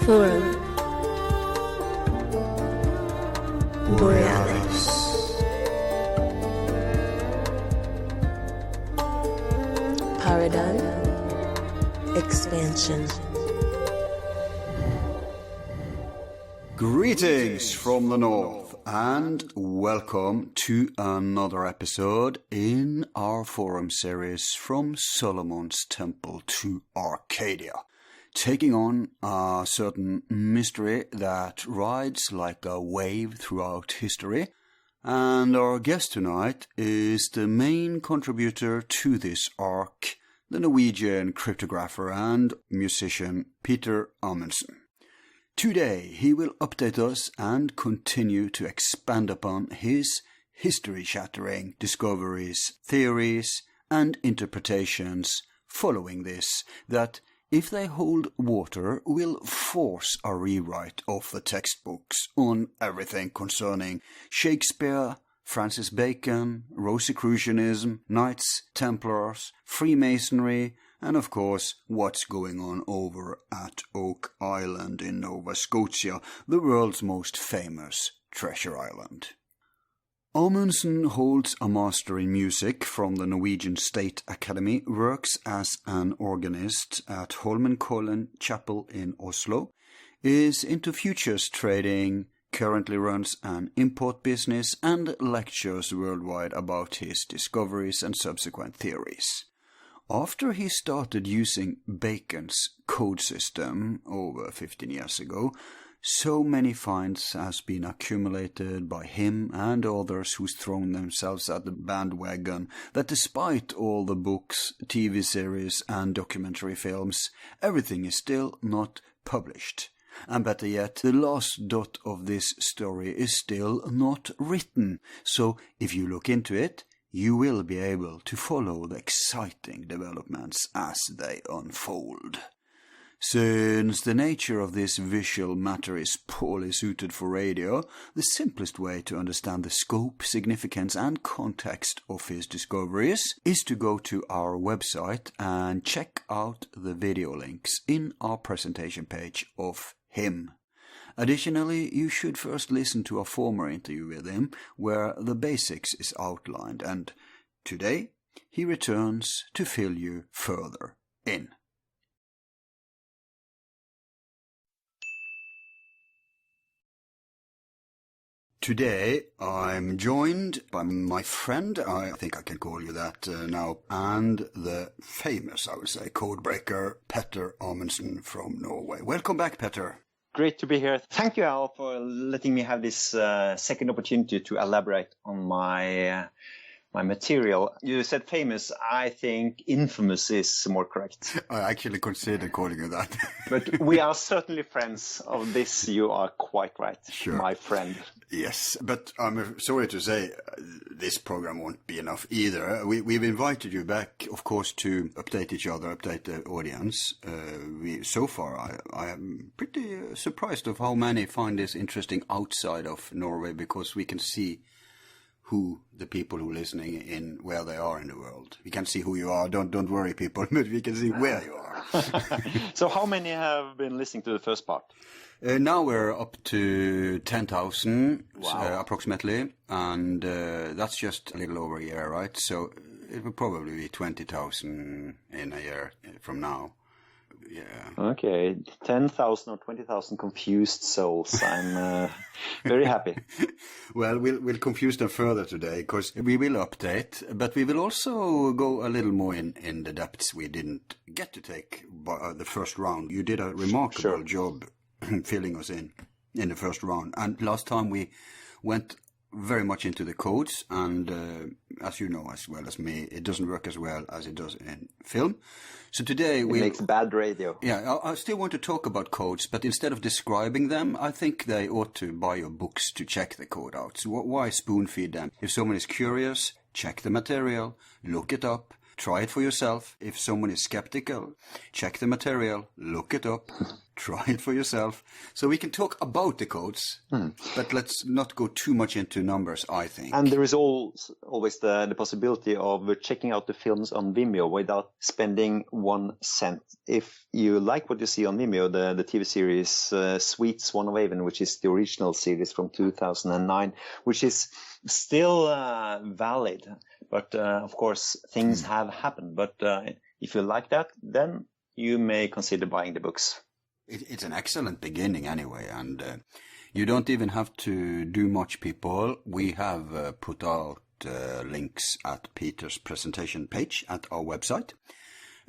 Forum Borealis. Paradigm Expansion. Greetings from the north and welcome to another episode in our forum series From Solomon's Temple to Arcadia, taking on a certain mystery that rides like a wave throughout history. And our guest tonight is the main contributor to this arc, the Norwegian cryptographer and musician Petter Amundsen. Today he will update us and continue to expand upon his history-shattering discoveries, theories and interpretations following this, that if they hold water, will force a rewrite of the textbooks on everything concerning Shakespeare, Francis Bacon, Rosicrucianism, Knights, Templars, Freemasonry, and of course what's going on over at Oak Island in Nova Scotia, the world's most famous treasure island. Amundsen holds a master in music from the Norwegian State Academy, works as an organist at Holmenkollen Chapel in Oslo, is into futures trading, currently runs an import business and lectures worldwide about his discoveries and subsequent theories. After he started using Bacon's code system over 15 years ago, so many finds has been accumulated by him and others who's thrown themselves at the bandwagon that despite all the books, TV series and documentary films, everything is still not published. And better yet, the last dot of this story is still not written. So if you look into it, you will be able to follow the exciting developments as they unfold. Since the nature of this visual matter is poorly suited for radio, the simplest way to understand the scope, significance and context of his discoveries is to go to our website and check out the video links in our presentation page of him. Additionally, you should first listen to a former interview with him where the basics is outlined, and today he returns to fill you further in. Today I'm joined by my friend, I think I can call you that now, and the famous, I would say, codebreaker Petter Amundsen from Norway. Welcome back, Petter. Great to be here. Thank you, Al, for letting me have this second opportunity to elaborate on my material. You said famous. I think infamous is more correct. I actually considered calling you that. But we are certainly friends of this. You are quite right, sure. My friend. Yes, but I'm sorry to say this program won't be enough either. We've invited you back, of course, to update each other, update the audience. So far, I am pretty surprised of how many find this interesting outside of Norway, because we can see who the people who are listening in, where they are in the world. We can see who you are. Don't worry, people, but we can see where you are. So how many have been listening to the first part? Now we're up to 10,000, wow. Approximately, and that's just a little over a year, right? So it will probably be 20,000 in a year from now. Yeah. Okay, 10,000 or 20,000 confused souls. I'm very happy. Well, we'll confuse them further today, because we will update, but we will also go a little more in the depths we didn't get to take by the first round. You did a remarkable job filling us in the first round, and last time we went very much into the codes, and as you know as well as me, it doesn't work as well as it does in film. So today it makes bad radio. Yeah, I still want to talk about codes, but instead of describing them, I think they ought to buy your books to check the code out. So why spoon feed them? If someone is curious, check the material, look it up, try it for yourself. If someone is skeptical, check the material, look it up, try it for yourself. So we can talk about the codes, but let's not go too much into numbers, I think. And there is always the possibility of checking out the films on Vimeo without spending 1 cent. If you like what you see on Vimeo, the TV series Sweet Swan of Avon, which is the original series from 2009, which is still valid. But of course, things have happened. But if you like that, then you may consider buying the books. It's an excellent beginning anyway, and you don't even have to do much, people. We have put out links at Peter's presentation page at our website.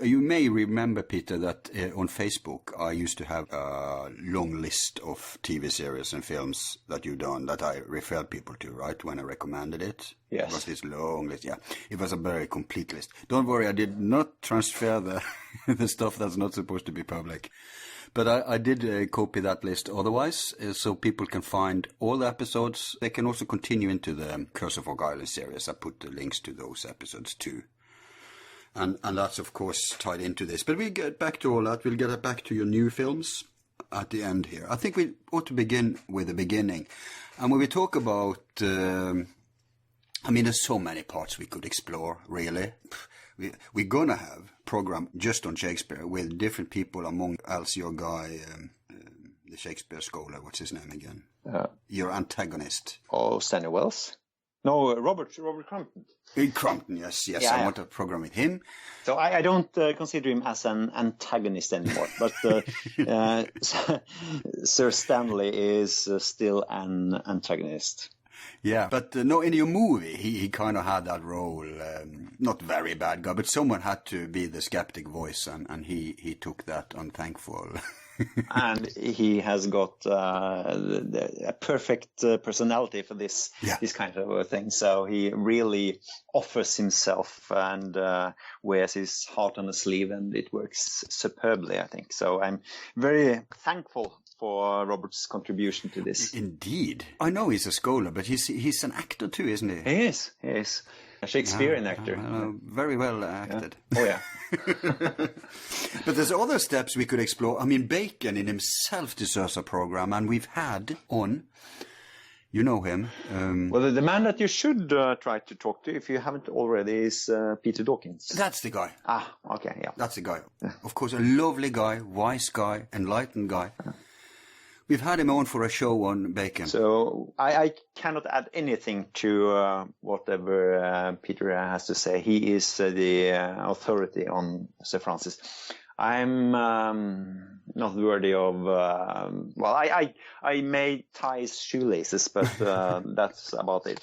You may remember, Peter, that on Facebook I used to have a long list of TV series and films that you've done that I referred people to, right, when I recommended it? Yes. It was this long list, yeah. It was a very complete list. Don't worry, I did not transfer the stuff that's not supposed to be public. But I did copy that list otherwise, so people can find all the episodes. They can also continue into the Curse of Oak Island series. I put the links to those episodes too. And that's, of course, tied into this. But we'll get back to all that. We'll get back to your new films at the end here. I think we ought to begin with the beginning. And when we talk about, there's so many parts we could explore, really. We're going to have a program just on Shakespeare with different people, among else your guy, the Shakespeare scholar. What's his name again? Your antagonist. Oh, Stanley Wells? No, Robert Crumpton. Crumpton, yes. Yeah, I want a program with him. So I don't consider him as an antagonist anymore, but Sir Stanley is still an antagonist. Yeah, but no, in your movie, he kind of had that role, not very bad guy, but someone had to be the skeptic voice, and he took that unthankful. And he has got a perfect personality for this kind of a thing. So he really offers himself and wears his heart on his sleeve, and it works superbly, I think. So I'm very thankful for Robert's contribution to this. Indeed. I know he's a scholar, but he's an actor too, isn't he? He is. A Shakespearean actor. Very well acted. Yeah. Oh, yeah. But there's other steps we could explore. I mean, Bacon in himself deserves a program, and we've had on, you know him. Well, the man that you should try to talk to, if you haven't already, is Peter Dawkins. That's the guy. Ah, okay, yeah. That's the guy. Yeah. Of course, a lovely guy, wise guy, enlightened guy. We've had him on for a show on Bacon. So I cannot add anything to whatever Peter has to say. He is the authority on Sir Francis. I'm not worthy of... I may tie his shoelaces, but that's about it.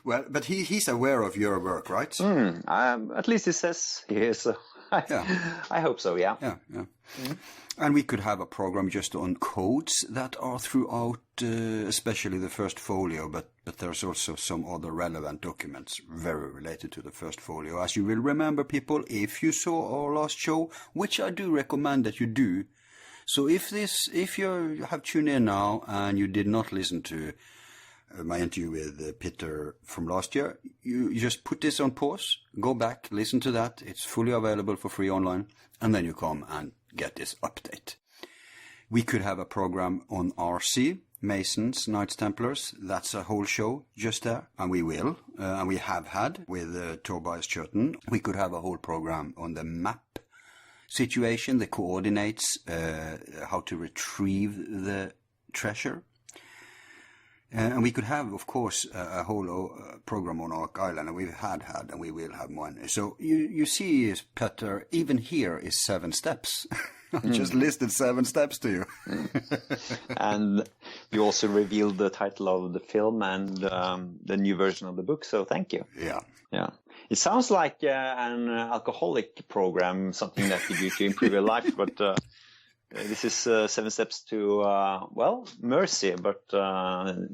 Well, but he's aware of your work, right? At least he says he is. I hope so, yeah. Yeah. Mm-hmm. And we could have a program just on codes that are throughout, especially the first folio, but there's also some other relevant documents very related to the first folio. As you will remember, people, if you saw our last show, which I do recommend that you do. So if you have tuned in now and you did not listen to my interview with Petter from last year, you just put this on pause, go back, listen to that. It's fully available for free online, and then you come and get this update. We could have a program on RC, Masons, Knights Templars. That's a whole show just there, and we will, and we have had with Tobias Churton. We could have a whole program on the map situation, the coordinates, how to retrieve the treasure. And we could have, of course, a whole program on Oak Island, and we've had, and we will have one. So you see, Petter, even here is 7 steps. I just listed 7 steps to you. And you also revealed the title of the film and the new version of the book, so thank you. Yeah. It sounds like an alcoholic program, something that you do to improve your life, but... this is 7 steps to, mercy, but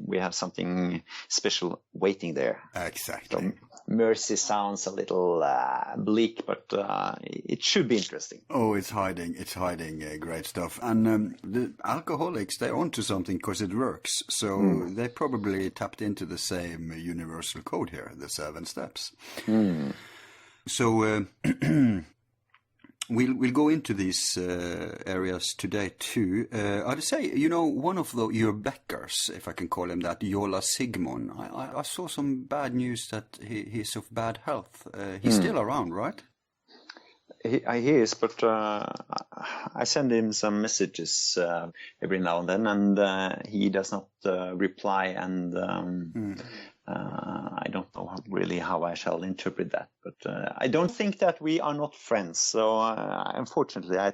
we have something special waiting there. Exactly. So mercy sounds a little bleak, but it should be interesting. Oh, it's hiding great stuff. And the alcoholics, they're onto something because it works. So they probably tapped into the same universal code here, the 7 steps. So... We'll go into these areas today too. I'd say, one of your backers, if I can call him that, Jola Sigmund, I saw some bad news that he's of bad health. He's still around, right? He is, but I send him some messages every now and then, and he does not reply, and I don't know really how I shall interpret that, but I don't think that we are not friends. So unfortunately, I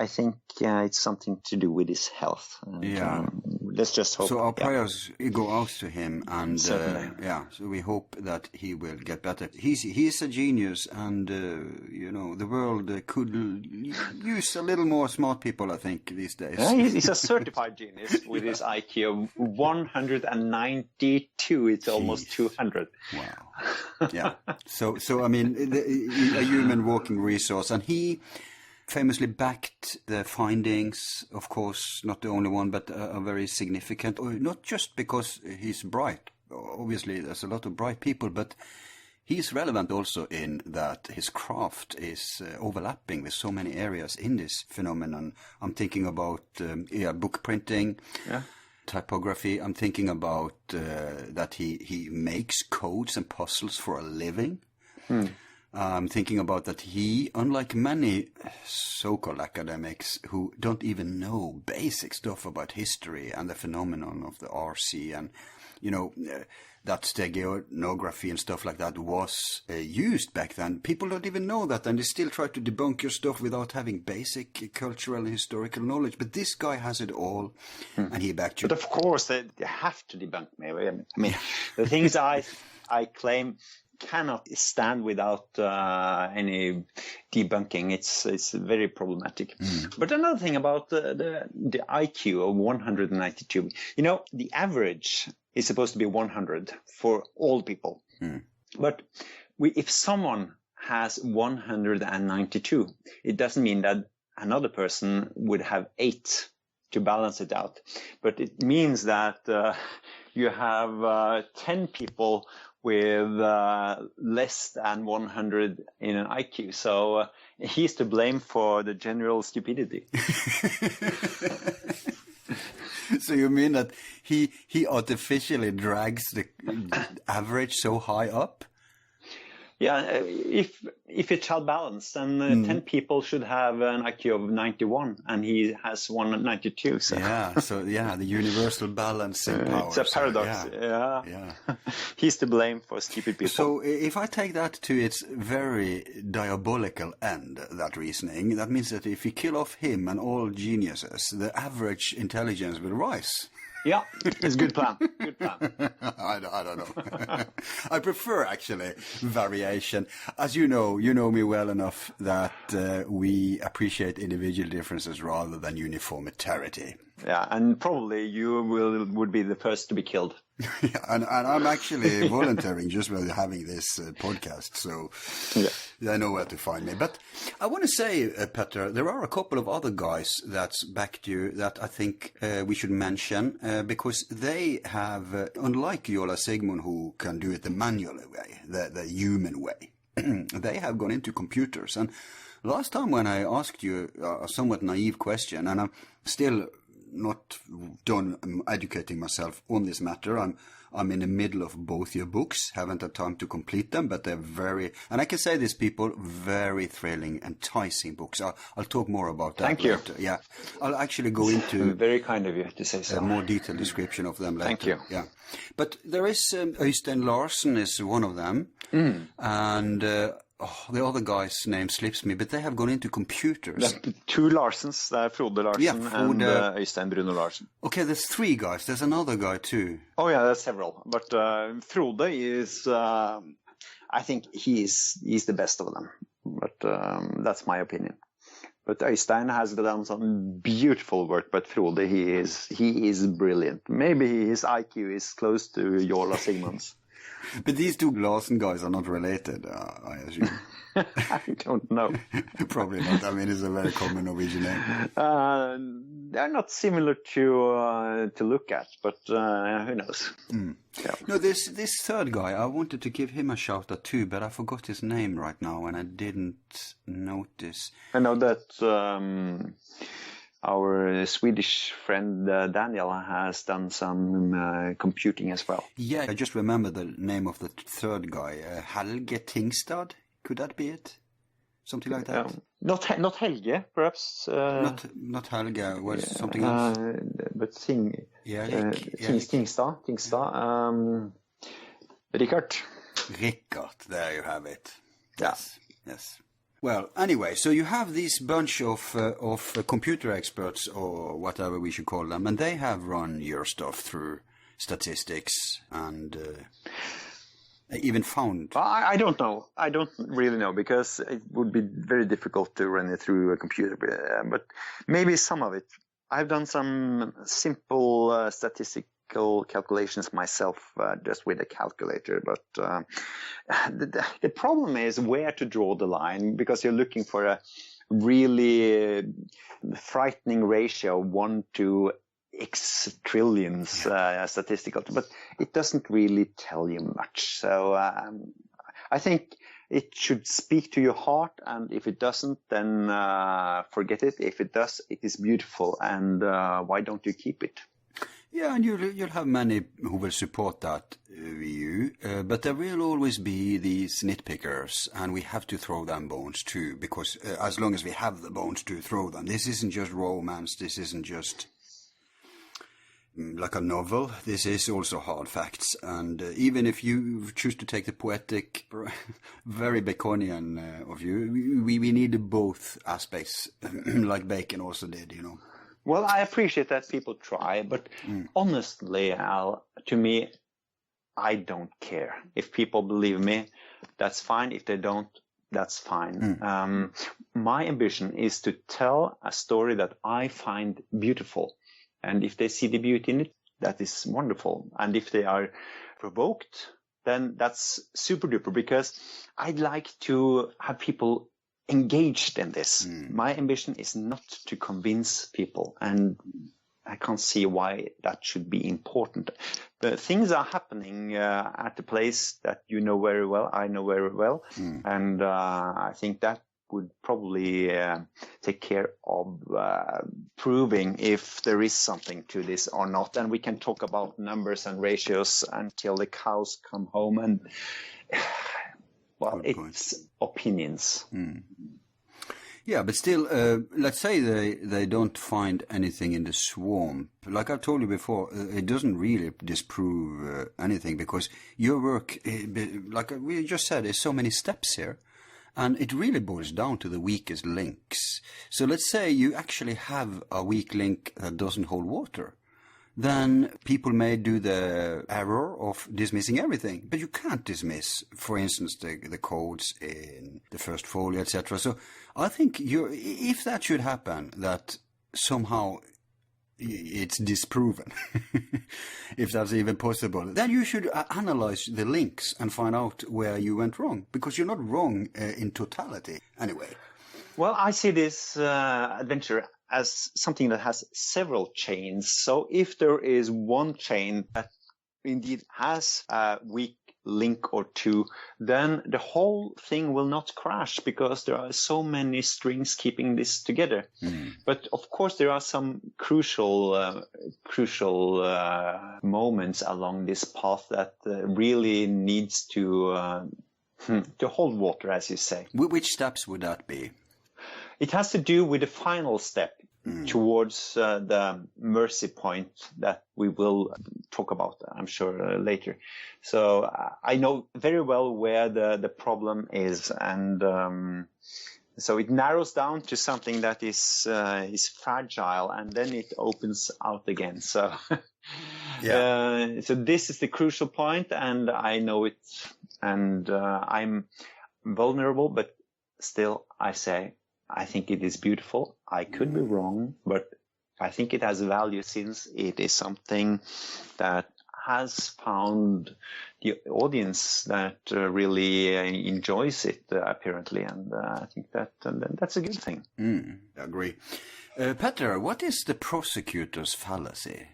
think it's something to do with his health. And, let's just hope. So our prayers go out to him, and Certainly. so we hope that he will get better. He's a genius, and the world could use a little more smart people, I think, these days. Yeah, he's a certified genius with his IQ of 192. It's almost 200. Wow. Yeah. So I mean, a human walking resource, and he famously backed the findings, of course, not the only one, but a very significant, not just because he's bright. Obviously, there's a lot of bright people, but he's relevant also in that his craft is overlapping with so many areas in this phenomenon. I'm thinking about book printing, typography. I'm thinking about that he makes codes and puzzles for a living. I'm thinking about that he, unlike many so-called academics who don't even know basic stuff about history and the phenomenon of the RC, and that steganography and stuff like that was used back then. People don't even know that, and they still try to debunk your stuff without having basic cultural and historical knowledge. But this guy has it all, and he backed you. But of course, they have to debunk me. I mean, the things I claim cannot stand without any debunking. It's very problematic. But another thing about the IQ of 192, the average is supposed to be 100 for all people. But if someone has 192, it doesn't mean that another person would have 8 to balance it out. But it means that you have 10 people with less than 100 in an IQ. So he's to blame for the general stupidity. So you mean that he artificially drags the average so high up? Yeah, if it shall balance, then 10 people should have an IQ of 91, and he has 192. So. Yeah, the universal balancing power. It's a paradox. Yeah. He's to blame for stupid people. So if I take that to its very diabolical end, that reasoning, that means that if you kill off him and all geniuses, the average intelligence will rise. Yeah, it's a good plan. Good plan. I don't know. I prefer, actually, variation. As you know me well enough that we appreciate individual differences rather than uniformity. Yeah, and probably you would be the first to be killed. Yeah, and I'm actually volunteering just by having this podcast, so I know where to find me. But I want to say, Petter, there are a couple of other guys that's backed you that I think we should mention, because they have, unlike Jola Sigmund, who can do it the manual way, the human way, they have gone into computers. And last time when I asked you a somewhat naive question, and I'm still not done educating myself on this matter. I'm in the middle of both your books, haven't had time to complete them, but they're very, and I can say this, people, very thrilling, enticing books. I'll talk more about that Thank later. you. Yeah, I'll actually go into very kind of you to say so. A more detailed description of them later. Thank you. Yeah, but there is Øystein Larsen is one of them, and the other guy's name slips me, but they have gone into computers. The two Larsens, Frode Larsen and Øystein Bruno Larsen. Okay, there's 3 guys. There's another guy too. Oh yeah, there's several. But Frode is, I think he's the best of them. But that's my opinion. But Øystein has done some beautiful work. But Frode, he is brilliant. Maybe his IQ is close to Jola Sigmund's. But these two Larsen guys are not related, I assume. I don't know. Probably not. I mean, it's a very common Norwegian name. They're not similar to look at, but who knows? Yeah. No, this third guy, I wanted to give him a shout out too, but I forgot his name right now, and I didn't notice. I know that our Swedish friend Daniel has done some computing as well. Yeah, I just remember the name of the third guy, Helge Tingstad. Could that be it? Something like that? Not Helge, perhaps. Not Helge, was something else? But Tingstad. Richard. Richard, there you have it. Yeah. Yes. Well, anyway, so you have this bunch of computer experts, or whatever we should call them, and they have run your stuff through statistics and even found... I don't know. I don't really know, because it would be very difficult to run it through a computer. But maybe some of it. I've done some simple statistical calculations myself, just with a calculator. But the problem is where to draw the line, because you're looking for a really frightening ratio, 1 to X trillions statistical, but it doesn't really tell you much. So I think it should speak to your heart, and if it doesn't, then forget it. If it does, it is beautiful, and why don't you keep it? Yeah, and you'll have many who will support that view, but there will always be these nitpickers, and we have to throw them bones too, because as long as we have the bones to throw them, this isn't just romance, this isn't just like a novel, this is also hard facts, and even if you choose to take the poetic, very Baconian of you, we need both aspects, like Bacon also did, you know. Well, I appreciate that people try, but honestly, Al, to me, I don't care. If people believe me, that's fine. If they don't, that's fine. My ambition is to tell a story that I find beautiful. And if they see the beauty in it, that is wonderful. And if they are provoked, then that's super duper, because I'd like to have people engaged in this. My ambition is not to convince people, and I can't see why that should be important. But things are happening at the place that you know very well, I know very well, and I think that would probably take care of proving if there is something to this or not. And we can talk about numbers and ratios until the cows come home. And well, it's opinions. Yeah, but still, let's say they don't find anything in the swamp. Like I've told you before, it doesn't really disprove anything, because your work, like we just said, there's so many steps here. And it really boils down to the weakest links. So let's say you actually have a weak link that doesn't hold water. Then people may do the error of dismissing everything. But you can't dismiss, for instance, the codes in the first folio, etc. So I think if that should happen, that somehow it's disproven, if that's even possible, then you should analyze the links and find out where you went wrong, because you're not wrong in totality anyway. Well, I see this adventure as something that has several chains. So if there is one chain that indeed has a weak link or two, then the whole thing will not crash, because there are so many strings keeping this together. But of course, there are some crucial moments along this path that really needs to hold water, as you say. Which steps would that be? It has to do with the final step towards the mercy point that we will talk about, I'm sure, later. So I know very well where the problem is, and so it narrows down to something that is fragile, and then it opens out again. So, so this is the crucial point, and I know it, and I'm vulnerable, but still, I say, I think it is beautiful. I could be wrong, but I think it has value, since it is something that has found the audience that really enjoys it, apparently. And I think that that's a good thing. I agree. Petter, what is the prosecutor's fallacy?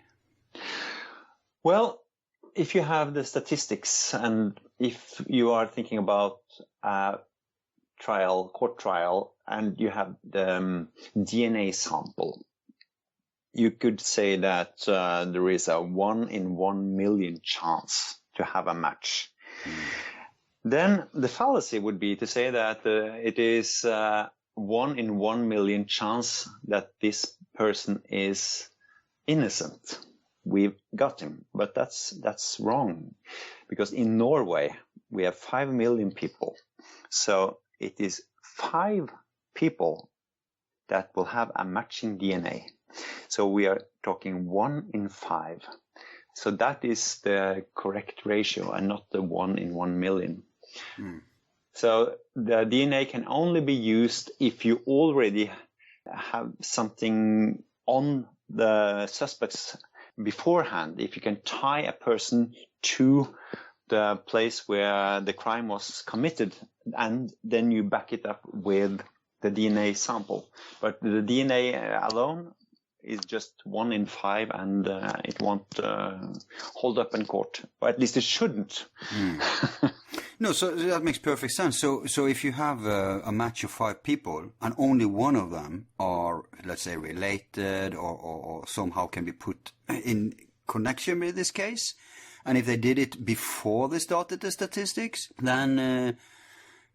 Well, if you have the statistics, and if you are thinking about court trial, and you have the DNA sample, you could say that there is a 1 in 1 million chance to have a match. Then the fallacy would be to say that it is 1 in 1 million chance that this person is innocent. We've got him, but that's wrong, because in Norway we have 5 million people, so it is 5 people that will have a matching DNA. So we are talking 1 in 5. So that is the correct ratio, and not the 1 in 1 million. So the DNA can only be used if you already have something on the suspects beforehand. If you can tie a person to the place where the crime was committed, and then you back it up with the DNA sample. But the DNA alone is just 1 in 5, and it won't hold up in court, or at least it shouldn't. No, so that makes perfect sense. So if you have a match of 5 people, and only one of them are, let's say, related or somehow can be put in connection with this case, and if they did it before they started the statistics, then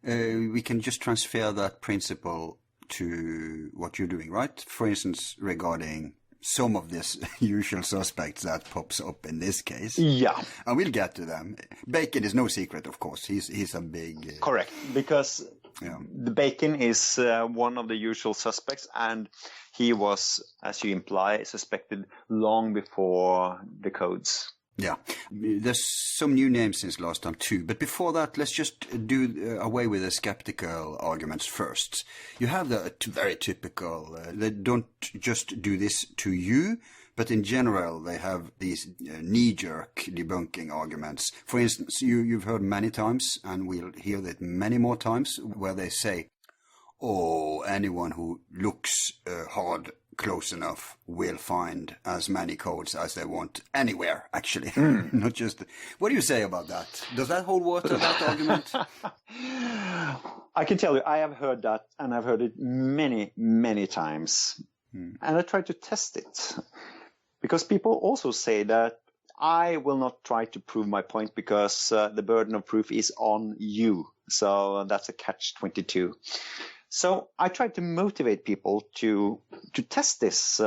we can just transfer that principle to what you're doing, right? For instance, regarding some of these usual suspects that pops up in this case. Yeah. And we'll get to them. Bacon is no secret, of course. He's a big... Correct, because the Bacon is one of the usual suspects, and he was, as you imply, suspected long before the codes. Yeah, there's some new names since last time too. But before that, let's just do away with the skeptical arguments first. You have the very typical, they don't just do this to you, but in general they have these knee-jerk debunking arguments. For instance, you've heard many times, and we'll hear that many more times, where they say, oh, anyone who looks hard close enough will find as many codes as they want anywhere, actually. Not just... What do you say about that? Does that hold water, that argument? I can tell you, I have heard that, and I've heard it many, many times. And I try to test it. Because people also say that I will not try to prove my point because the burden of proof is on you. So that's a catch-22. So I try to motivate people to test this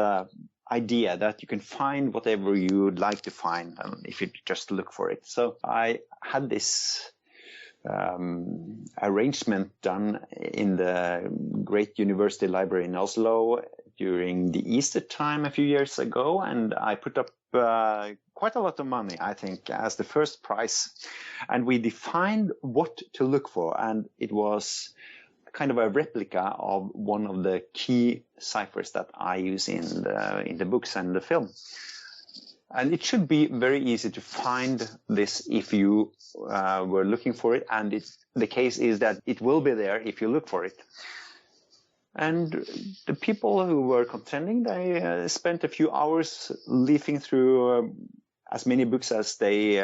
idea that you can find whatever you would like to find if you just look for it. So I had this arrangement done in the great university library in Oslo during the Easter time a few years ago, and I put up quite a lot of money, I think, as the first prize. And we defined what to look for, and it was kind of a replica of one of the key ciphers that I use in the books and the film. And it should be very easy to find this if you were looking for it. And the case is that it will be there if you look for it. And the people who were contending, they spent a few hours leafing through as many books as they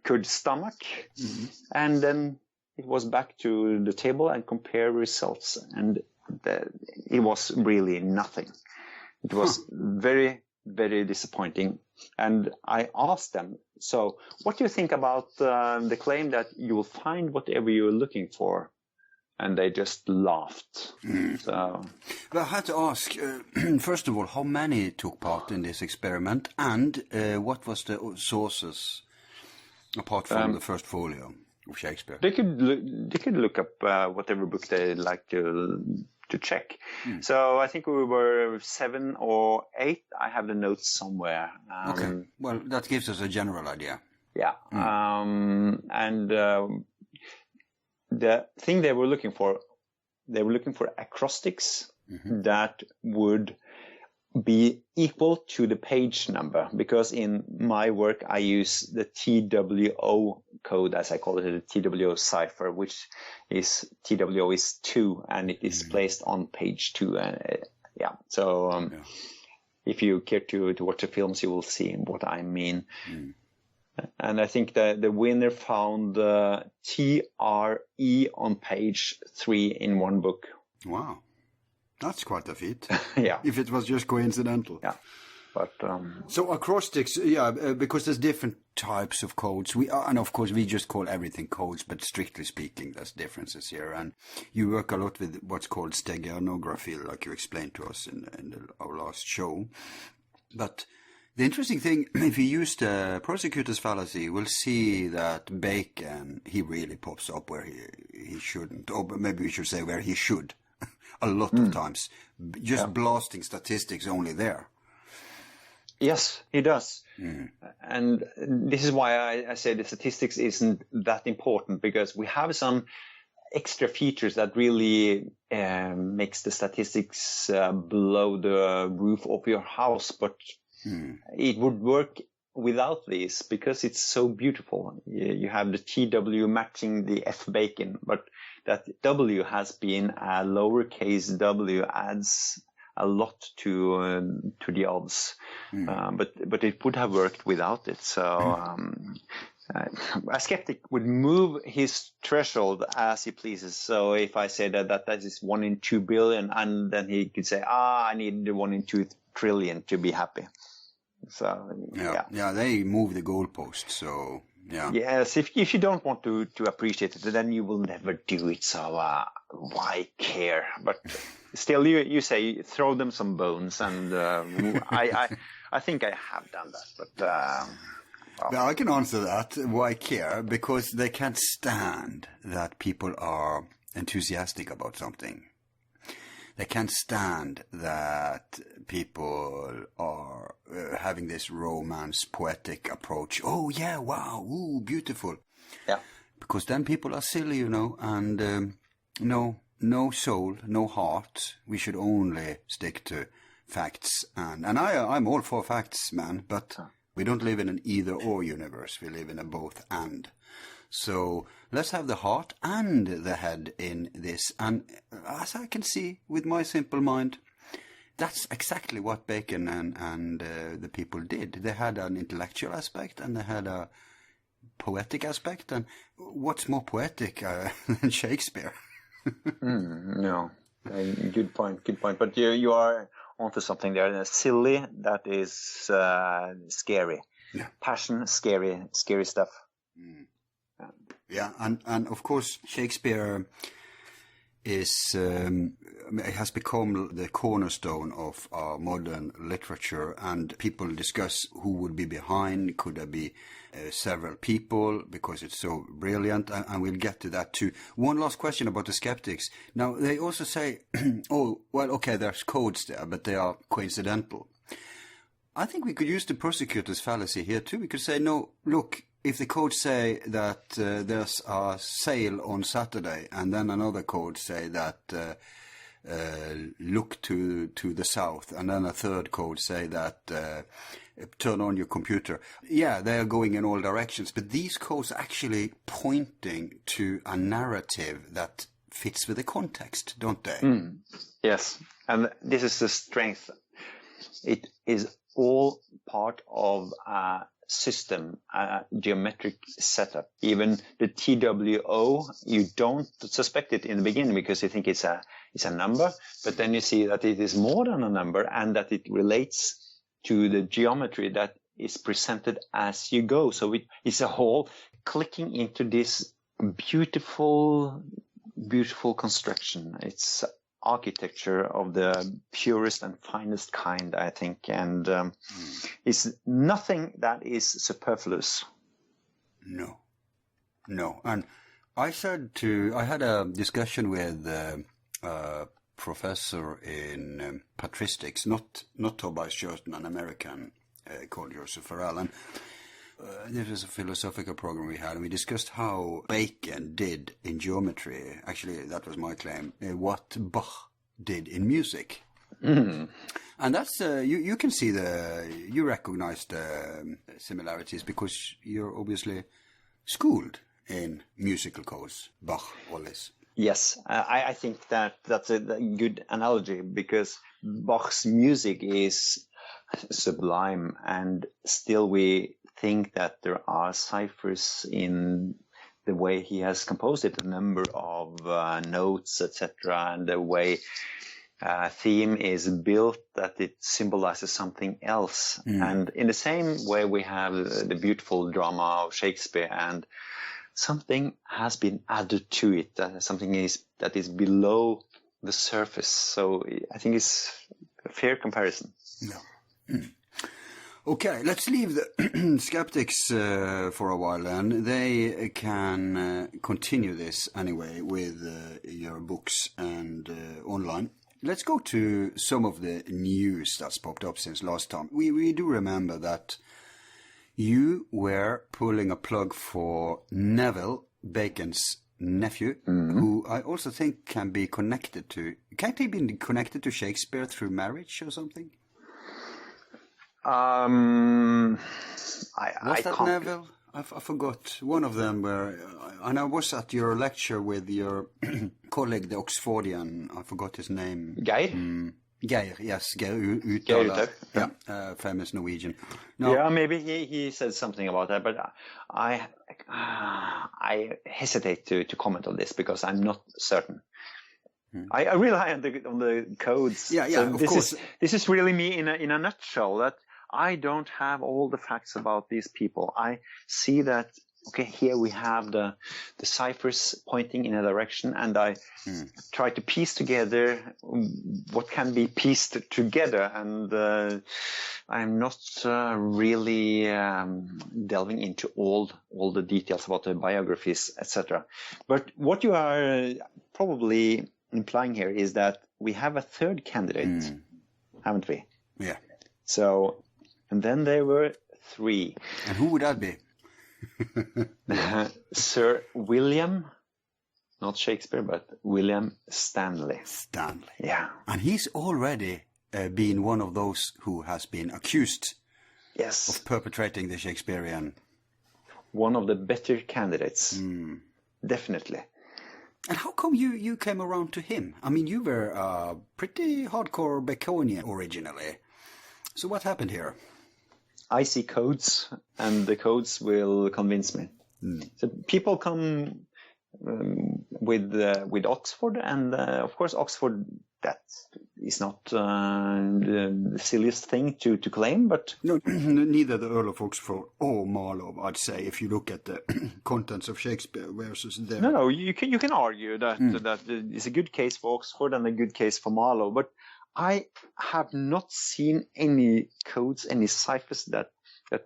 could stomach. And then it was back to the table and compare results, and it was really nothing. It was very, very disappointing. And I asked them, so what do you think about the claim that you will find whatever you're looking for? And they just laughed. So, Well, I had to ask, first of all, how many took part in this experiment, and what was the sources, apart from the first folio of Shakespeare? They could look up whatever book they'd like to check. So I think we were 7 or 8. I have the notes somewhere. Okay. Well, that gives us a general idea. Yeah. And the thing they were looking for acrostics that would be equal to the page number, because in my work I use the TWO code, as I call it, the TWO cipher, which is TWO is 2, and it is placed on page 2. If you care to watch the films, you will see what I mean. And I think the winner found TRE on page 3 in one book. Wow. That's quite a feat. Yeah. If it was just coincidental. Yeah. But so acrostics, because there's different types of codes. And of course we just call everything codes, but strictly speaking, there's differences here. And you work a lot with what's called steganography, like you explained to us in our last show. But the interesting thing, if you use the prosecutor's fallacy, we'll see that Bacon, he really pops up where he shouldn't, or maybe we should say where he should, a lot of times, just blasting statistics only there. Yes, he does. And this is why I say the statistics isn't that important, because we have some extra features that really makes the statistics below the roof of your house, but it would work without this because it's so beautiful. You have the TW matching the F Bacon, but that W has been a lowercase w adds a lot to the odds. But it would have worked without it. So a skeptic would move his threshold as he pleases. So if I say that is 1 in 2 billion, and then he could say, I need the 1 in 2 trillion to be happy. So they move the goalpost. So yes, if you don't want to appreciate it, then you will never do it. So why care? But still, you say throw them some bones, and I think I have done that. But I can answer that. Why care? Because they can't stand that people are enthusiastic about something. They can't stand that people are having this romance, poetic approach. Oh, yeah, wow, ooh, beautiful. Yeah. Because then people are silly, and no soul, no heart. We should only stick to facts. And I'm all for facts, man, but we don't live in an either-or universe. We live in a both-and. So let's have the heart and the head in this. And as I can see with my simple mind, that's exactly what Bacon and the people did. They had an intellectual aspect and they had a poetic aspect. And what's more poetic than Shakespeare? No, good point. But you are onto something there. Silly, that is scary. Yeah. Passion, scary stuff. Yeah, and of course Shakespeare has become the cornerstone of our modern literature, and people discuss who would be behind. Could there be several people, because it's so brilliant, and we'll get to that too. One last question about the skeptics. Now, they also say, oh, well, okay, there's codes there, but they are coincidental. I think we could use the prosecutor's fallacy here too. We could say, no, look, if the codes say that there's a sale on Saturday, and then another code say that look to the south, and then a third code say that turn on your computer. Yeah, they are going in all directions, but these codes are actually pointing to a narrative that fits with the context, don't they? Yes, and this is the strength. It is all part of a system, a geometric setup. Even the TWO, you don't suspect it in the beginning because you think it's a number, but then you see that it is more than a number and that it relates to the geometry that is presented as you go. So it's a whole clicking into this beautiful construction. It's architecture of the purest and finest kind, I think, and it's nothing that is superfluous. No. And I had a discussion with a professor in patristics, not Tobias Scherten, an American called Joseph Farrell, and this was a philosophical program we had, and we discussed how Bacon did in geometry. Actually, that was my claim. What Bach did in music. And that's you can see you recognize the similarities because you're obviously schooled in musical codes, Bach, all this. Yes, I think that's a good analogy because Bach's music is sublime, and still we think that there are ciphers in the way he has composed it, a number of notes, etc., and the way theme is built, that it symbolizes something else. And in the same way we have the beautiful drama of Shakespeare, and something has been added to it, something that is below the surface. So I think it's a fair comparison. Yeah. Okay, let's leave the skeptics for a while then. They can continue this anyway with your books and online. Let's go to some of the news that's popped up since last time. We do remember that you were pulling a plug for Neville, Bacon's nephew, who I also think can be connected to... Can't he be connected to Shakespeare through marriage or something? Was that Neville? I forgot. One of them were... And I was at your lecture with your colleague, the Oxfordian. I forgot his name. Geir? Geir, yes. Geir Uthaler. Yeah, famous Norwegian. No. Yeah, maybe he said something about that, but I hesitate to comment on this because I'm not certain. I rely on the codes. Yeah, so of course. This is really me in a nutshell, that I don't have all the facts about these people. I see that, okay, here we have the ciphers pointing in a direction, and I try to piece together what can be pieced together, and I'm not really delving into all the details about the biographies, etc. But what you are probably implying here is that we have a third candidate, haven't we? Yeah. So, and then there were three. And who would that be? Sir William, not Shakespeare, but William Stanley. Stanley. Yeah. And he's already been one of those who has been accused of perpetrating the Shakespearean. One of the better candidates. Definitely. And how come you came around to him? I mean, you were pretty hardcore Baconian originally. So what happened here? I see codes, and the codes will convince me. So people come with Oxford, and of course Oxford, that is not the silliest thing to claim, but... No, neither the Earl of Oxford or Marlowe, I'd say, if you look at the contents of Shakespeare versus their... No, you can argue that it's a good case for Oxford and a good case for Marlowe, but I have not seen any codes, any ciphers that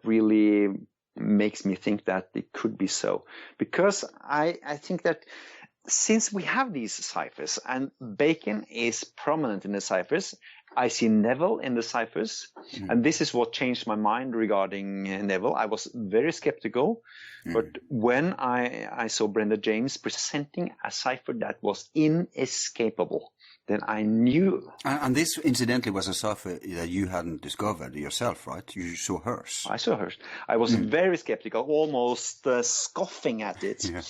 really makes me think that it could be so. Because I think that since we have these ciphers, and Bacon is prominent in the ciphers, I see Neville in the ciphers, and this is what changed my mind regarding Neville. I was very skeptical, but when I saw Brenda James presenting a cipher that was inescapable, then I knew. And this, incidentally, was a cipher that you hadn't discovered yourself, right? You saw hers. I saw hers. I was very skeptical, almost scoffing at it. Yeah.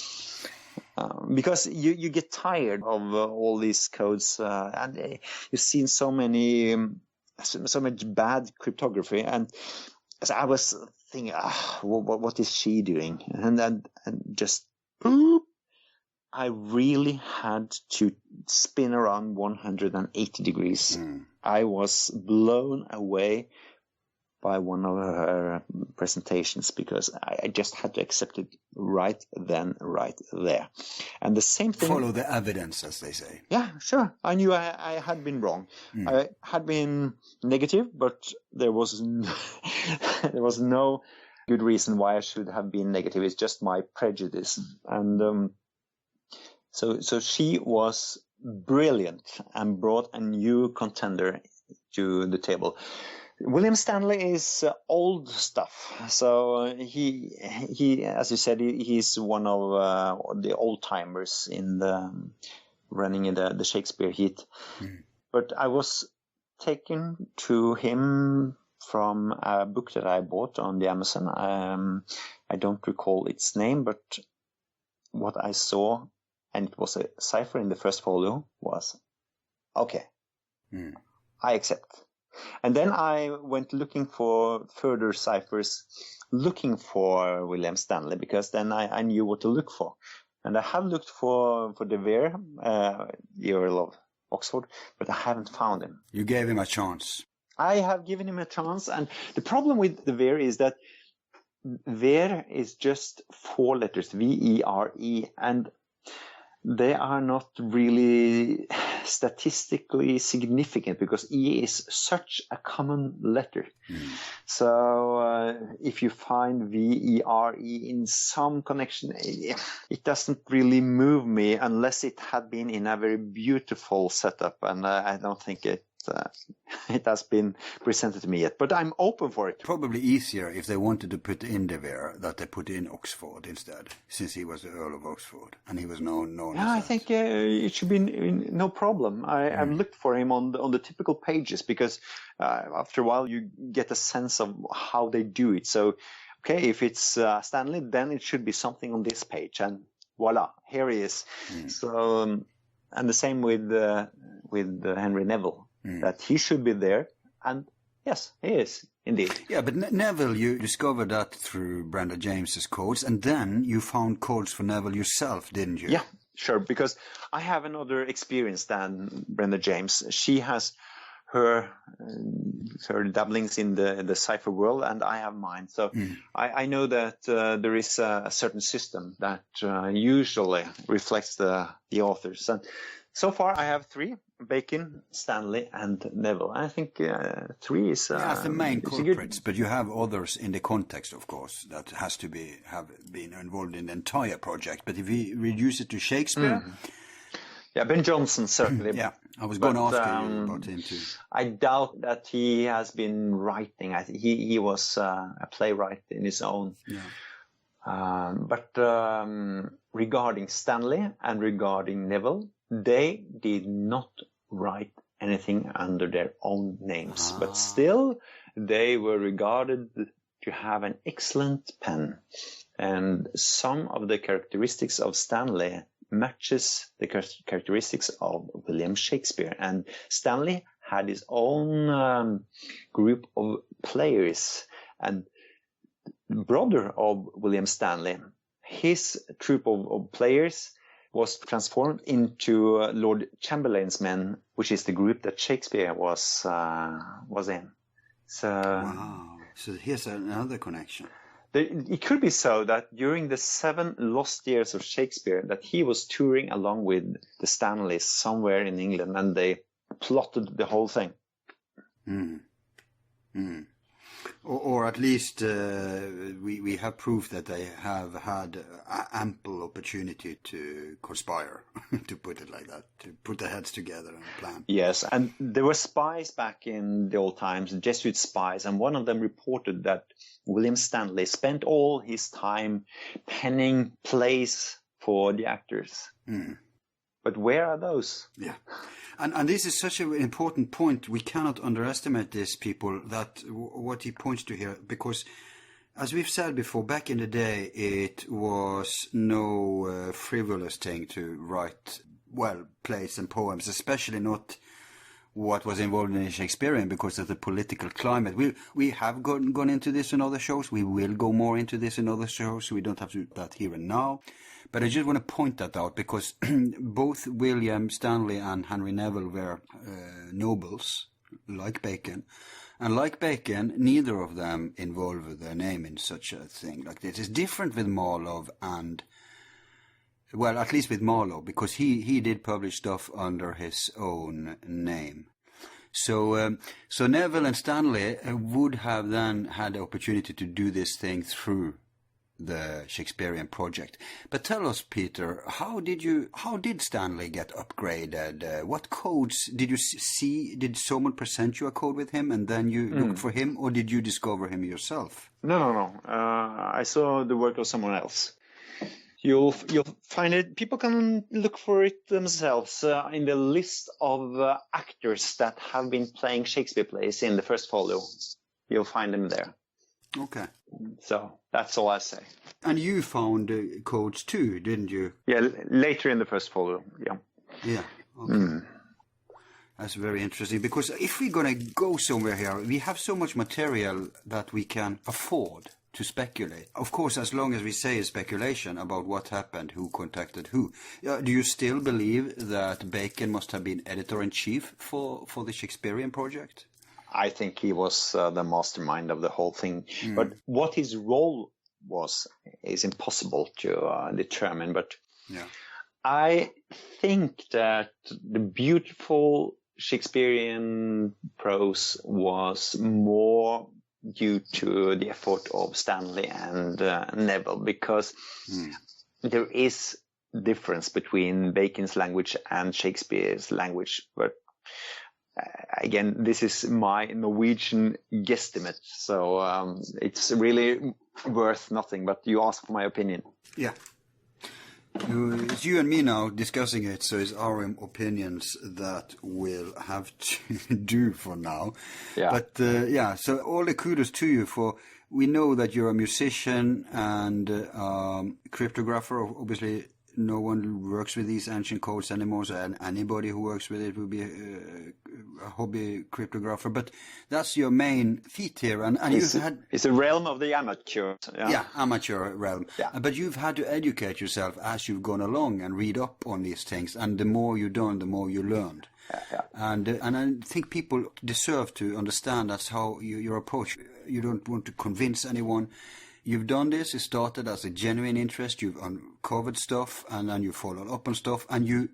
Because you get tired of all these codes, and you've seen so much bad cryptography, and so I was thinking, what is she doing? And just boop, I really had to spin around 180 degrees. I was blown away by one of her presentations because I just had to accept it right then, right there. And the same thing... Follow the evidence, as they say. Yeah, sure. I knew I had been wrong. I had been negative, but there was no good reason why I should have been negative. It's just my prejudice. And so she was brilliant and brought a new contender to the table. William Stanley is old stuff. So he, as you said, he's one of the old timers in the running in the Shakespeare heat. But I was taken to him from a book that I bought on the Amazon. I don't recall its name, but what I saw, and it was a cipher in the first folio, was, okay, I accept. And then I went looking for further ciphers, looking for William Stanley, because then I knew what to look for. And I have looked for De Vere, the Earl of Oxford, but I haven't found him. You gave him a chance. I have given him a chance, and the problem with De Vere is that Vere is just 4 letters, V-E-R-E, and they are not really statistically significant because E is such a common letter. So if you find V-E-R-E in some connection, it doesn't really move me unless it had been in a very beautiful setup, and I don't think it has been presented to me yet, but I'm open for it. Probably easier if they wanted to put in De Vere that they put in Oxford instead, since he was the Earl of Oxford and he was known Yeah, I think it should be no problem. I've looked for him on the typical pages because after a while you get a sense of how they do it. So, okay, if it's Stanley, then it should be something on this page, and voila, here he is. So, and the same with Henry Neville. That he should be there, and yes, he is indeed. Yeah, but Neville, you discovered that through Brenda James's codes, and then you found codes for Neville yourself, didn't you? Yeah, sure, because I have another experience than Brenda James. She has her dabblings in the cipher world, and I have mine. So I know that there is a certain system that usually reflects the authors. And so far I have 3. Bacon, Stanley, and Neville. I think 3 is the main culprits, but you have others in the context, of course, that has to have been involved in the entire project. But if we reduce it to Shakespeare... Yeah, Ben Jonson, certainly. Yeah, I was going to ask you about him too. I doubt that he has been writing. I think he was a playwright in his own. Yeah. But regarding Stanley and regarding Neville, they did not write anything under their own names, but still they were regarded to have an excellent pen. And some of the characteristics of Stanley matches the characteristics of William Shakespeare. And Stanley had his own group of players, and brother of William Stanley, his troop of players was transformed into Lord Chamberlain's men, which is the group that Shakespeare was in. So, wow. So here's another connection. It could be so that during the 7 lost years of Shakespeare, that he was touring along with the Stanleys somewhere in England, and they plotted the whole thing. Or at least we have proof that they have had ample opportunity to conspire, to put it like that, to put their heads together and plan. Yes, and there were spies back in the old times, Jesuit spies, and one of them reported that William Stanley spent all his time penning plays for the actors. But where are those? Yeah. And this is such an important point. We cannot underestimate this, people, that what he points to here, because as we've said before, back in the day, it was no frivolous thing to write, plays and poems, especially not what was involved in Shakespearean because of the political climate. We have gone into this in other shows. We will go more into this in other shows, so we don't have to do that here and now. But I just want to point that out because both William Stanley and Henry Neville were nobles, like Bacon. And like Bacon, neither of them involved their name in such a thing like this. It's different with Marlowe and, at least with Marlowe, because he did publish stuff under his own name. So Neville and Stanley would have then had the opportunity to do this thing through the Shakespearean project. But tell us, Peter, how did Stanley get upgraded? What codes did you see? Did someone present you a code with him and then you looked for him, or did you discover him yourself? No. I saw the work of someone else. You'll find it. People can look for it themselves in the list of actors that have been playing Shakespeare plays in the first folio. You'll find them there. Okay. So that's all I say. And you found codes too, didn't you? Yeah, later in the first folio. Yeah. Yeah. Okay. That's very interesting, because if we're going to go somewhere here, we have so much material that we can afford to speculate. Of course, as long as we say speculation about what happened, who contacted who. Do you still believe that Bacon must have been editor-in-chief for the Shakespearean project? I think he was the mastermind of the whole thing. But what his role was is impossible to determine. But yeah. I think that the beautiful Shakespearean prose was more due to the effort of Stanley and Neville, because there is difference between Bacon's language and Shakespeare's language. But again, this is my Norwegian guesstimate, so it's really worth nothing, but you ask for my opinion. Yeah. It's you and me now discussing it, so it's our opinions that we'll have to do for now. Yeah. But so all the kudos to you, for we know that you're a musician and cryptographer. Obviously, no one works with these ancient codes anymore, so anybody who works with it will be a hobby cryptographer. But that's your main feat here, and it's a realm of the amateur. Yeah, amateur realm. Yeah. But you've had to educate yourself as you've gone along and read up on these things, and the more you've done, the more you learned. Yeah. And I think people deserve to understand that's how your approach. You don't want to convince anyone. You've done this. It started as a genuine interest. You've uncovered stuff, and then you followed up on stuff, and you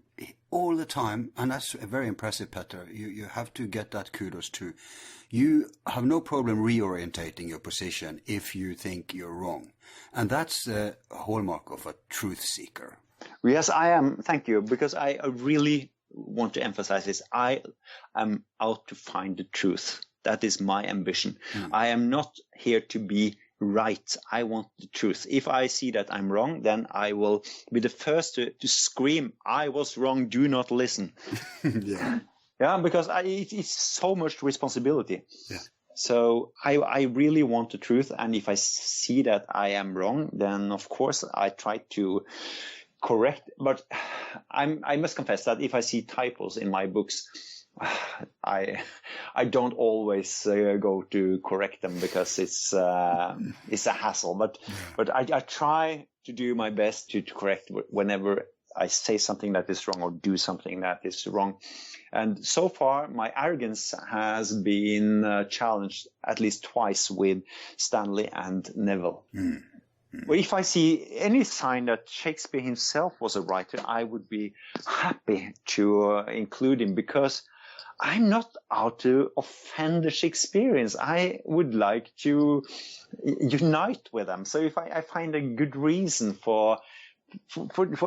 all the time. And that's very impressive, Petter. You have to get that kudos too. You have no problem reorientating your position if you think you're wrong, and that's the hallmark of a truth seeker. Yes, I am. Thank you, because I really want to emphasize this. I am out to find the truth. That is my ambition. I am not here to be right. I want the truth. If I see that I'm wrong, then I will be the first to scream, I was wrong, do not listen. Yeah, because it's so much responsibility. Yeah. So I really want the truth, and if I see that I am wrong, then of course I try to correct. But I must confess that if I see typos in my books, I don't always go to correct them, because it's a hassle. But I try to do my best to correct whenever I say something that is wrong or do something that is wrong. And so far, my arrogance has been challenged at least twice with Stanley and Neville. Well, if I see any sign that Shakespeare himself was a writer, I would be happy to include him, because I'm not out to offend the Shakespeareans. I would like to unite with them. So if I find a good reason for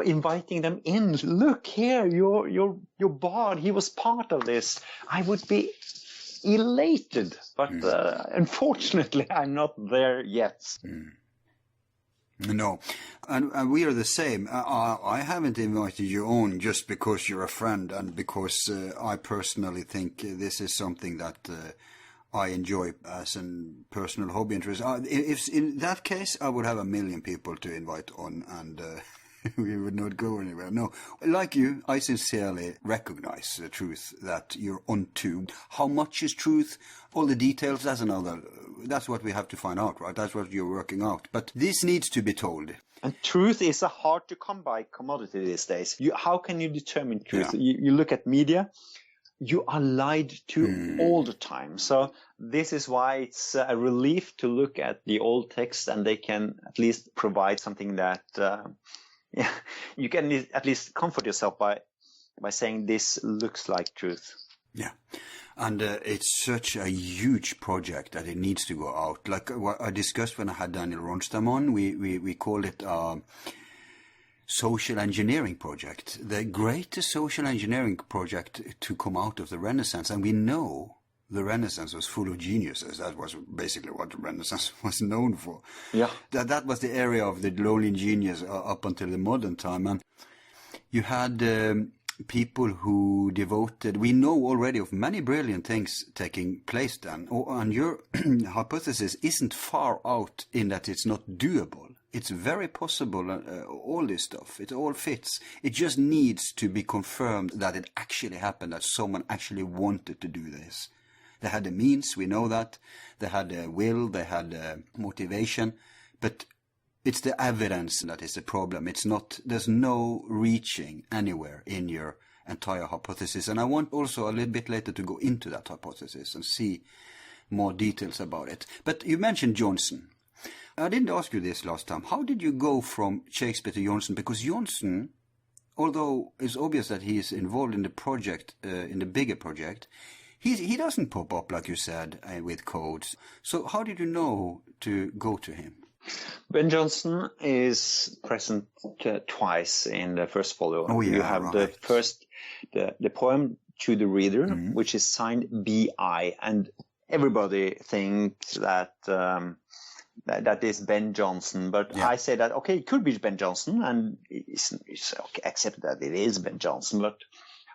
inviting them in, look here, your bard, he was part of this, I would be elated. But unfortunately, I'm not there yet. No, and we are the same. I haven't invited you on just because you're a friend, and because I personally think this is something that I enjoy as a personal hobby interest. If in that case, I would have 1 million people to invite on, and we would not go anywhere. No, like you, I sincerely recognize the truth that you're onto. How much is truth? All the details, that's what we have to find out, right? That's what you're working out. But this needs to be told. And truth is a hard to come by commodity these days. How can you determine truth? Yeah. You look at media, you are lied to all the time. So this is why it's a relief to look at the old text, and they can at least provide something that you can at least comfort yourself by saying this looks like truth. Yeah. And it's such a huge project that it needs to go out. Like what I discussed when I had Daniel Ronstam on, we called it social engineering project, the greatest social engineering project to come out of the Renaissance. And we know the Renaissance was full of geniuses. That was basically what the Renaissance was known for. Yeah. That was the area of the lonely genius up until the modern time. And you had people who devoted... We know already of many brilliant things taking place then. And your hypothesis isn't far out in that it's not doable. It's very possible, all this stuff. It all fits. It just needs to be confirmed that it actually happened, that someone actually wanted to do this. They had the means, we know that. They had the will, they had the motivation. But it's the evidence that is the problem. It's not, there's no reaching anywhere in your entire hypothesis. And I want also a little bit later to go into that hypothesis and see more details about it. But you mentioned Johnson. I didn't ask you this last time. How did you go from Shakespeare to Johnson? Because Johnson, although it's obvious that he is involved in the project, in the bigger project, he doesn't pop up, like you said, with codes. So how did you know to go to him? Ben Jonson is present twice in the first folio. Oh, yeah, you have right. the first, the poem To the Reader, which is signed B.I. And everybody thinks that that is Ben Jonson. But Yeah. I say that, okay, it could be Ben Jonson, and it's okay, accept that it is Ben Jonson. But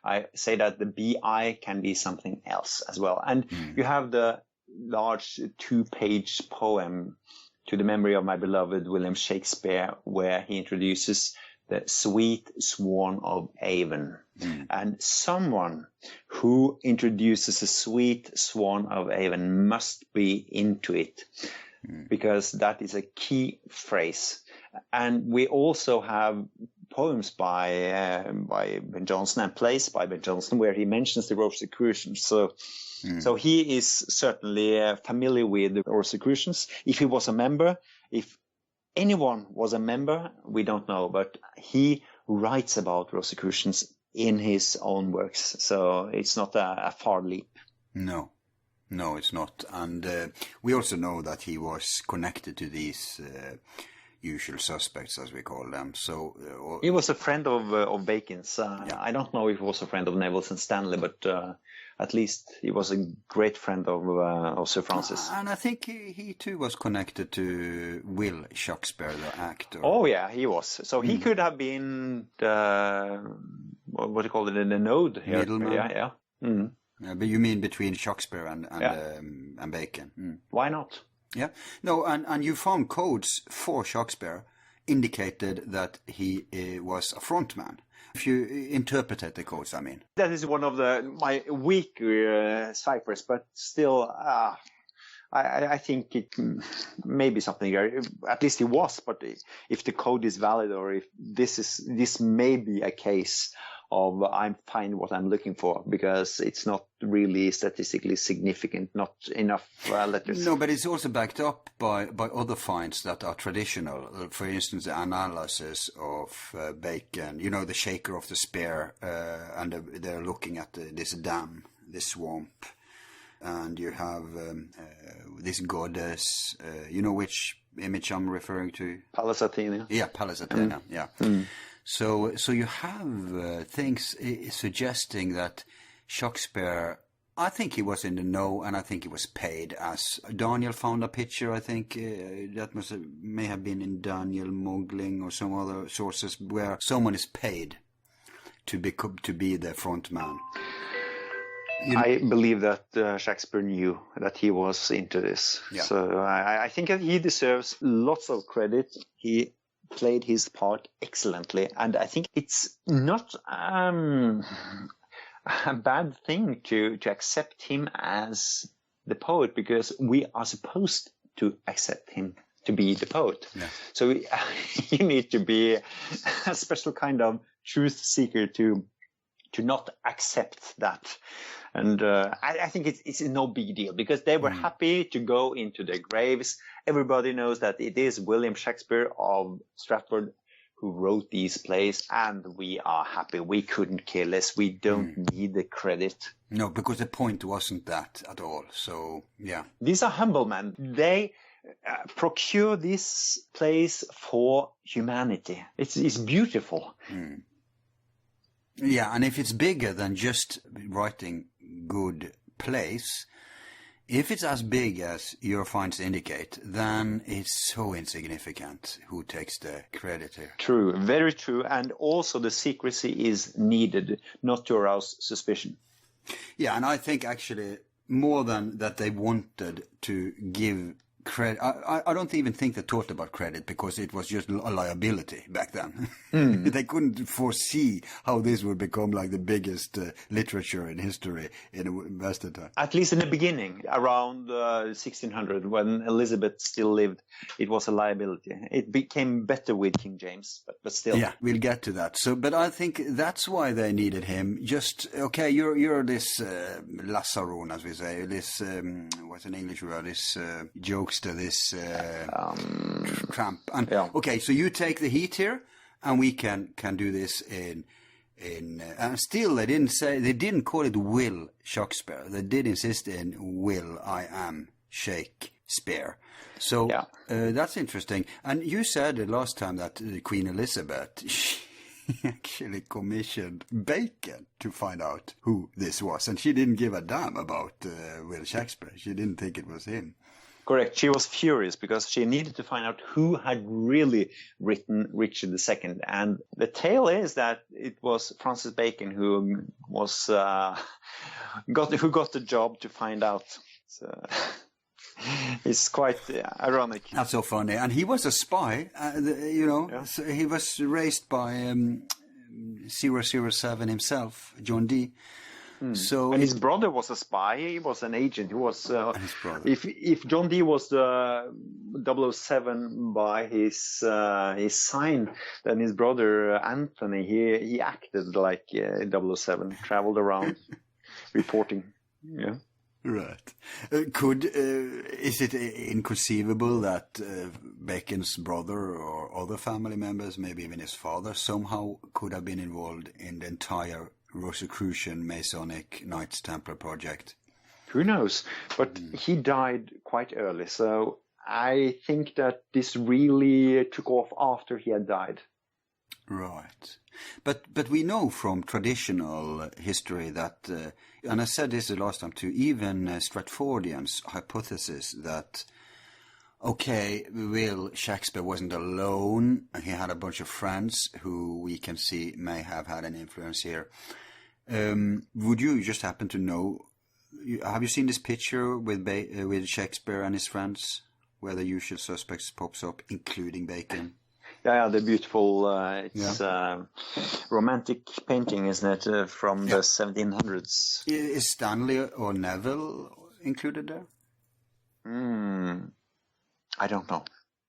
I say that the B.I. can be something else as well. And you have the large 2-page poem To the Memory of My Beloved William Shakespeare, where he introduces the Sweet Swan of Avon. And someone who introduces the Sweet Swan of Avon must be into it, because that is a key phrase. And we also have poems by Ben Jonson and plays by Ben Jonson where he mentions the Rosicrucians. So he is certainly familiar with the Rosicrucians. If he was a member, if anyone was a member, we don't know, but he writes about Rosicrucians in his own works. So it's not a far leap. No, it's not. And we also know that he was connected to these usual suspects, as we call them. So he was a friend of Bacon's. I don't know if he was a friend of Neville's and Stanley, but at least he was a great friend of Sir Francis. And I think he too was connected to Will Shakespeare, the actor. Oh yeah, he was. So he could have been the, what do you call it, the node here. Middleman. Yeah. Mm. But you mean between Shakespeare and Bacon? Why not? Yeah. No, and you found codes for Shakespeare indicated that he was a frontman. If you interpreted the codes, I mean. That is one of my weaker ciphers, but still, I think it may be something there. At least it was, but if the code is valid, or if this may be a case of I find what I'm looking for, because it's not really statistically significant, not enough letters. No, but it's also backed up by other finds that are traditional. For instance, the analysis of Bacon, the shaker of the spear, and they're looking at this dam, this swamp. And you have this goddess, which image I'm referring to? Pallas Athena. Yeah, Pallas Athena, yeah. So you have things suggesting that Shakespeare, I think he was in the know, and I think he was paid. As Daniel found a picture, I think that may have been in Daniel Mogling or some other sources, where someone is paid to be the front man. I believe that Shakespeare knew that he was into this. Yeah. So I think that he deserves lots of credit. He played his part excellently, and I think it's not a bad thing to accept him as the poet, because we are supposed to accept him to be the poet. Yeah. So you need to be a special kind of truth seeker to not accept that. And I think it's no big deal, because they were happy to go into their graves. Everybody knows that it is William Shakespeare of Stratford who wrote these plays, and we are happy. We couldn't care less. We don't need the credit. No, because the point wasn't that at all. So, yeah. These are humble men. They procure these plays for humanity. It's beautiful. Yeah, and if it's bigger than just writing good plays, If it's as big as your finds indicate, then it's so insignificant who takes the credit here. True, very true. And also the secrecy is needed, not to arouse suspicion. Yeah, and I think actually more than that they wanted to give credit. I don't even think they thought about credit because it was just a liability back then. They couldn't foresee how this would become like the biggest literature in history in Western time. At least in the beginning, around 1600, when Elizabeth still lived, it was a liability. It became better with King James, but still. Yeah, we'll get to that. So, but I think that's why they needed him. Just, okay, you're this Lazaron, as we say, this, what's an English word, this jokester, this tramp. And, yeah. Okay, so you take the heat here, and we can do this in and still they didn't call it Will Shakespeare. They did insist in Will I am Shakespeare. So yeah. That's interesting. And you said the last time that Queen Elizabeth, she actually commissioned Bacon to find out who this was, and she didn't give a damn about Will Shakespeare. She didn't think it was him. Correct. She was furious because she needed to find out who had really written Richard II. And the tale is that it was Francis Bacon who was got the job to find out. So it's quite ironic. That's so funny. And he was a spy, Yeah. So he was raised by 007 himself, John Dee. So and his brother was a spy. He was an agent. He was. his brother. If John Dee was the 007 by his sign, then his brother Anthony he acted like 007, traveled around reporting. Yeah. Right. Is it inconceivable that Bacon's brother or other family members, maybe even his father, somehow could have been involved in the entire Rosicrucian Masonic Knights Templar project? Who knows? But he died quite early, so I think that this really took off after he had died. Right. But we know from traditional history that, and I said this the last time too, even Stratfordians' hypothesis that, okay, Will Shakespeare wasn't alone. He had a bunch of friends who we can see may have had an influence here. Would you just happen to know, have you seen this picture with Shakespeare and his friends, where the usual suspects pops up, including Bacon? Yeah, the beautiful, romantic painting, isn't it, from the 1700s? Is Stanley or Neville included there? I don't know.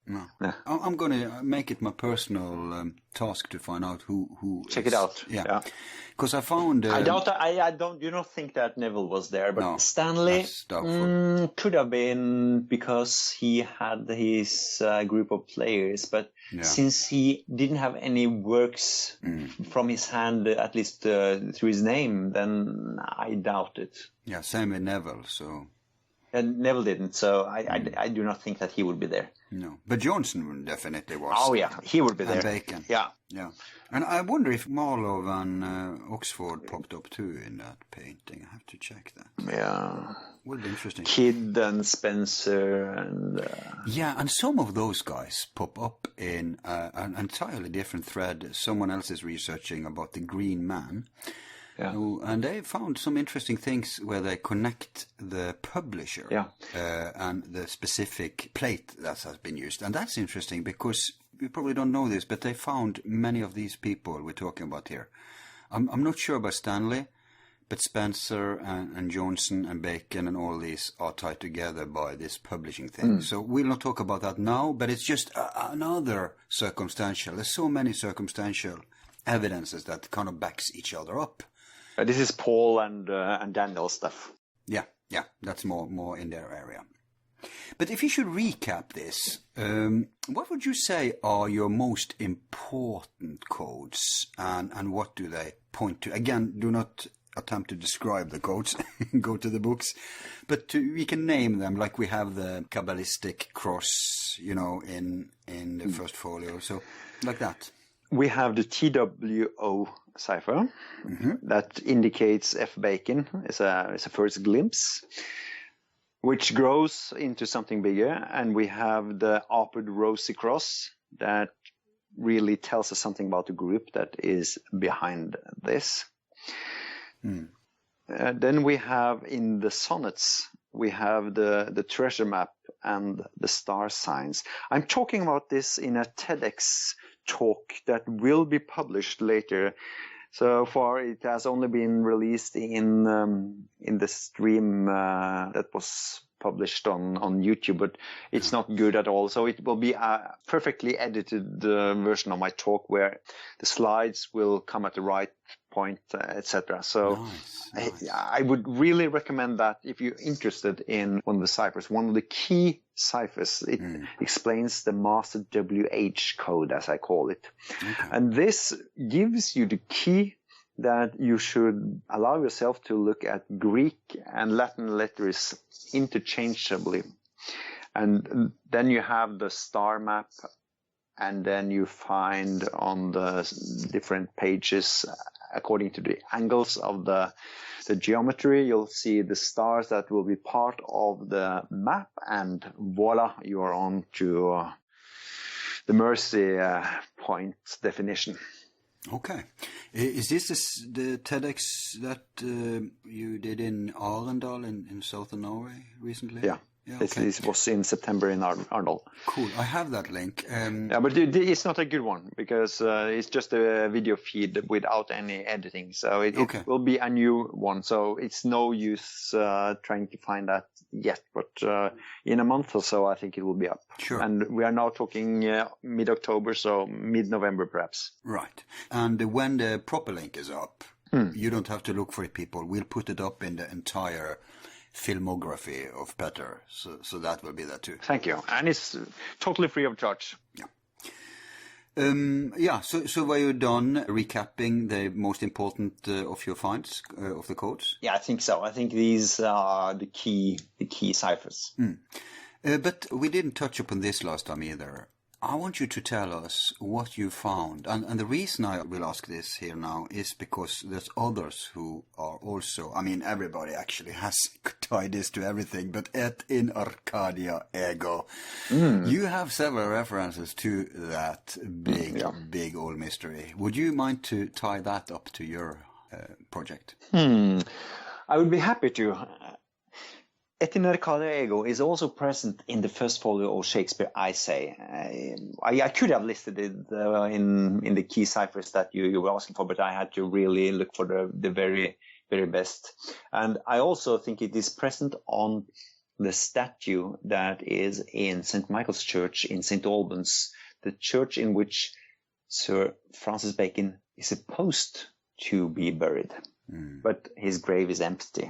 No. Yeah. I'm going to make it my personal task to find out who Check is. it out. Yeah. Because I found... I do not think that Neville was there, but no, Stanley that's doubtful. Could have been because he had his group of players, but since he didn't have any works from his hand, at least through his name, then I doubt it. Yeah, same with Neville, so... And Neville didn't, so I do not think that he would be there. No, but Johnson definitely was. Oh yeah, he would be there. And Bacon. Yeah. And I wonder if Marlowe and Oxford popped up too in that painting. I have to check that. Yeah. Would be interesting. Kidd and Spencer and... Yeah, and some of those guys pop up in an entirely different thread. Someone else is researching about the Green Man. Yeah. And they found some interesting things where they connect the publisher and the specific plate that has been used. And that's interesting because you probably don't know this, but they found many of these people we're talking about here. I'm not sure about Stanley, but Spencer and Johnson and Bacon and all these are tied together by this publishing thing. So we'll not talk about that now, but it's just another circumstantial. There's so many circumstantial evidences that kind of backs each other up. This is Paul and Daniel stuff. Yeah, that's more in their area. But if you should recap this, what would you say are your most important codes, and what do they point to? Again, do not attempt to describe the codes, go to the books, but we can name them, like we have the Kabbalistic cross, in the first folio, so like that. We have the TWO cipher that indicates F. Bacon. It's a first glimpse. which grows into something bigger. And we have the Upward Rosy Cross that really tells us something about the group that is behind this. Then we have in the sonnets, we have the treasure map and the star signs. I'm talking about this in a TEDx talk that will be published later. So far, it has only been released in the stream that was published on YouTube, but it's not good at all. So it will be a perfectly edited version of my talk where the slides will come at the right point, etc. So nice. I would really recommend that if you're interested in one of the ciphers. One of the key ciphers, it explains the master WH code, as I call it. Okay. And this gives you the key that you should allow yourself to look at Greek and Latin letters interchangeably. And then you have the star map, and then you find on the different pages, according to the angles of the geometry, you'll see the stars that will be part of the map, and voila, you are on to the Mercy point definition. Okay. Is this the TEDx that you did in Arendal in southern Norway recently? Yeah. Yeah, okay. This was in September in Arnold. Cool. I have that link. Yeah, but it's not a good one because it's just a video feed without any editing. So it will be a new one. So it's no use trying to find that yet. But in a month or so, I think it will be up. Sure. And we are now talking mid-October, so mid-November perhaps. Right. And when the proper link is up, you don't have to look for it, people. We'll put it up in the entire filmography of Petter, so that will be there too. Thank you, and it's totally free of charge. Yeah. So were you done recapping the most important of your finds of the codes? Yeah, I think so. I think these are the key ciphers. But we didn't touch upon this last time either. I want you to tell us what you found. And the reason I will ask this here now is because there's others who are also, I mean, everybody actually has tied this to everything, but in Arcadia ego, you have several references to that big old mystery. Would you mind to tie that up to your project? I would be happy to. Et in Arcadia ego is also present in the first folio of Shakespeare, I say. I could have listed it in the key ciphers that you were asking for, but I had to really look for the very, very best. And I also think it is present on the statue that is in St. Michael's Church in St. Albans, the church in which Sir Francis Bacon is supposed to be buried. But his grave is empty.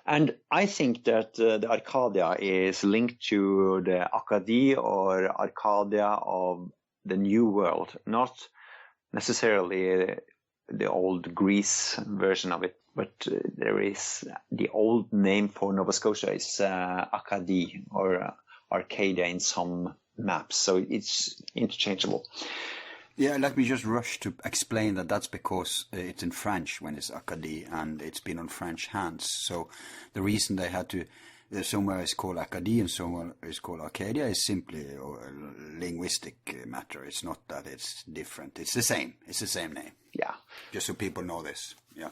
And I think that the Arcadia is linked to the Acadie or Arcadia of the New World, not necessarily the old Greece version of it, but there is the old name for Nova Scotia is Acadie or Arcadia in some maps, so it's interchangeable. Yeah, let me just rush to explain that that's because it's in French when it's Acadie and it's been on French hands. So the reason they had to, somewhere is called Acadie and somewhere is called Arcadia is simply a linguistic matter. It's not that it's different. It's the same. It's the same name. Yeah. Just so people know this. Yeah.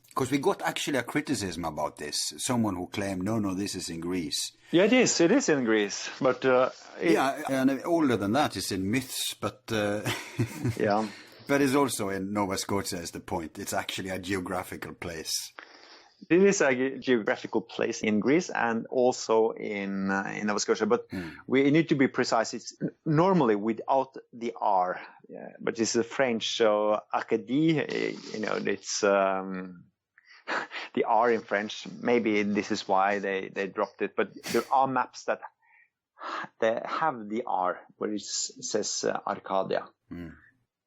Because we got actually a criticism about this. Someone who claimed, no, this is in Greece. Yeah, it is. It is in Greece. But yeah, and older than that, it's in myths. But yeah, but it's also in Nova Scotia. Is the point? It's actually a geographical place. It is a geographical place in Greece and also in Nova Scotia. But we need to be precise. It's normally without the R, but it's a French. So Acadie, it's. The R in French, maybe this is why they dropped it, but there are maps that they have the R where it says Arcadia.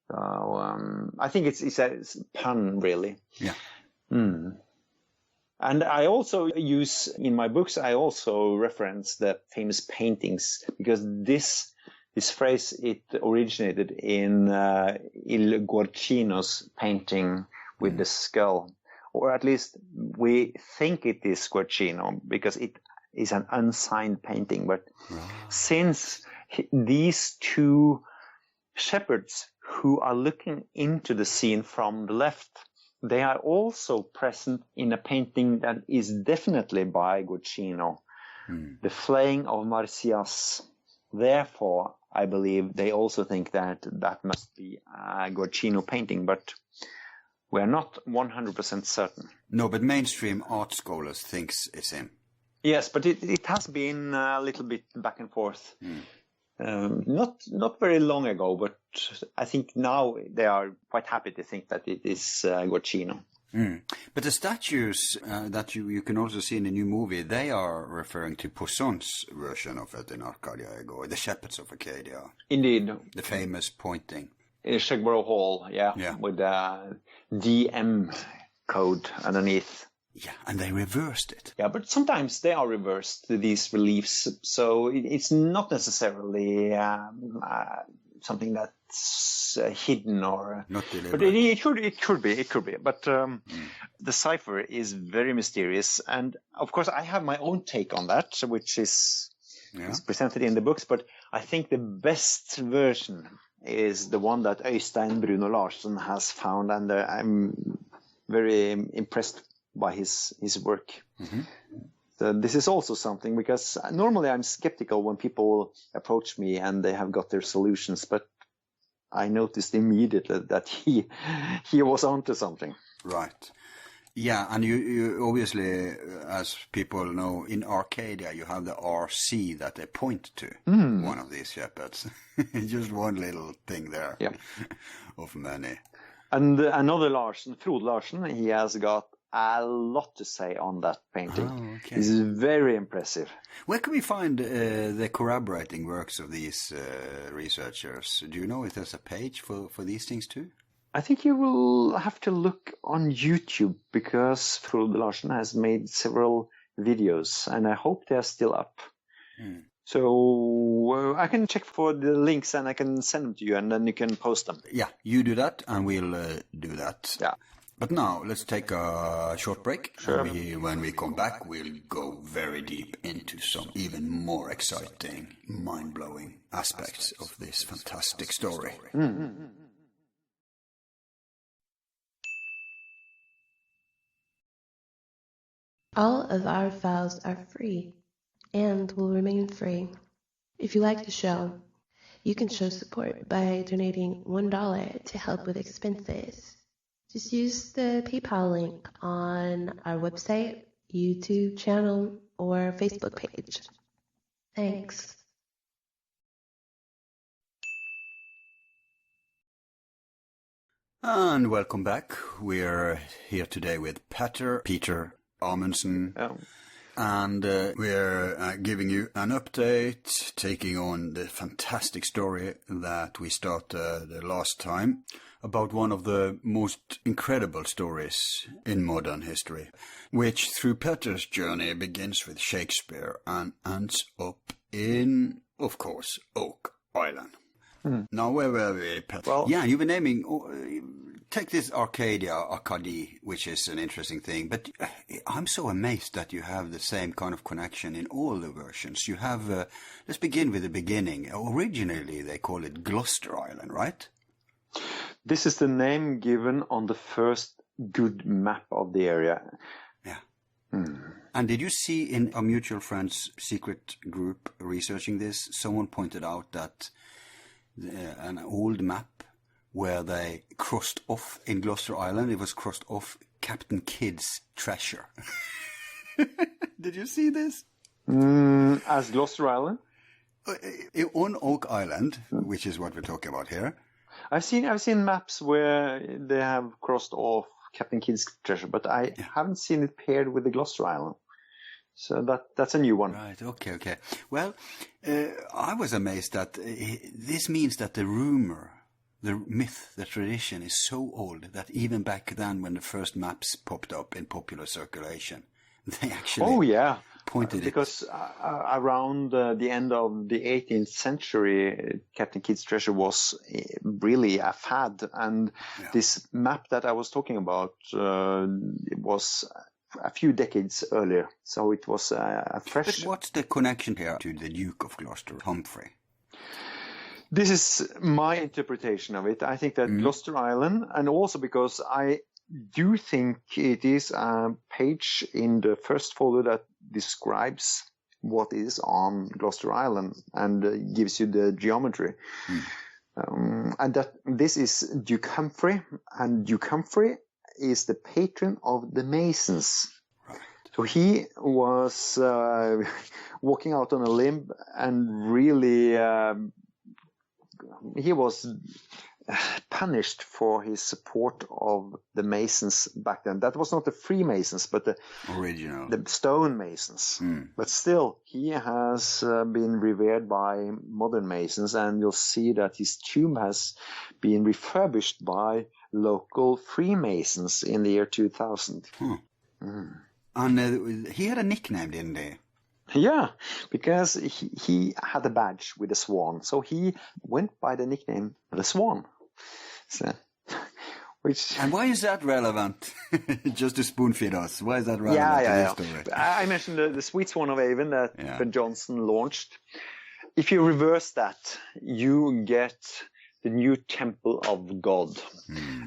So I think it's a pun, really. Yeah. And I also use, in my books, I also reference the famous paintings because this phrase, it originated in Il Guarcino's painting with the skull. or at least we think it is Guercino because it is an unsigned painting. But since these two shepherds who are looking into the scene from the left, they are also present in a painting that is definitely by Guercino, the Flaying of Marsyas. Therefore, I believe they also think that that must be a Guercino painting, but we're not 100% certain. No, but mainstream art scholars thinks it's him. Yes, but it has been a little bit back and forth. Not very long ago, but I think now they are quite happy to think that it is Guercino. But the statues that you can also see in the new movie, they are referring to Poisson's version of it in Arcadia, or the Shepherds of Arcadia. Indeed. The famous pointing. Shugborough Hall, yeah, with the DM code underneath. Yeah, and they reversed it. Yeah, but sometimes they are reversed, these reliefs, so it's not necessarily something that's hidden or not deliberate. But it could be. But the cipher is very mysterious, and of course I have my own take on that, which is presented in the books. But I think the best version is the one that Øystein Bruno Larsen has found, and I'm very impressed by his work. So this is also something, because normally I'm skeptical when people approach me and they have got their solutions, but I noticed immediately that he was onto something. Right. Yeah, and you obviously, as people know, in Arcadia you have the RC that they point to, one of these shepherds. Just one little thing there of many. And another Larsen, Frode Larsen, he has got a lot to say on that painting. Oh, okay. It's very impressive. Where can we find the corroborating works of these researchers? Do you know if there's a page for these things too? I think you will have to look on YouTube, because Frode Larsen has made several videos, and I hope they are still up. So I can check for the links and I can send them to you, and then you can post them. Yeah, you do that and we'll do that. Yeah. But now, let's take a short break. Sure. When we come back, we'll go very deep into some even more exciting, mind-blowing aspects of this fantastic story. All of our files are free and will remain free. If you like the show, you can show support by donating $1 to help with expenses. Just use the PayPal link on our website, YouTube channel, or Facebook page. Thanks. And welcome back. We're here today with Petter Amundsen. And we're giving you an update, taking on the fantastic story that we started last time, about one of the most incredible stories in modern history, which through Petter's journey begins with Shakespeare and ends up in, of course, Oak Island. Now, where were we, Petter? Well, yeah, you've been naming... take this Arcadie, which is an interesting thing, but I'm so amazed that you have the same kind of connection in all the versions. You have, let's begin with the beginning. Originally, they call it Gloucester Island, right? This is the name given on the first good map of the area. Yeah. And did you see in a mutual friend's secret group researching this, someone pointed out that an old map where they crossed off in Gloucester Island, it was crossed off Captain Kidd's treasure. Did you see this? As Gloucester Island? On Oak Island, which is what we're talking about here. I've seen maps where they have crossed off Captain Kidd's treasure, but I haven't seen it paired with the Gloucester Island. So that's a new one. Right, okay. Well, I was amazed that this means that the rumor, the myth, the tradition is so old that even back then when the first maps popped up in popular circulation, they actually pointed because around the end of the 18th century, Captain Kidd's treasure was really a fad. And this map that I was talking about was a few decades earlier. So it was a fresh... But what's the connection here to the Duke of Gloucester, Humphrey? This is my interpretation of it. I think that Gloucester Island, and also because I do think it is a page in the first folder that describes what is on Gloucester Island and gives you the geometry. And that this is Duke Humphrey, and Duke Humphrey is the patron of the Masons. Right. So he was walking out on a limb and really he was punished for his support of the Masons back then. That was not the Freemasons, but the original, the stone Masons. But still, he has been revered by modern Masons, and you'll see that his tomb has been refurbished by local Freemasons in the year 2000. And he had a nickname, didn't he? Yeah, because he had a badge with a swan, so he went by the nickname the Swan. So, and why is that relevant? Just to spoon feed us. Why is that relevant to this story? I mentioned the Sweet Swan of Avon that Ben Jonson launched. If you reverse that, you get the new Temple of God.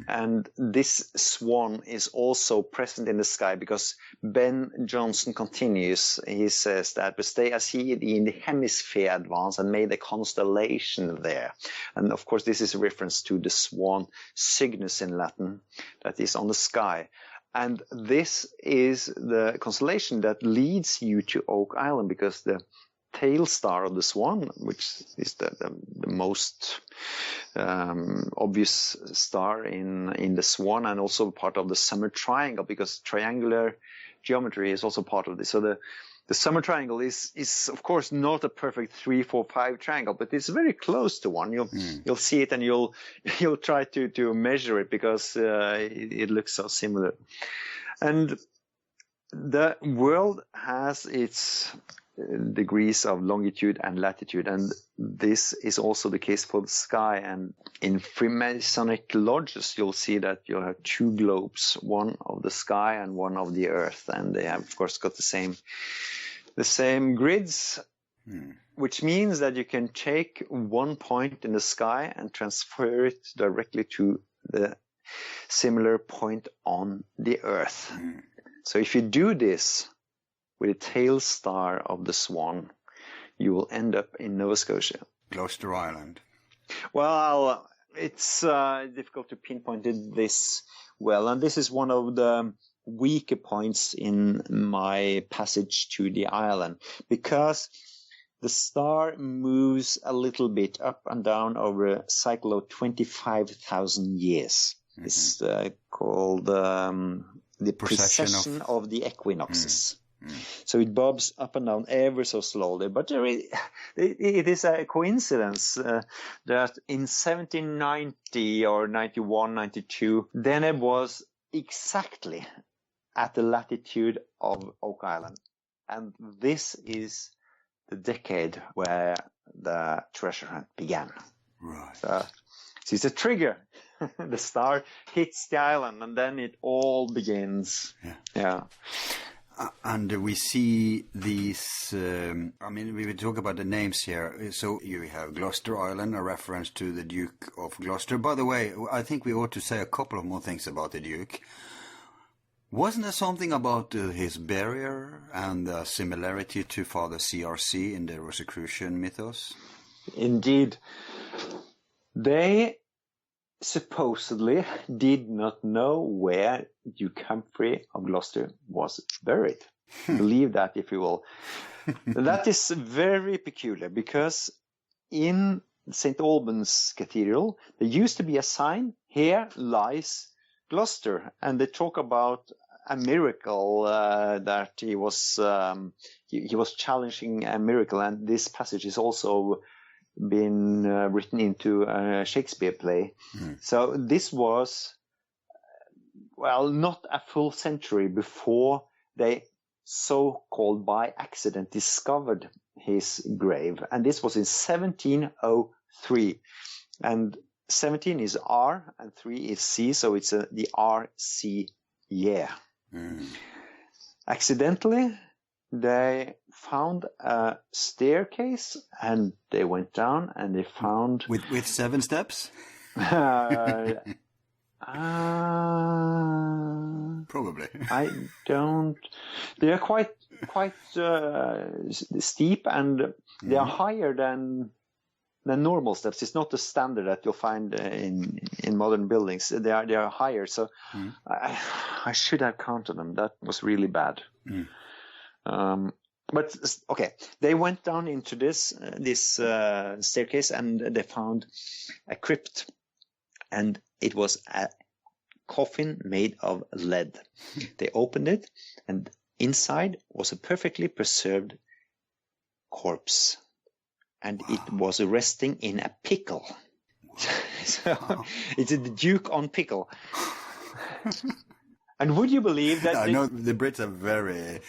And this swan is also present in the sky because Ben Jonson continues. He says that, but stay as he in the hemisphere advance and made a constellation there. And of course, this is a reference to the swan Cygnus in Latin that is on the sky. And this is the constellation that leads you to Oak Island, because the tail star of the swan, which is the most obvious star in the swan, and also part of the summer triangle, because triangular geometry is also part of this. So the summer triangle is of course not a perfect 3, 4, 5 triangle, but it's very close to one. You'll see it, and you'll try to measure it because it looks so similar. And the world has its degrees of longitude and latitude, and this is also the case for the sky. And in Freemasonic lodges, you'll see that you have 2 globes, one of the sky and one of the earth, and they have of course got the same grids, which means that you can take one point in the sky and transfer it directly to the similar point on the earth. So if you do this with a tail star of the swan, you will end up in Nova Scotia. Gloucester Island. Well, it's difficult to pinpoint this well, and this is one of the weaker points in my passage to the island, because the star moves a little bit up and down over a cycle of 25,000 years. It's called the precession of the equinoxes. So it bobs up and down ever so slowly. But it is a coincidence that in 1790 or 91, 92, Deneb was exactly at the latitude of Oak Island. And this is the decade where the treasure hunt began. Right. So it's a trigger. The star hits the island, and then it all begins. Yeah. And we see these, we will talk about the names here. So you have Gloucester Island, a reference to the Duke of Gloucester. By the way, I think we ought to say a couple of more things about the Duke. Wasn't there something about his barrier and the similarity to Father CRC in the Rosicrucian mythos? Indeed. They supposedly did not know where Duke Humphrey of Gloucester was buried. Believe that, if you will. That is very peculiar, because in St. Albans Cathedral, there used to be a sign, "Here lies Gloucester," and they talk about a miracle that he was challenging a miracle, and this passage is also been written into a Shakespeare play. So this was, not a full century before they so-called by accident discovered his grave. And this was in 1703. And 17 is R and 3 is C, so it's the RC year. Accidentally, they found a staircase and they went down and they found... With 7 steps? Probably. I don't... They are quite steep, and they are higher than normal steps. It's not the standard that you'll find in modern buildings. They are higher, so I should have counted them. That was really bad. But okay, they went down into this staircase and they found a crypt, and it was a coffin made of lead. They opened it, and inside was a perfectly preserved corpse, and it was resting in a pickle. So it's the Duke on pickle. And would you believe that? I know the Brits are very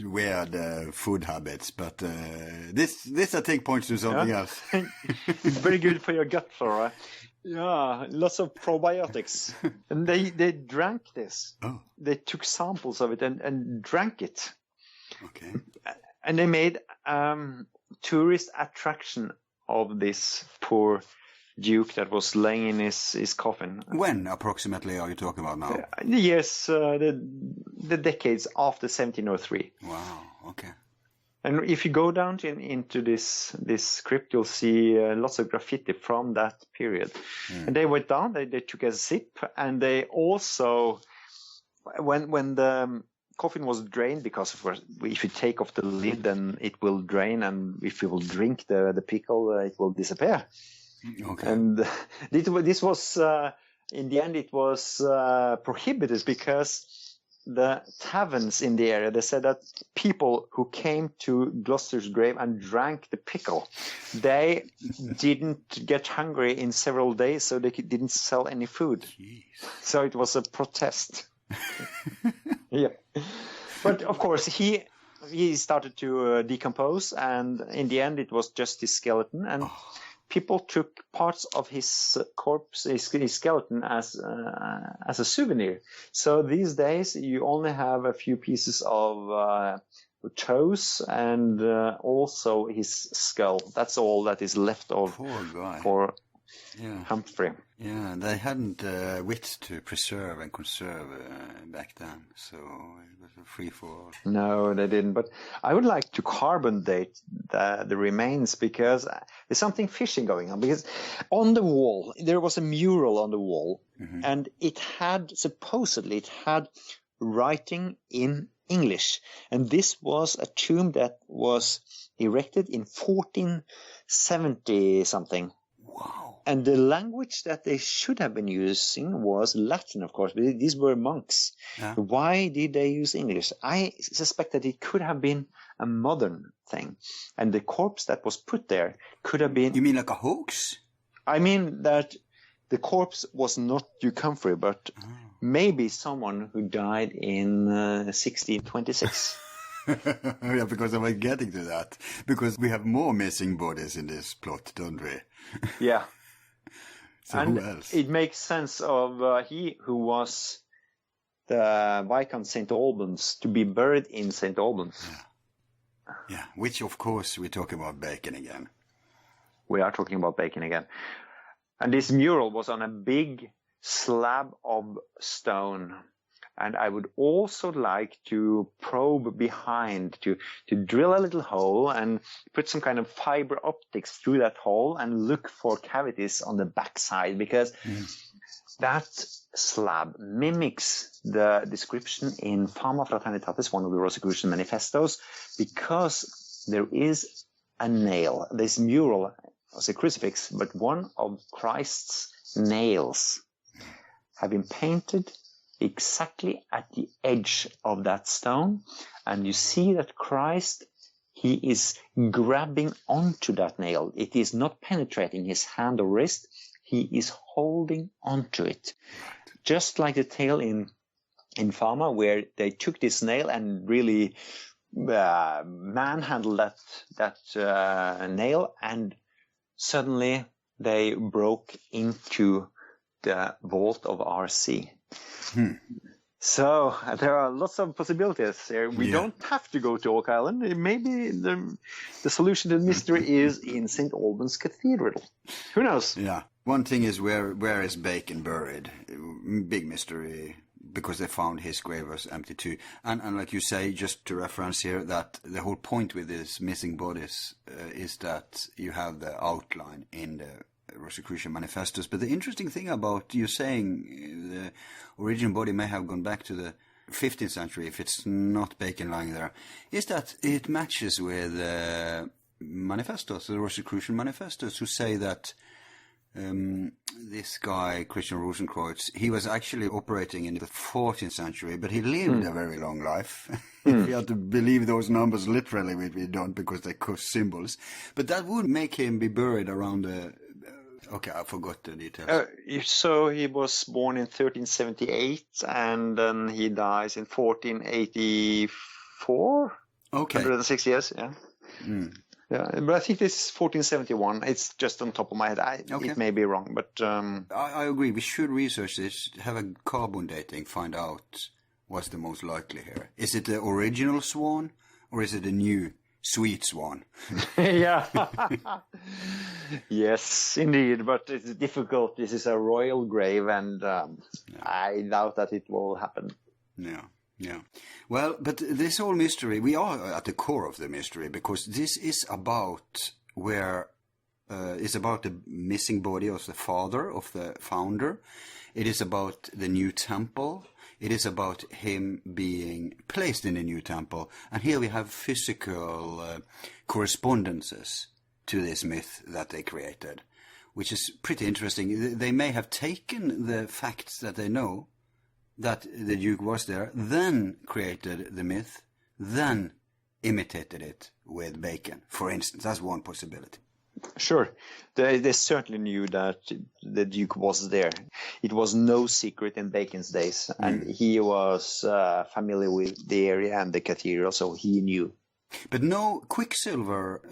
weird food habits, but this I think points to something else. It's very good for your gut flora. Yeah, lots of probiotics. And they drank this. Oh. They took samples of it and drank it. Okay. And they made tourist attraction of this poor duke that was laying in his coffin. When approximately are you talking about now? Yes, the decades after 1703. Wow, okay. And if you go down into this crypt, you'll see lots of graffiti from that period. And they went down, they took a sip, and they also, when the coffin was drained, because of course, if you take off the lid, then it will drain, and if you will drink the pickle, it will disappear. Okay. And this was, in the end, it was prohibited because the taverns in the area, they said that people who came to Gloucester's grave and drank the pickle, they didn't get hungry in several days, so they didn't sell any food. Jeez. So it was a protest. Yeah. But of course, he started to decompose, and in the end, it was just his skeleton. And people took parts of his corpse, his skeleton, as a souvenir. So these days, you only have a few pieces of toes and also his skull. That's all that is left of for Humphrey. Yeah, they hadn't wit to preserve and conserve back then, so it was a free for all. No, they didn't. But I would like to carbon date the remains, because there's something fishy going on. Because on the wall, there was a mural on the wall, and it had, supposedly, writing in English. And this was a tomb that was erected in 1470 something. Wow. And the language that they should have been using was Latin, of course. But these were monks. Yeah. Why did they use English? I suspect that it could have been a modern thing. And the corpse that was put there could have been... You mean like a hoax? I mean that the corpse was not Duke Humphrey, but maybe someone who died in 1626. Yeah, because I was getting to that. Because we have more missing bodies in this plot, don't we? Yeah. So and who else? It makes sense of he who was the Viscount St. Albans to be buried in St. Albans. Yeah, which of course we're talking about Bacon again. We are talking about Bacon again. And this mural was on a big slab of stone. And I would also like to probe behind, to drill a little hole and put some kind of fiber optics through that hole and look for cavities on the backside, because that slab mimics the description in Fama Fraternitatis, one of the Rosicrucian manifestos, because there is a nail. This mural was a crucifix, but one of Christ's nails have been painted exactly at the edge of that stone, and you see that Christ, he is grabbing onto that nail. It is not penetrating his hand or wrist. He is holding onto it, just like the tale in in pharma where they took this nail and really manhandled that nail, and suddenly they broke into the vault of RC. So there are lots of possibilities here. We don't have to go to Oak Island. Maybe the solution to the mystery is in St. Albans Cathedral. Who knows? Yeah. One thing is where is Bacon buried? Big mystery, because they found his grave was empty too. And like you say, just to reference here, that the whole point with these missing bodies is that you have the outline in the Rosicrucian manifestos. But the interesting thing about you saying the original body may have gone back to the 15th century if it's not Bacon lying there, is that it matches with manifestos, the Rosicrucian manifestos, who say that this guy, Christian Rosenkreutz, he was actually operating in the 14th century, but he lived a very long life. If you have to believe those numbers literally, which we don't because they cause symbols. But that would make him be buried around the... Okay, I forgot the details. So he was born in 1378, and then he dies in 1484. Okay. 106 years, yeah. Yeah, but I think this is 1471. It's just on top of my head. It may be wrong, but... I agree. We should research this, have a carbon dating, find out what's the most likely here. Is it the original swan, or is it the new sweet swan? Yeah. Yes, indeed, but it's difficult. This is a royal grave, and I doubt that it will happen. Yeah. Yeah. Well, but this whole mystery, we are at the core of the mystery, because this is about it's about the missing body of the father, of the founder. It is about the new temple. It is about him being placed in a new temple. And here we have physical correspondences to this myth that they created, which is pretty interesting. They may have taken the facts that they know, that the Duke was there, then created the myth, then imitated it with Bacon, for instance. That's one possibility. Sure. They certainly knew that the Duke was there. It was no secret in Bacon's days, and he was familiar with the area and the cathedral, so he knew. But no quicksilver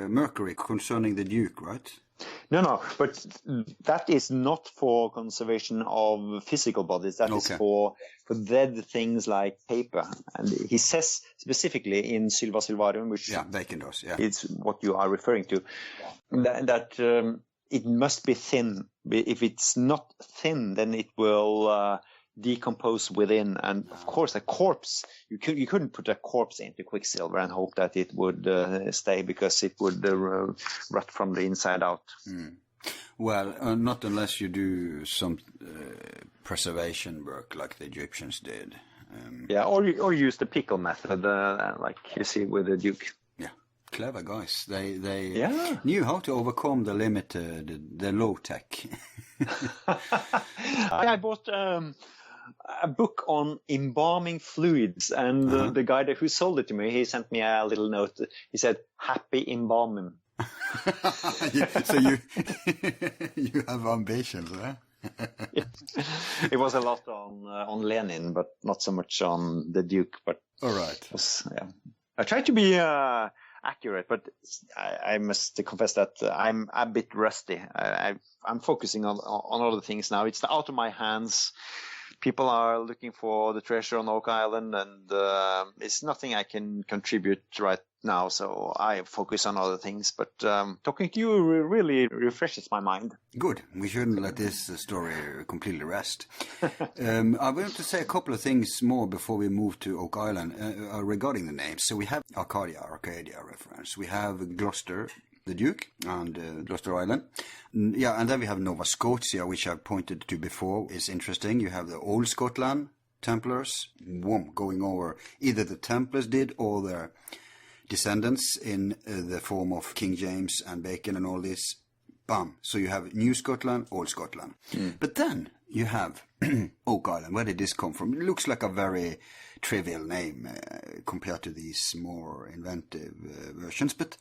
mercury concerning the Duke, right? No, but that is not for conservation of physical bodies. That is for dead things like paper. And he says specifically in Sylva Sylvarium, which Bacon does, it's what you are referring to, that it must be thin. If it's not thin, then it will decompose within. And of course, a corpse, you couldn't put a corpse into quicksilver and hope that it would stay, because it would rot from the inside out. Well, not unless you do some preservation work like the Egyptians did. Or use the pickle method, like you see with the Duke. Yeah, clever guys. They knew how to overcome the limited, the low tech. I bought a book on embalming fluids, and the guy who sold it to me, he sent me a little note. He said, "Happy embalming." So you you have ambitions, huh? It was a lot on Lenin, but not so much on the Duke. But all right, I tried to be accurate, but I must confess that I'm a bit rusty. I'm focusing on other things now. It's out of my hands. People are looking for the treasure on Oak Island, and it's nothing I can contribute right now, so I focus on other things. But talking to you really refreshes my mind. Good. We shouldn't let this story completely rest. I want to say a couple of things more before we move to Oak Island regarding the names. So we have Arcadia reference. We have Gloucester, the Duke, and Gloucester Island. Yeah, and then we have Nova Scotia, which I've pointed to before, is interesting. You have the Old Scotland Templars, going over either the Templars did or their descendants in the form of King James and Bacon and all this. Bam. So you have New Scotland, Old Scotland. But then you have Oak Island. Where did this come from? It looks like a very trivial name compared to these more inventive versions. But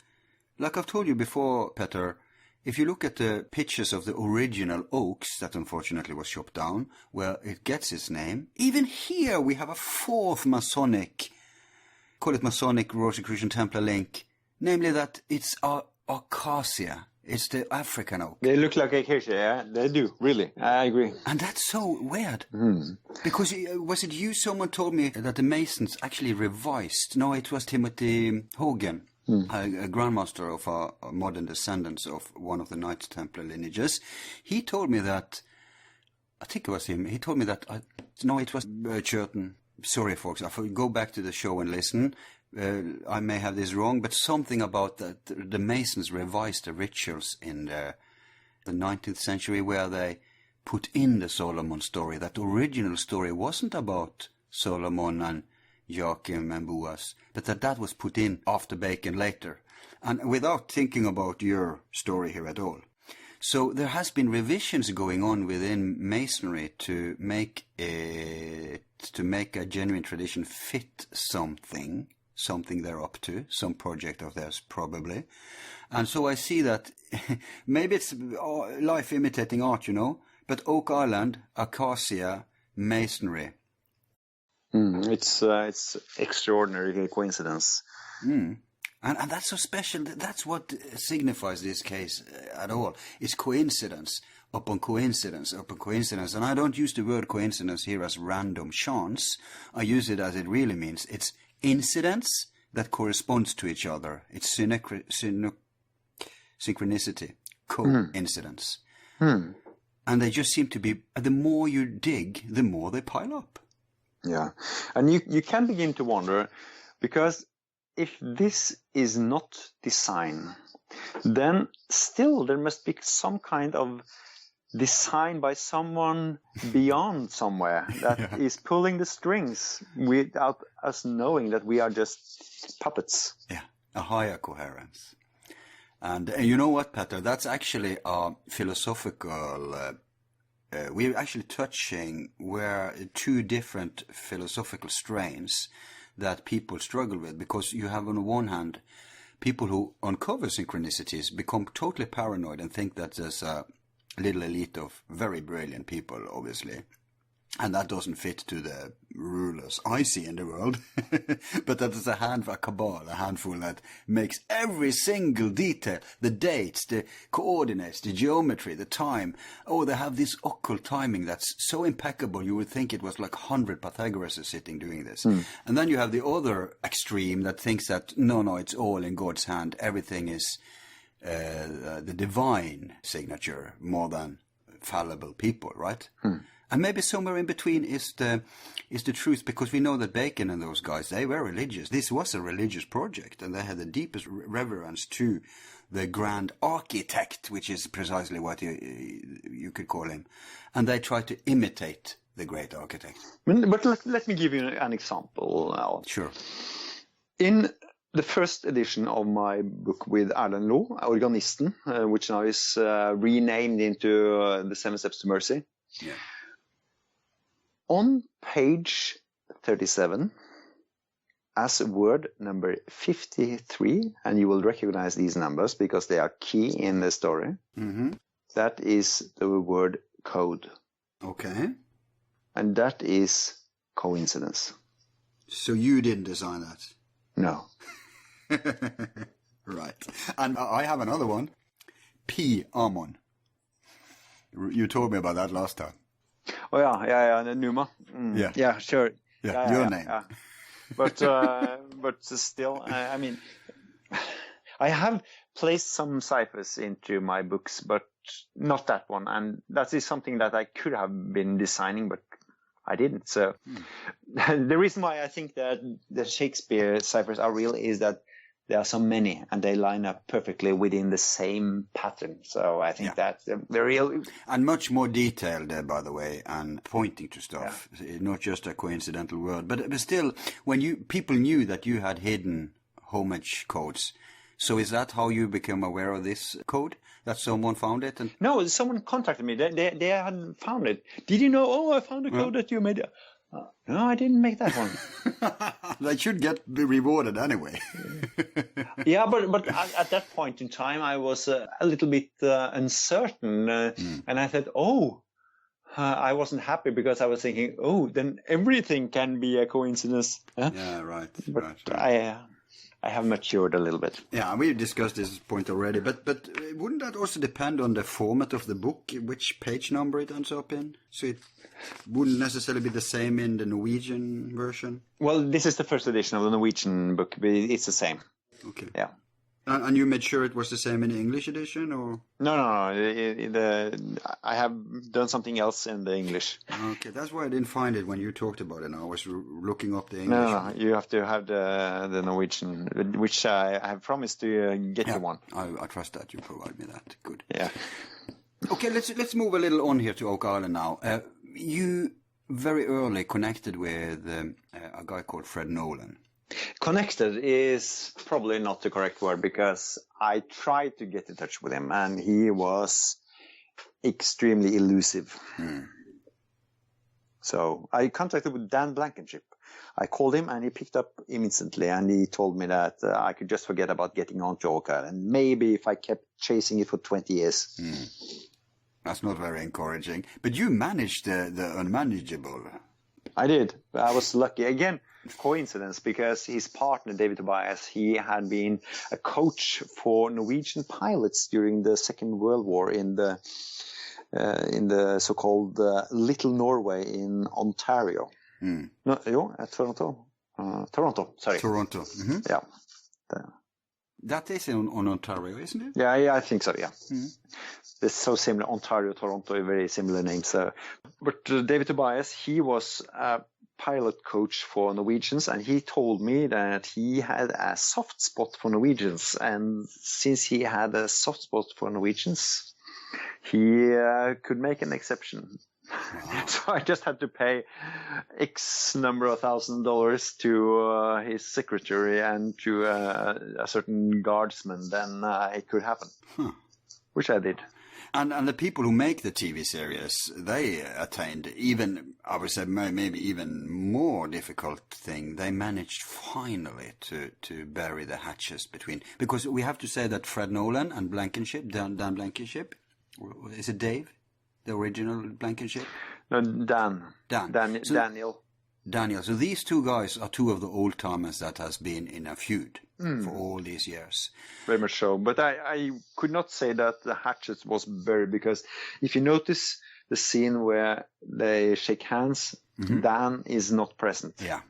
like I've told you before, Petter, if you look at the pictures of the original oaks that unfortunately was chopped down, where it gets its name, even here we have a fourth Masonic, call it Masonic Rosicrucian Templar link, namely that it's Acacia. It's the African oak. They look like acacia, yeah? They do, really. I agree. And that's so weird. Because, was it you, someone told me that the Masons actually revised? No, it was Timothy Hogan, a grandmaster of a modern descendants of one of the Knights Templar lineages. He told me that, I think it was him, he told me that, no, it was Churton. Sorry, folks, I'll go back to the show and listen. I may have this wrong, but something about that the Masons revised the rituals in the 19th century where they put in the Solomon story. That original story wasn't about Solomon and Joachim and Boaz, but that was put in after Bacon later, and without thinking about your story here at all. So there has been revisions going on within Masonry to make a genuine tradition fit something they're up to, some project of theirs probably. And so I see that maybe it's life imitating art, but Oak Island, Acacia, Masonry. It's extraordinary coincidence. And that's so special. That's what signifies this case at all. It's coincidence upon coincidence upon coincidence. And I don't use the word coincidence here as random chance. I use it as it really means. It's incidents that corresponds to each other. It's synchronicity, coincidence. And they just seem to be, the more you dig, the more they pile up. Yeah. And you can begin to wonder, because if this is not design, then still there must be some kind of design by someone beyond somewhere that is pulling the strings without us knowing that we are just puppets. Yeah, a higher coherence. And you know what, Petter? That's actually a philosophical... we're actually touching where two different philosophical strains that people struggle with, because you have on the one hand people who uncover synchronicities become totally paranoid and think that there's a little elite of very brilliant people, obviously, and that doesn't fit to the rulers I see in the world. But that is a cabal, a handful that makes every single detail, the dates, the coordinates, the geometry, the time. Oh, they have this occult timing that's so impeccable you would think it was like 100 Pythagoras sitting doing this. And then you have the other extreme that thinks that no, it's all in God's hand. Everything is the divine signature more than fallible people, right? And maybe somewhere in between is the truth, because we know that Bacon and those guys, they were religious. This was a religious project, and they had the deepest reverence to the grand architect, which is precisely what you could call him. And they tried to imitate the great architect. But let me give you an example now. Sure. In the first edition of my book with Erlend Loe, Organisten, which now is renamed into The Seven Steps to Mercy. Yeah. On page 37, as word number 53, and you will recognize these numbers because they are key in the story, that is the word code. Okay. And that is coincidence. So you didn't design that? No. Right. And I have another one. P. Amon. You told me about that last time. Oh yeah, Numa. Yeah, sure. Yeah, your name. Yeah. But still, I mean, I have placed some ciphers into my books, but not that one, and that is something that I could have been designing, but I didn't. So the reason why I think that the Shakespeare ciphers are real is that there are so many, and they line up perfectly within the same pattern. So I think that they're real. And much more detailed, by the way, and pointing to stuff. Not just a coincidental word. But still, when people knew that you had hidden homage codes, so is that how you became aware of this code? That someone found it? No, someone contacted me. They had found it. Did you know? Oh, I found a code that you made. No, I didn't make that one. They should be rewarded anyway. Yeah, but at that point in time, I was a little bit uncertain. And I said, I wasn't happy because I was thinking, then everything can be a coincidence. Huh? Yeah, right. But right. I have matured a little bit. Yeah, we discussed this point already, but wouldn't that also depend on the format of the book, which page number it ends up in? So it wouldn't necessarily be the same in the Norwegian version? Well, this is the first edition of the Norwegian book, but it's the same. Okay. Yeah. And you made sure it was the same in the English edition, or? No. I have done something else in the English. Okay, that's why I didn't find it when you talked about it. I was looking up the English. No, you have to have the Norwegian, which I have promised to get you one. I trust that you provide me that. Good. Yeah. Okay, let's move a little on here to Oak Island now. You very early connected with a guy called Fred Nolan. Connected is probably not the correct word, because I tried to get in touch with him and he was extremely elusive. So I contacted with Dan Blankenship. I called him and he picked up instantly and he told me that I could just forget about getting onto Oak Island. Maybe if I kept chasing it for 20 years. That's not very encouraging. But you managed the unmanageable. I did. I was lucky. Again, coincidence, because his partner, David Tobias, he had been a coach for Norwegian pilots during the Second World War in the so-called Little Norway in Ontario. Toronto. Sorry. Toronto. Mm-hmm. Yeah. That is on Ontario, isn't it? Yeah, I think so, yeah. It's so similar. Ontario, Toronto, very similar names. But David Tobias, he was a pilot coach for Norwegians, and he told me that he had a soft spot for Norwegians. And since he had a soft spot for Norwegians, he could make an exception. Wow. So I just had to pay X number of $1,000s to his secretary and to a certain guardsman, then it could happen, which I did. And the people who make the TV series, they attained even, I would say, maybe even more difficult thing. They managed finally to bury the hatches between, because we have to say that Fred Nolan and Blankenship, Dan Blankenship, is it Dave? The original Blankenship? No, Dan. Daniel. Daniel. So these two guys are two of the old timers that has been in a feud for all these years. Very much so. But I could not say that the hatchet was buried, because if you notice the scene where they shake hands, Dan is not present. Yeah.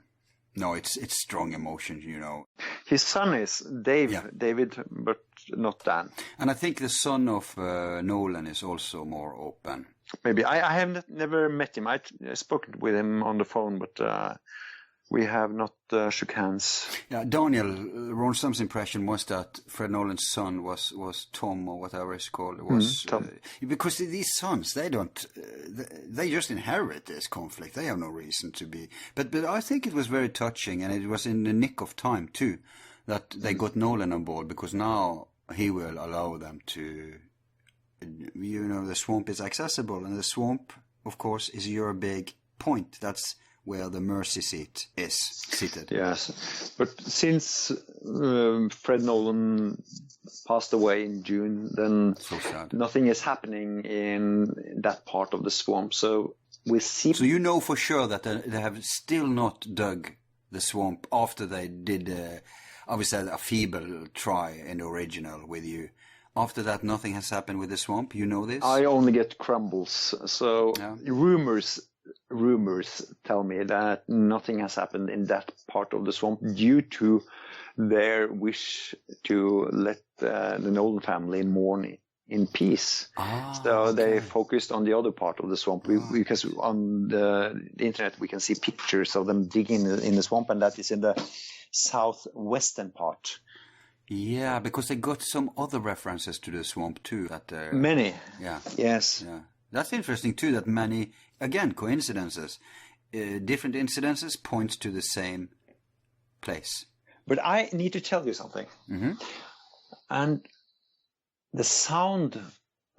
No, it's strong emotion, you know. His son is David, but not Dan. And I think the son of Nolan is also more open. Maybe. I have never met him. I spoke with him on the phone, but we have not shook hands. Yeah, Daniel Ronstam's impression was that Fred Nolan's son was Tom, or whatever it's called. Tom. Because these sons, they just inherit this conflict. They have no reason to be. But I think it was very touching, and it was in the nick of time too, that they got Nolan on board, because now he will allow them to, you know, the swamp is accessible, and the swamp, of course, is your big point. That's where the mercy seat is seated. Yes, but since Fred Nolan passed away in June, then nothing is happening in that part of the swamp. So we see. So you know for sure that they have still not dug the swamp after they did, obviously, a feeble try in the original with you. After that, nothing has happened with the swamp. You know this? I only get crumbles. So rumors tell me that nothing has happened in that part of the swamp due to their wish to let the Nolan family mourn in peace. So they focused on the other part of the swamp, because on the internet we can see pictures of them digging in the swamp, and that is in the southwestern part. Yeah, because they got some other references to the swamp too. Many. Yeah. Yes. Yeah. That's interesting too, that many, again, coincidences, different incidences point to the same place. But I need to tell you something. And the sound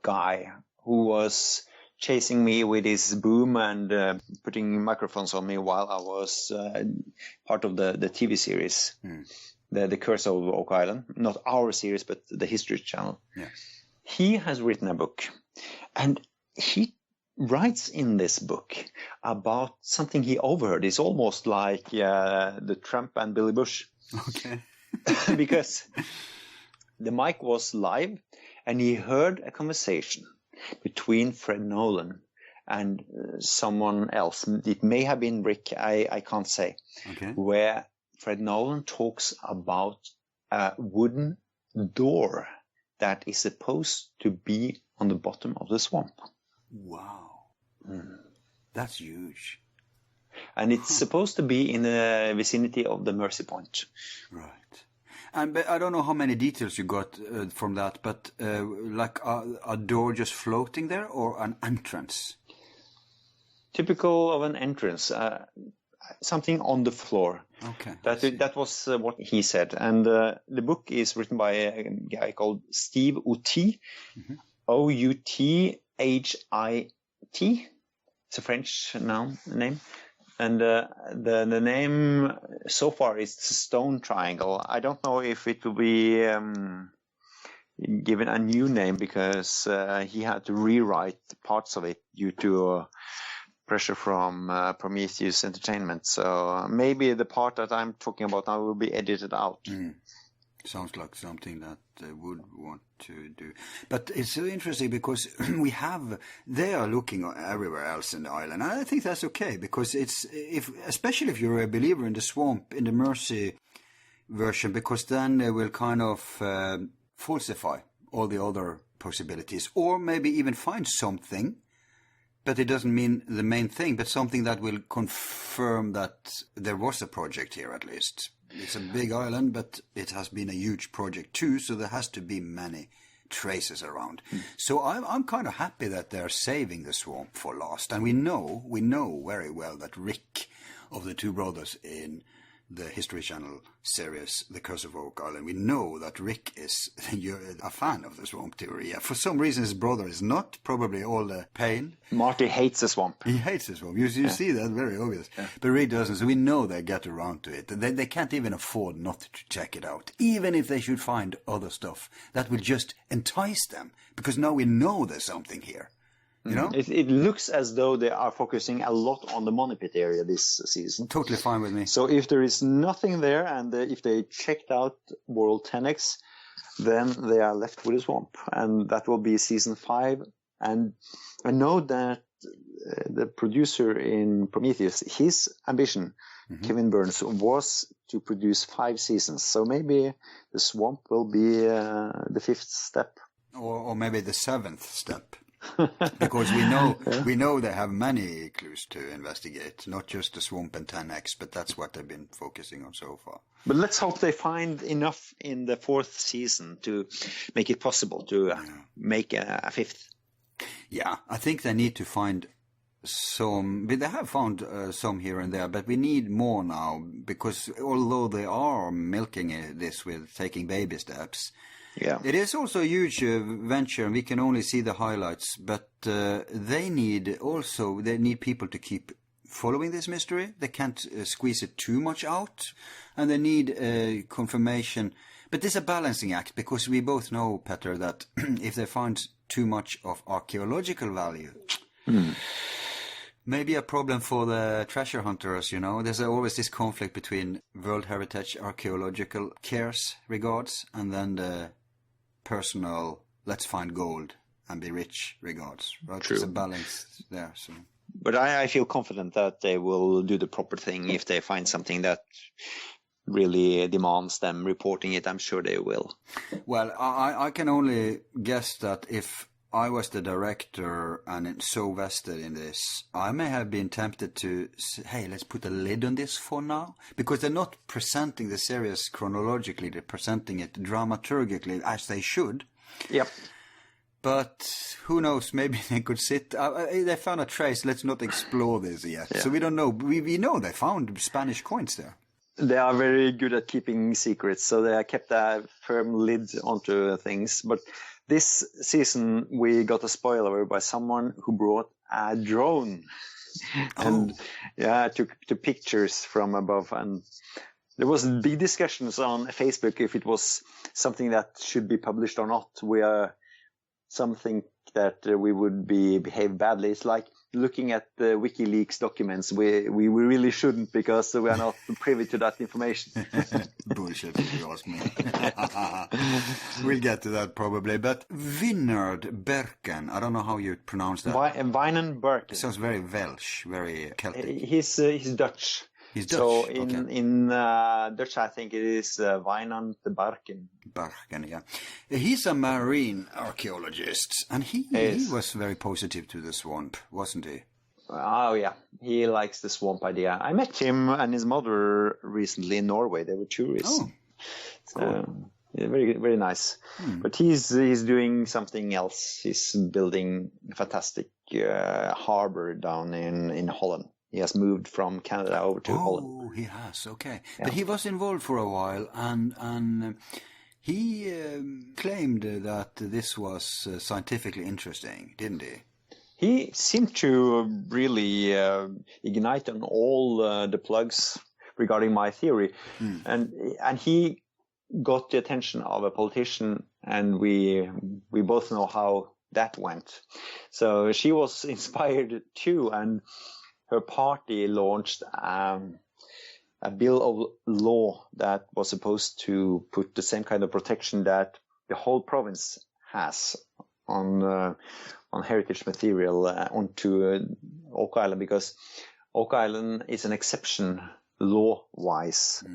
guy who was chasing me with his boom and putting microphones on me while I was part of the TV series, the Curse of Oak Island. Not our series, but the History Channel. Yeah. He has written a book, and he writes in this book about something he overheard. It's almost like the Trump and Billy Bush. Okay. Because the mic was live, and he heard a conversation between Fred Nolan and someone else. It may have been Rick, I can't say. Okay. Where Fred Nolan talks about a wooden door that is supposed to be on the bottom of the swamp. Wow. That's huge. And it's supposed to be in the vicinity of the Mercy Point. Right. But I don't know how many details you got from that, but like a door just floating there or an entrance? Typical of an entrance. Something on the floor. Okay. That was what he said. And the book is written by a guy called Steve Outi, Outhit. It's a French name. And the name so far is Stone Triangle. I don't know if it will be given a new name because he had to rewrite parts of it due to pressure from Prometheus Entertainment. So maybe the part that I'm talking about now will be edited out. Sounds like something that they would want to do. But it's so interesting because they are looking everywhere else in the island. And I think that's okay because especially if you're a believer in the swamp, in the Mercy version, because then they will kind of falsify all the other possibilities or maybe even find something. But it doesn't mean the main thing, but something that will confirm that there was a project here at least. It's a big island, but it has been a huge project too, so there has to be many traces around. So I'm kind of happy that they're saving the swamp for last. And we know very well that Rick of the two brothers in the History Channel series, The Curse of Oak Island, we know that Rick is a fan of the swamp theory. For some reason his brother is not, probably all the pain. Marty hates the swamp. He hates the swamp. You see that, very obvious. Yeah. But Rick doesn't, so we know they get around to it. They can't even afford not to check it out. Even if they should find other stuff, that will just entice them. Because now we know there's something here. You know? It looks as though they are focusing a lot on the money pit area this season. Totally fine with me. So if there is nothing there and if they checked out World 10X, then they are left with a swamp. And that will be season 5. And I know that the producer in Prometheus, his ambition, Kevin Burns, was to produce 5 seasons. So maybe the swamp will be the 5th step. Or maybe the 7th step. Because we know they have many clues to investigate, not just the swamp and 10X, but that's what they've been focusing on so far. But let's hope they find enough in the 4th season to make it possible to make a 5th. Yeah, I think they need to find some. They have found some here and there, but we need more now because although they are milking this with taking baby steps. Yeah. It is also a huge venture, and we can only see the highlights. But they need people to keep following this mystery. They can't squeeze it too much out, and they need confirmation. But this is a balancing act because we both know, Petter, that if they find too much of archaeological value, maybe a problem for the treasure hunters. You know, there's always this conflict between World Heritage archaeological cares regards and then the personal, let's find gold and be rich regards. Right? True. There's a balance there. So. But I feel confident that they will do the proper thing if they find something that really demands them reporting it. I'm sure they will. Well, I can only guess that if I was the director and so vested in this, I may have been tempted to say, hey, let's put a lid on this for now. Because they're not presenting the series chronologically, they're presenting it dramaturgically, as they should. Yep. But who knows, maybe they could sit... they found a trace, let's not explore this yet. Yeah. So we don't know. We know they found Spanish coins there. They are very good at keeping secrets, so they have kept a firm lid onto things. But This season, we got a spoiler by someone who brought a drone and took pictures from above. And there was big discussions on Facebook if it was something that should be published or not. Some think that we would behave badly. It's like looking at the WikiLeaks documents. We really shouldn't, because we are not privy to that information. Bullshit, if you ask me. We'll get to that probably. But Wynand Berken, I don't know how you pronounce that. Wynand Berken. It sounds very Welsh, very Celtic. He's Dutch. He's Dutch. So in Dutch, I think it is Wynand Berken. Berken, yeah. He's a marine archaeologist, and he was very positive to the swamp, wasn't he? Oh, yeah. He likes the swamp idea. I met him and his mother recently in Norway. They were tourists. Oh, cool. Yeah, very, very nice. But he's doing something else. He's building a fantastic harbor down in Holland. He has moved from Canada over to Holland. Oh, he has, okay. Yeah. But he was involved for a while, and he claimed that this was scientifically interesting, didn't he? He seemed to really ignite on all the plugs regarding my theory. And he got the attention of a politician, and we both know how that went. So she was inspired too, and her party launched a bill of law that was supposed to put the same kind of protection that the whole province has on heritage material onto Oak Island, because Oak Island is an exception law-wise.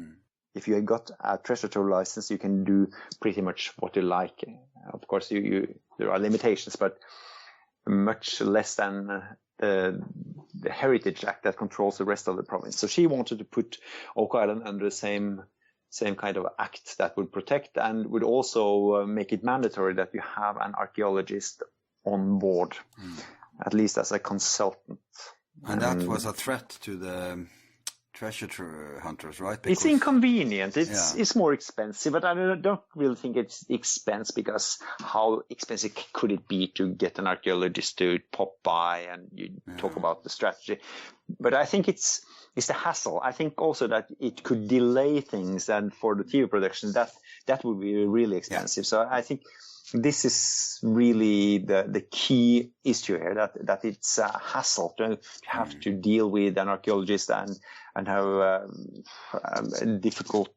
If you got a treasure trove license, you can do pretty much what you like. Of course, there are limitations, but much less than the Heritage Act that controls the rest of the province. So she wanted to put Oak Island under the same kind of act that would protect, and would also make it mandatory that you have an archaeologist on board, at least as a consultant. And that was a threat to the treasure hunters, right? Because it's inconvenient. It's more expensive, but I don't really think it's expensive, because how expensive could it be to get an archaeologist to pop by and you talk about the strategy? But I think it's the hassle. I think also that it could delay things, and for the TV production that would be really expensive. So I think this is really the key issue here, that it's a hassle to have to deal with an archaeologist and have a difficult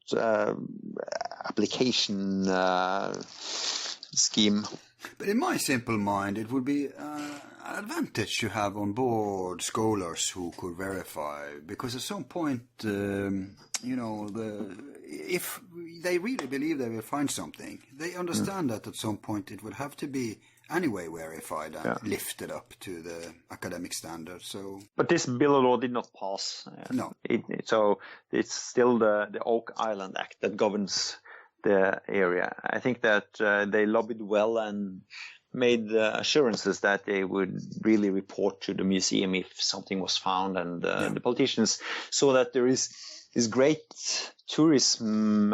application scheme. But in my simple mind, it would be an advantage to have on board scholars who could verify, because at some point, if they really believe they will find something, they understand that at some point it would have to be anyway verified and lifted up to the academic standard. So, but this bill of law did not pass. No. So it's still the Oak Island Act that governs the area. I think that they lobbied well and made assurances that they would really report to the museum if something was found, and the politicians saw that there is great tourism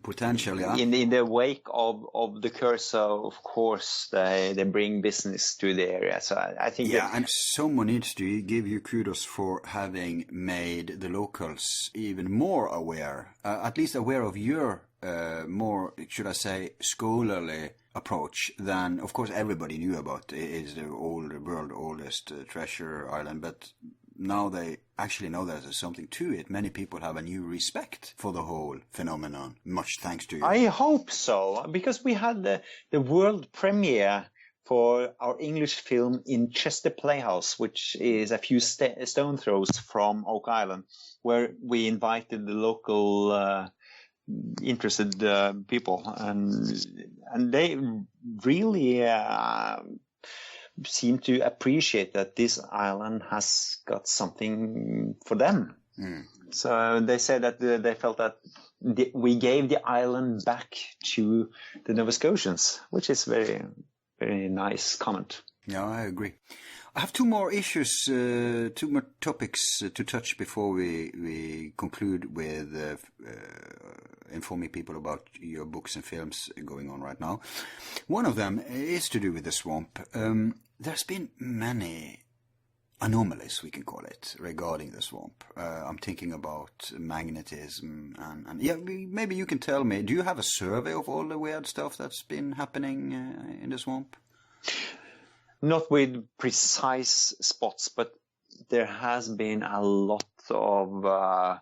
potential in the wake of the curse. So of course they bring business to the area. So I think and someone needs to give you kudos for having made the locals even more aware, at least aware of your more, should I say, scholarly approach than, of course, everybody knew about. It is the world oldest treasure island, but now they actually know that there's something to it. Many people have a new respect for the whole phenomenon, much thanks to you. I hope so, because we had the world premiere for our English film in Chester Playhouse, which is a few stone throws from Oak Island, where we invited the local interested people, and they really seem to appreciate that this island has got something for them. So they said that they felt that we gave the island back to the Nova Scotians, which is very, very nice comment. Yeah, I agree. I have two more issues, two more topics to touch before we conclude with informing people about your books and films going on right now. One of them is to do with the swamp. There's been many anomalies, we can call it, regarding the swamp. I'm thinking about magnetism and yeah, maybe you can tell me, do you have a survey of all the weird stuff that's been happening in the swamp? Not with precise spots, but there has been a lot of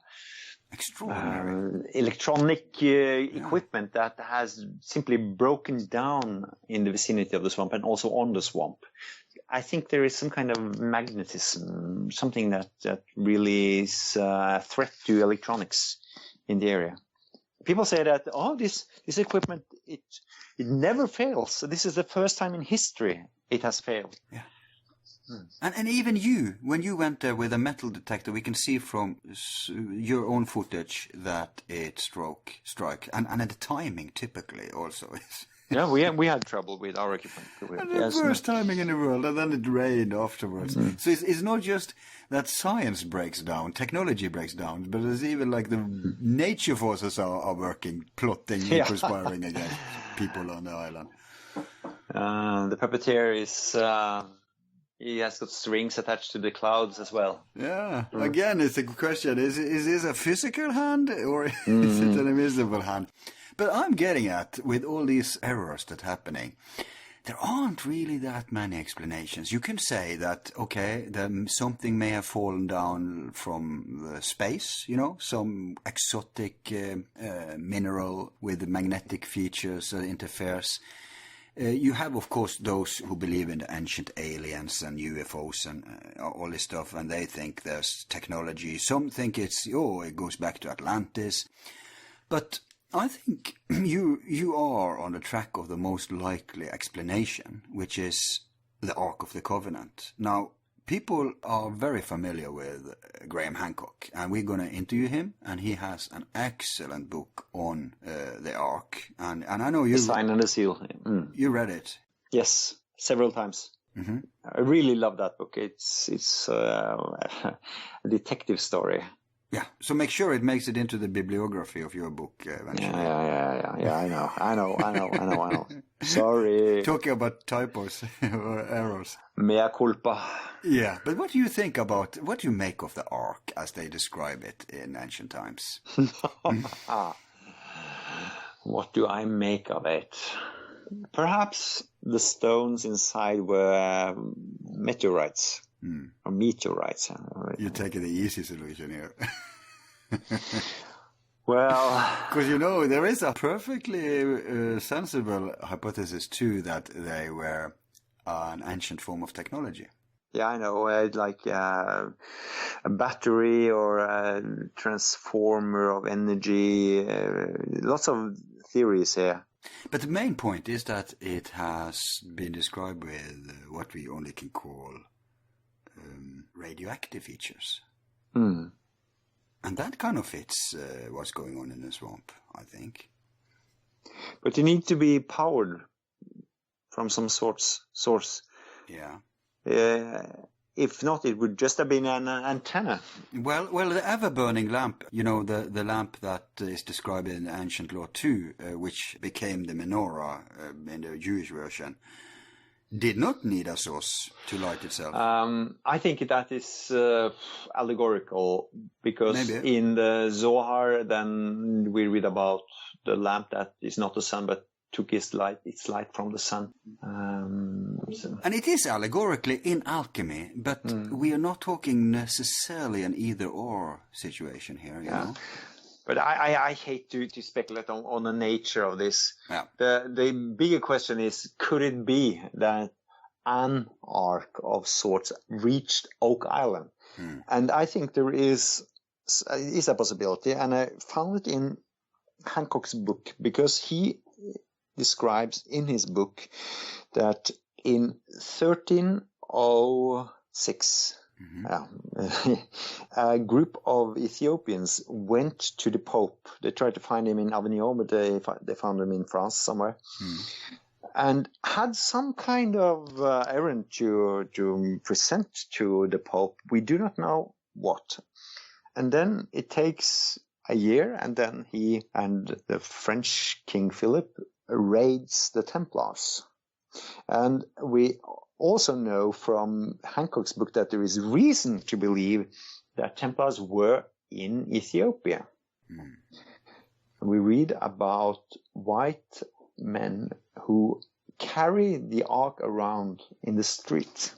extraordinary electronic equipment that has simply broken down in the vicinity of the swamp and also on the swamp. I think there is some kind of magnetism, something that really is a threat to electronics in the area. People say that, this equipment, it never fails. So this is the first time in history it has failed. Yeah. And even you, when you went there with a metal detector, we can see from your own footage that it struck. And the timing typically also is. Yeah, we had trouble with our equipment. And the worst timing in the world, and then it rained afterwards. Mm. So it's not just that science breaks down, technology breaks down, but it's even like the nature forces are working, plotting, conspiring against people on the island. The puppeteer is... he has got strings attached to the clouds as well. Yeah. Again, it's a question, is this a physical hand or is it an invisible hand? But I'm getting at, with all these errors that are happening, there aren't really that many explanations. You can say that, okay, something may have fallen down from space, some exotic mineral with magnetic features that interferes. You have, of course, those who believe in the ancient aliens and UFOs and all this stuff, and they think there's technology. Some think it goes back to Atlantis. But I think you are on the track of the most likely explanation, which is the Ark of the Covenant. Now, people are very familiar with Graham Hancock, and we're going to interview him, and he has an excellent book on the Ark. And I know you... The Sign and the Seal. You read it? Yes, several times. Mm-hmm. I really love that book. It's a detective story. Yeah, so make sure it makes it into the bibliography of your book eventually. Yeah, I know. Sorry. Talking about typos or errors. Mea culpa. Yeah, but what do you think about, what do you make of the Ark as they describe it in ancient times? What do I make of it? Perhaps the stones inside were meteorites. Or meteorites. You're taking the easy solution here. Well... Because, there is a perfectly sensible hypothesis, too, that they were an ancient form of technology. Yeah, I know. Like a battery or a transformer of energy. Lots of theories here. But the main point is that it has been described with what we only can call... radioactive features. And that kind of fits what's going on in the swamp, I think. But you need to be powered from some source. Yeah. If not, it would just have been an antenna. Well, the ever-burning lamp, the lamp that is described in ancient law too, which became the menorah in the Jewish version, did not need a source to light itself. I think that is allegorical, because Maybe. In the Zohar, then we read about the lamp that is not the sun, but took its light from the sun. And it is allegorically in alchemy, but we are not talking necessarily an either-or situation here, you know? But I hate to speculate on the nature of this. Yeah. The bigger question is, could it be that an ark of sorts reached Oak Island? And I think there is a possibility, and I found it in Hancock's book, because he describes in his book that in 1306, a group of Ethiopians went to the Pope. They tried to find him in Avignon, but they found him in France somewhere. and had some kind of errand to present to the Pope. We do not know what. And then it takes a year, and then he and the French King Philip raids the Templars. And we also know from Hancock's book that there is reason to believe that Templars were in Ethiopia. We read about white men who carry the ark around in the street.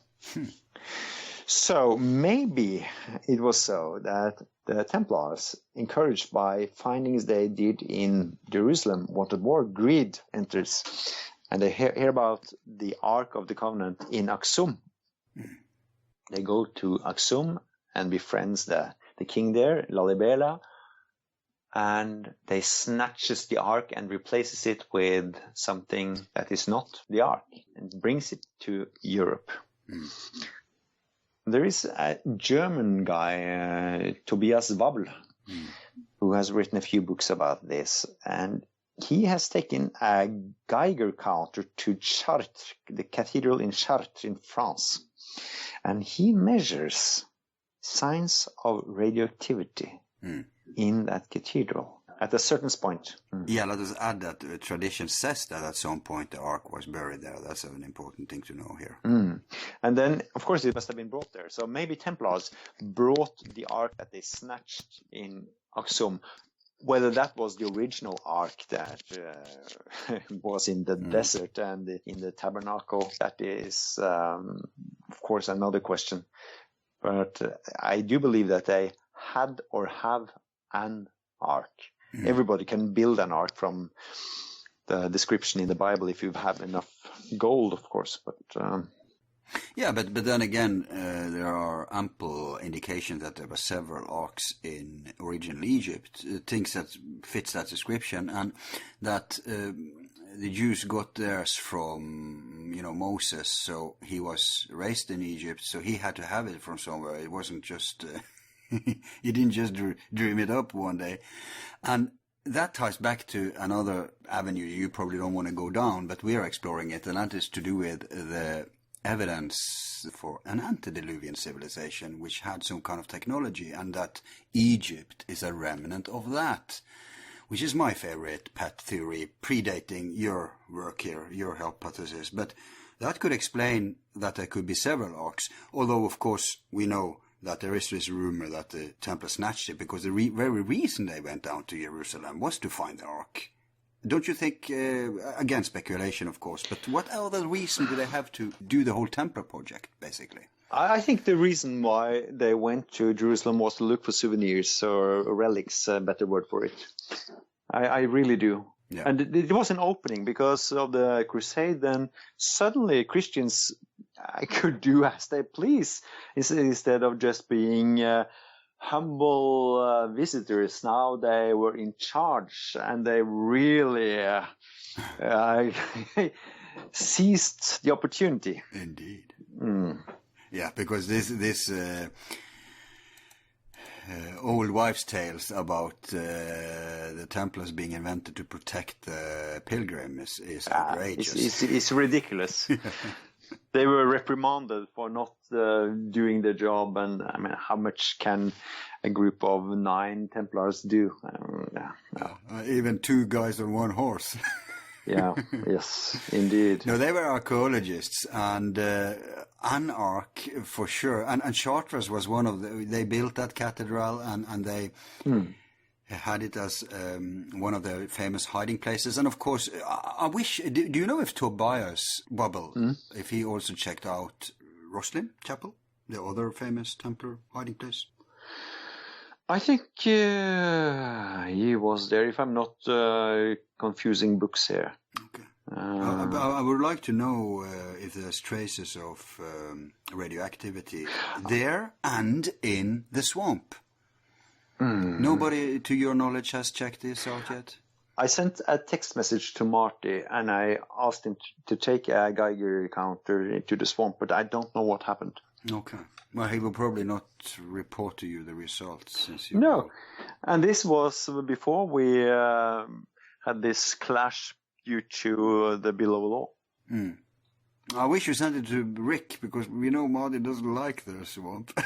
So maybe it was so that the Templars, encouraged by findings they did in Jerusalem, wanted more. Greed enters, and they hear about the Ark of the Covenant in Aksum. They go to Aksum and befriends the king there, Lalibela, and they snatches the ark and replaces it with something that is not the ark and brings it to Europe. There is a German guy, Tobias Wabbel, who has written a few books about this, and he has taken a Geiger counter to Chartres, the cathedral in Chartres in France, and he measures signs of radioactivity in that cathedral at a certain point. Yeah, let us add that tradition says that at some point the ark was buried there. That's an important thing to know here. And then, of course, it must have been brought there. So maybe Templars brought the ark that they snatched in Aksum. Whether that was the original ark that was in the desert and in the tabernacle, that is, of course, another question. But I do believe that they had or have an ark. Everybody can build an ark from the description in the Bible if you have enough gold, of course. But yeah, but then again, there are ample indications that there were several arks in original Egypt, things that fits that description, and that the Jews got theirs from, Moses. So he was raised in Egypt, so he had to have it from somewhere. It wasn't just he didn't just dream it up one day. And that ties back to another avenue you probably don't want to go down, but we are exploring it, and that is to do with the evidence for an antediluvian civilization which had some kind of technology, and that Egypt is a remnant of that, which is my favorite pet theory, predating your work here, your hypothesis. But that could explain that there could be several arks, although of course we know that there is this rumor that the Templars snatched it because the very reason they went down to Jerusalem was to find the ark. Don't you think, again, speculation, of course, but what other reason do they have to do the whole Templar project, basically? I think the reason why they went to Jerusalem was to look for souvenirs or relics, a better word for it. I really do. Yeah. And it was an opening because of the crusade. Then suddenly Christians could do as they please instead of just being humble visitors. Now they were in charge, and they really seized the opportunity. Indeed. Yeah, because this old wives' tales about the Templars being invented to protect the pilgrim is outrageous. It's ridiculous. They were reprimanded for not doing their job, and I mean, how much can a group of 9 Templars do? Even 2 guys on 1 horse. Yeah, yes, indeed. No, they were archaeologists, and an ark for sure. And Chartres was one of they built that cathedral, and they had it as one of their famous hiding places. And of course, I wish, do you know if Tobias Wabbel, if he also checked out Roslin Chapel, the other famous Templar hiding place? I think he was there, if I'm not confusing books here. Okay. I would like to know if there's traces of radioactivity there and in the swamp. Nobody, to your knowledge, has checked this out yet? I sent a text message to Marty, and I asked him to take a Geiger counter into the swamp, but I don't know what happened. Okay. Well, he will probably not report to you the results since you... No. And this was before we had this clash due to the bill of law. I wish you sent it to Rick, because we know Marty doesn't like the swamp.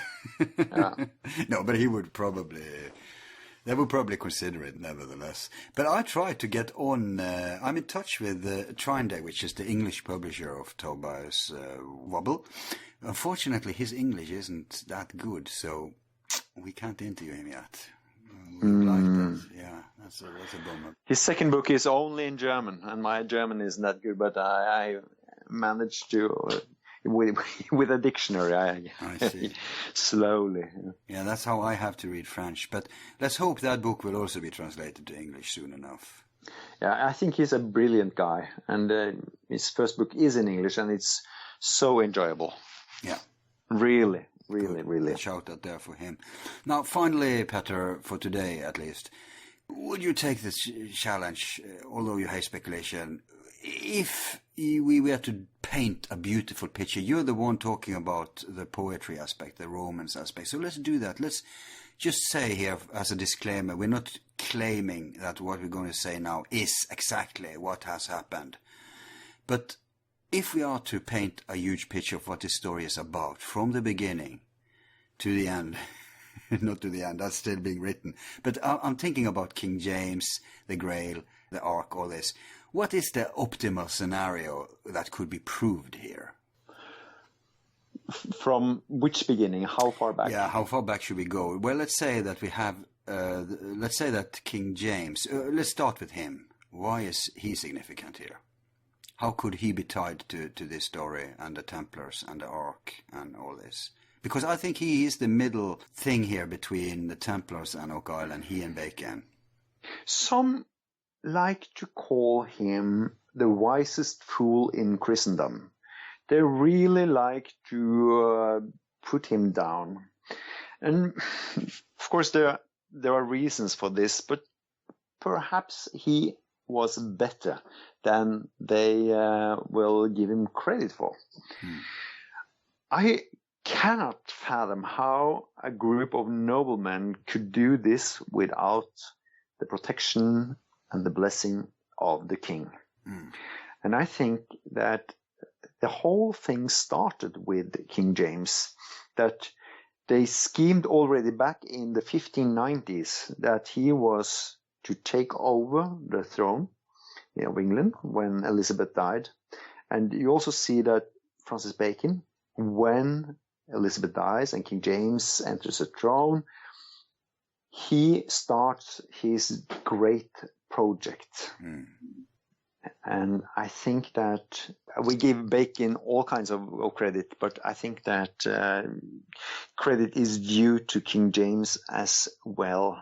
No, but he would probably... They would probably consider it, nevertheless. But I tried to get on... I'm in touch with Trinde, which is the English publisher of Tobias Wobble. Unfortunately, his English isn't that good, so we can't interview him yet. We would like that. Yeah, that's a bummer. His second book is only in German, and my German isn't that good, but I managed to... With a dictionary, I see. Slowly. Yeah, that's how I have to read French. But let's hope that book will also be translated to English soon enough. Yeah, I think he's a brilliant guy, and his first book is in English, and it's so enjoyable. Yeah. Really, really. A shout out there for him. Now, finally, Petter, for today at least, would you take this challenge, although you hate speculation, if we were to paint a beautiful picture? You're the one talking about the poetry aspect, the romance aspect. So let's do that. Let's just say here as a disclaimer, we're not claiming that what we're going to say now is exactly what has happened. But if we are to paint a huge picture of what this story is about, from the beginning to the end, not to the end, that's still being written, but I'm thinking about King James, the Grail, the Ark, all this. What is the optimal scenario that could be proved here? From which beginning? How far back? Yeah, how far back should we go? Well, let's say that we have, let's say that King James, let's start with him. Why is he significant here? How could he be tied to this story and the Templars and the Ark and all this? Because I think he is the middle thing here between the Templars and Oak Island, he and Bacon. Some like to call him the wisest fool in Christendom. They really like to put him down. And of course there are reasons for this, but perhaps he was better than they will give him credit for. I cannot fathom how a group of noblemen could do this without the protection and the blessing of the king. And I think that the whole thing started with King James, that they schemed already back in the 1590s that he was to take over the throne of England when Elizabeth died. And you also see that Francis Bacon, when Elizabeth dies and King James enters the throne, he starts his great project. And I think that we give Bacon all kinds of credit, but I think that credit is due to King James as well,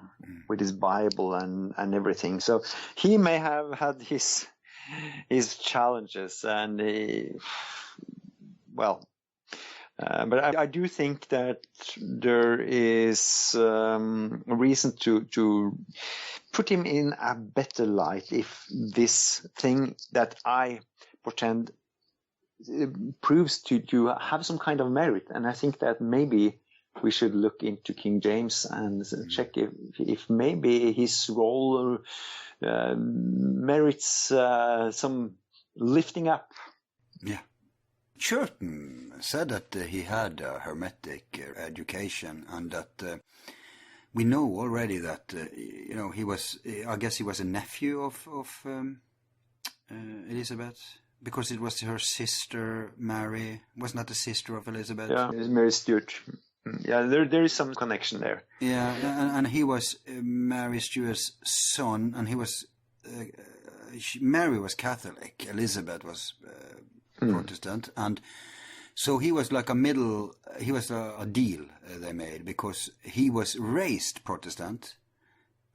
with his Bible and everything. So he may have had his challenges, and but I do think that there is a reason to put him in a better light if this thing that I pretend proves to have some kind of merit. And I think that maybe we should look into King James and check if maybe his role merits some lifting up. Yeah. Churton said that he had a hermetic education, and that we know already that he was. I guess he was a nephew of Elizabeth, because it was her sister Mary. Wasn't that the sister of Elizabeth? Yeah, it's Mary Stuart. Yeah, there is some connection there. Yeah, and he was Mary Stuart's son, and he was Mary was Catholic, Elizabeth was Protestant, and so he was like he was a deal they made, because he was raised Protestant,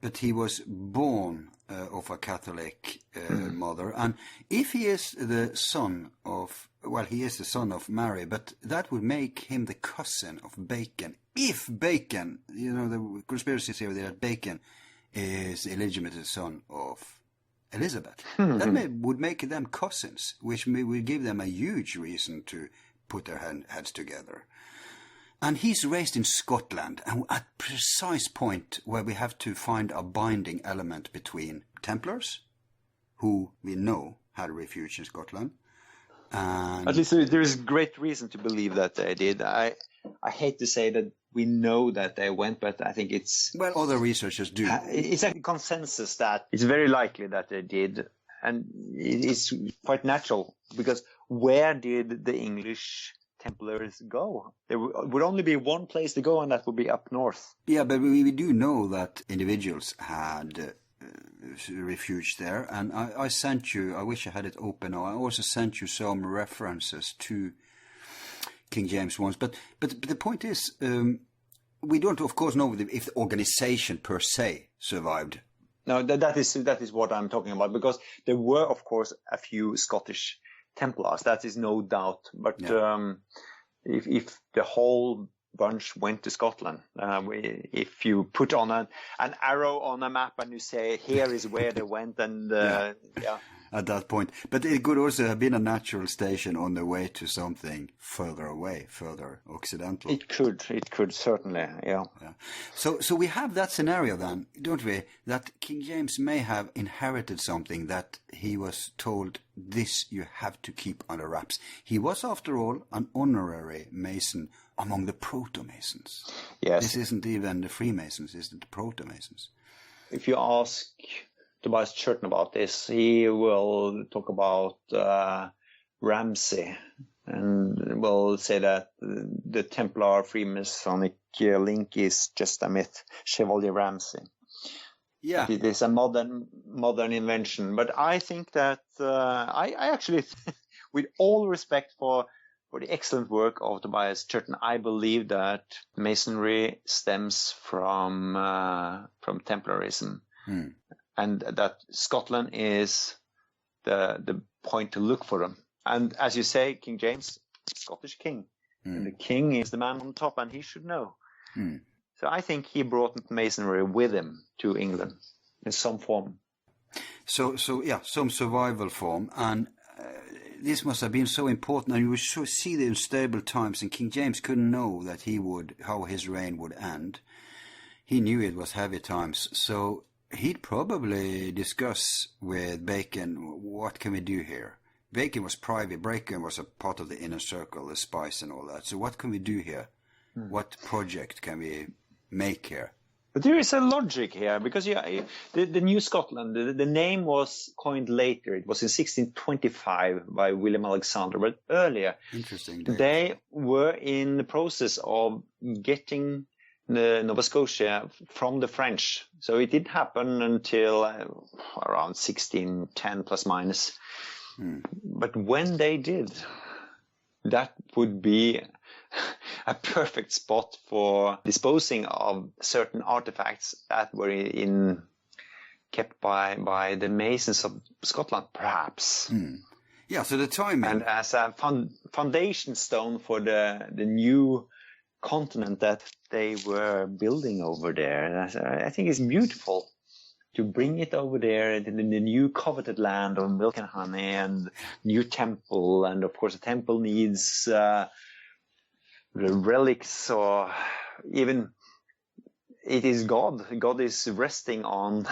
but he was born of a Catholic mother. And if he is the son of, he is the son of Mary, but that would make him the cousin of Bacon. If Bacon, the conspiracy theory that Bacon is the illegitimate son of Elizabeth. That would make them cousins, which would give them a huge reason to put their heads together. And he's raised in Scotland, and at precise point where we have to find a binding element between Templars, who we know had a refuge in Scotland, And at least there is great reason to believe that they did. I hate to say that we know that they went, but I think it's other researchers do. It's a consensus that it's very likely that they did, and it's quite natural because where did the English Templars go? There would only be one place to go, and that would be up north. Yeah, but we do know that individuals had refuge there, and I sent you, I wish I had it open now, I also sent you some references to King James ones, but the point is, we don't of course know if the organization per se survived. No, that is what I'm talking about, because there were of course a few Scottish Templars, that is no doubt, but yeah. If the whole bunch went to Scotland, if you put on an arrow on a map and you say here is where they went, and at that point, but it could also have been a natural station on the way to something further away, further occidental. It could certainly, yeah. So we have that scenario then, don't we, that King James may have inherited something that he was told, this you have to keep under wraps. He was, after all, an honorary Mason among the Proto-Masons. Yes. This isn't even the Freemasons, this is the Proto-Masons. If you ask Tobias Churton about this, he will talk about Ramsay, and will say that the Templar Freemasonic link is just a myth, Chevalier Ramsay. Yeah, it is a modern invention. But I think that I actually, with all respect for the excellent work of Tobias Churton, I believe that Masonry stems from Templarism. And that Scotland is the point to look for them. And as you say, King James, Scottish king. And the king is the man on top, and he should know. So I think he brought Masonry with him to England in some form. So yeah, some survival form. And this must have been so important. And you would see the unstable times, and King James couldn't know that how his reign would end. He knew it was heavy times. So he'd probably discuss with Bacon, what can we do here? Bacon was private. Bacon was a part of the inner circle, the spies and all that. So what can we do here? What project can we make here? But there is a logic here, because the New Scotland, the name was coined later. It was in 1625 by William Alexander, but earlier. Interesting. They were in the process of getting Nova Scotia from the French. So it didn't happen until around 1610 plus minus. But when they did, that would be a perfect spot for disposing of certain artifacts that were kept by the Masons of Scotland, perhaps. Yeah, so the timing. And as a foundation stone for the new continent that they were building over there. I think it's beautiful to bring it over there in the new coveted land of milk and honey and new temple. And of course the temple needs the relics, or even it is God. God is resting on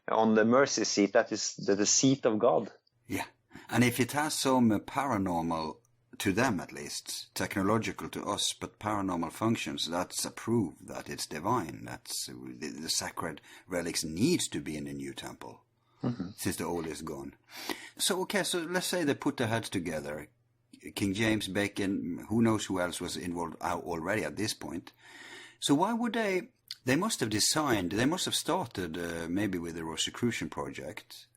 the mercy seat. That is the seat of God. Yeah. And if it has some paranormal, to them at least, technological to us, but paranormal functions, that's a proof that it's divine. That's the sacred relics needs to be in the new temple, since the old is gone. So let's say they put their heads together. King James, Bacon, who knows who else was involved already at this point. So why would they must have designed, they must have started maybe with the Rosicrucian project,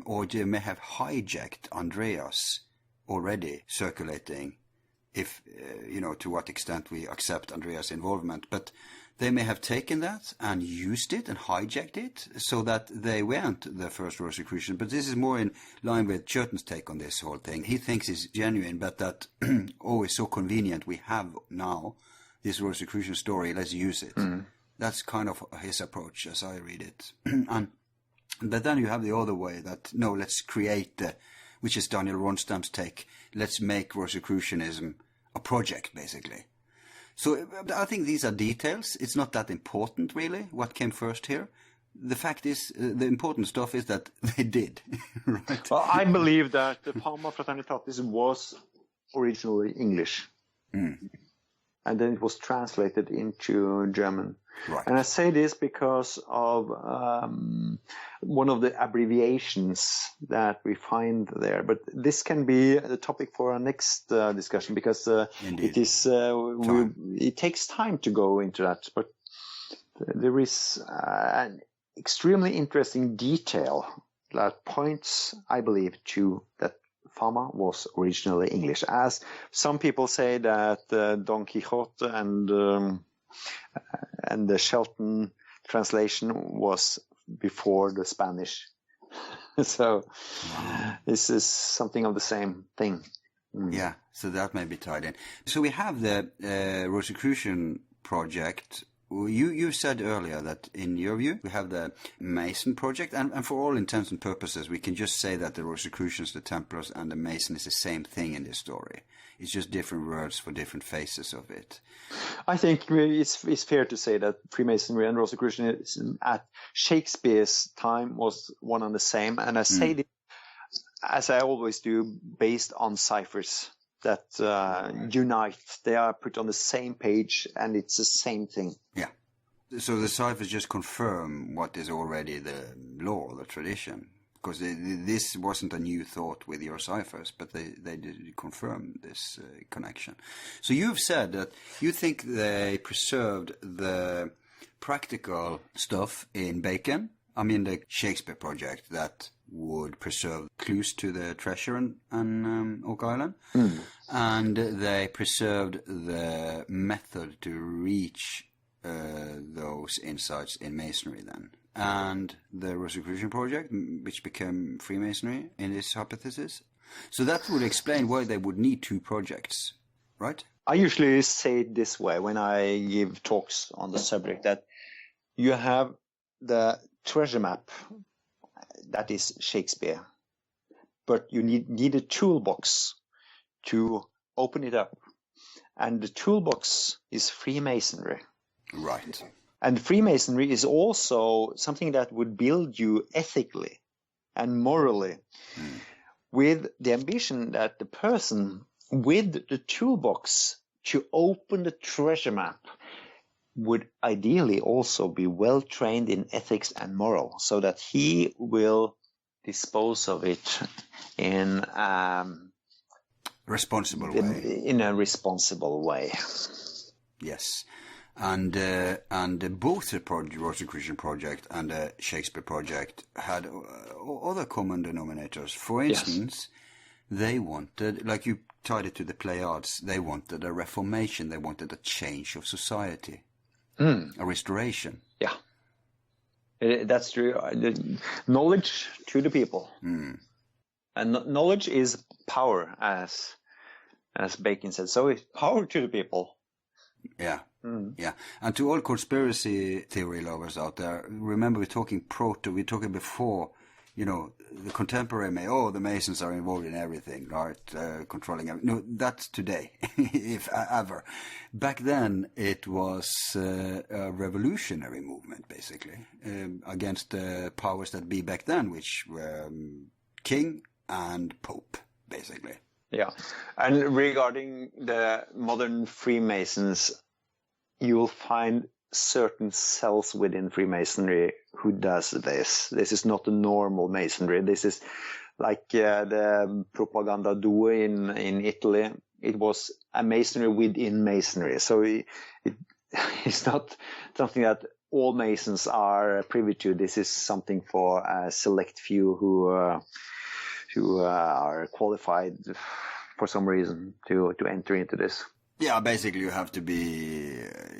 or they may have hijacked Andreas already circulating, if, to what extent we accept Andreas' involvement. But they may have taken that and used it and hijacked it so that they weren't the first Rosicrucian. But this is more in line with Churton's take on this whole thing. He thinks it's genuine, but that, it's so convenient. We have now this Rosicrucian story, let's use it. That's kind of his approach as I read it. But then you have the other way that, no, let's create which is Daniel Ronstam's take, let's make Rosicrucianism a project, basically. So I think these are details. It's not that important, really, what came first here. the fact is, the important stuff is that they did, right? Well, I believe that the Fama Fraternitatis was originally English. And then it was translated into German. Right. And I say this because of one of the abbreviations that we find there. But this can be the topic for our next discussion, because it takes time to go into that. But there is an extremely interesting detail that points, I believe, to that Fama was originally English, as some people say that Don Quixote and the Shelton translation was before the Spanish. So this is something of the same thing. Yeah, so that may be tied in. So we have the Rosicrucian project. You said earlier that in your view we have the Mason project, and for all intents and purposes we can just say that the Rosicrucians, the Templars and the Mason is the same thing in this story. It's just different words for different phases of it. I think it's fair to say that Freemasonry and Rosicrucianism at Shakespeare's time was one and the same, and I say this, as I always do, based on ciphers that unite. They are put on the same page, and it's the same thing. Yeah. So the ciphers just confirm what is already the law, the tradition, because this wasn't a new thought with your ciphers, but they did confirm this connection. So you've said that you think they preserved the practical stuff in Bacon. I mean, the Shakespeare project that would preserve clues to the treasure on Oak Island. And they preserved the method to reach those insights in Masonry then. And the Rosicrucian project, which became Freemasonry in this hypothesis. So that would explain why they would need two projects, right? I usually say it this way when I give talks on the subject, that you have the treasure map, that is Shakespeare, but you need a toolbox to open it up, and the toolbox is Freemasonry. Right. And Freemasonry is also something that would build you ethically and morally, with the ambition that the person with the toolbox to open the treasure map would ideally also be well trained in ethics and moral, so that he will dispose of it in responsible way. In a responsible way. Yes. And both the Rosicrucian project and the Shakespeare project had other common denominators. For instance, they wanted, like you tied it to the Pleiades, they wanted a reformation, they wanted a change of society. A restoration. Yeah, that's true. Knowledge to the people, and knowledge is power, as Bacon said. So it's power to the people. Yeah, yeah. And to all conspiracy theory lovers out there, remember we're talking before. You know, the contemporary the Masons are involved in everything, right? Controlling everything. No, that's today, if ever. Back then, it was a revolutionary movement, basically, against the powers that be back then, which were king and pope, basically. Yeah. And regarding the modern Freemasons, you will find certain cells within Freemasonry who does this. This is not a normal Masonry. This is like the Propaganda Due in Italy. It was a Masonry within Masonry. So it's not something that all Masons are privy to. This is something for a select few who are qualified for some reason to enter into this. Yeah, basically you have to be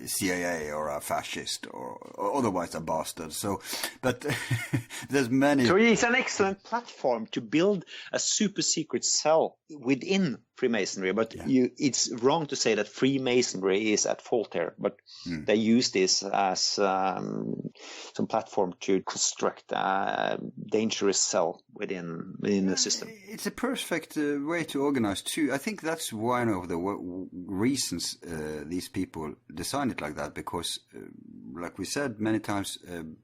CIA or a fascist or otherwise a bastard. So, but there's many. So it's an excellent platform to build a super secret cell within Freemasonry. But it's wrong to say that Freemasonry is at fault here. But they use this as some platform to construct a dangerous cell within the system. It's a perfect way to organize too. I think that's one of the reasons these people design it like that, because like we said many times,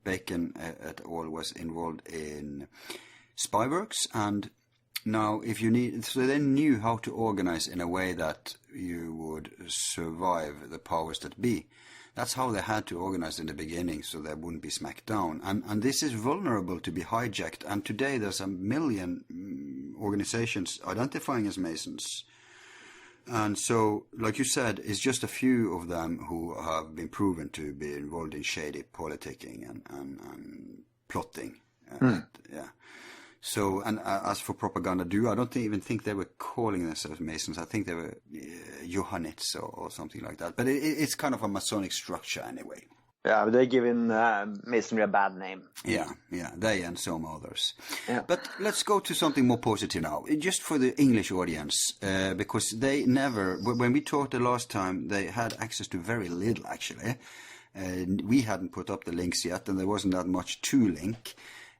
Bacon et al. Was involved in spy works, and now if you need, so they knew how to organize in a way that you would survive the powers that be. That's how they had to organize in the beginning, so they wouldn't be smacked down. And this is vulnerable to be hijacked. And today there's a million organizations identifying as Masons. And so, like you said, it's just a few of them who have been proven to be involved in shady politicking and plotting. Yeah. So, and as for propaganda, I don't even think they were calling themselves Masons. I think they were Johannits or something like that. But it's kind of a Masonic structure anyway. Yeah, they're giving Masonry a bad name. Yeah, they and some others. Yeah. But let's go to something more positive now, just for the English audience, because they never, when we talked the last time, they had access to very little, actually. We hadn't put up the links yet, and there wasn't that much to link.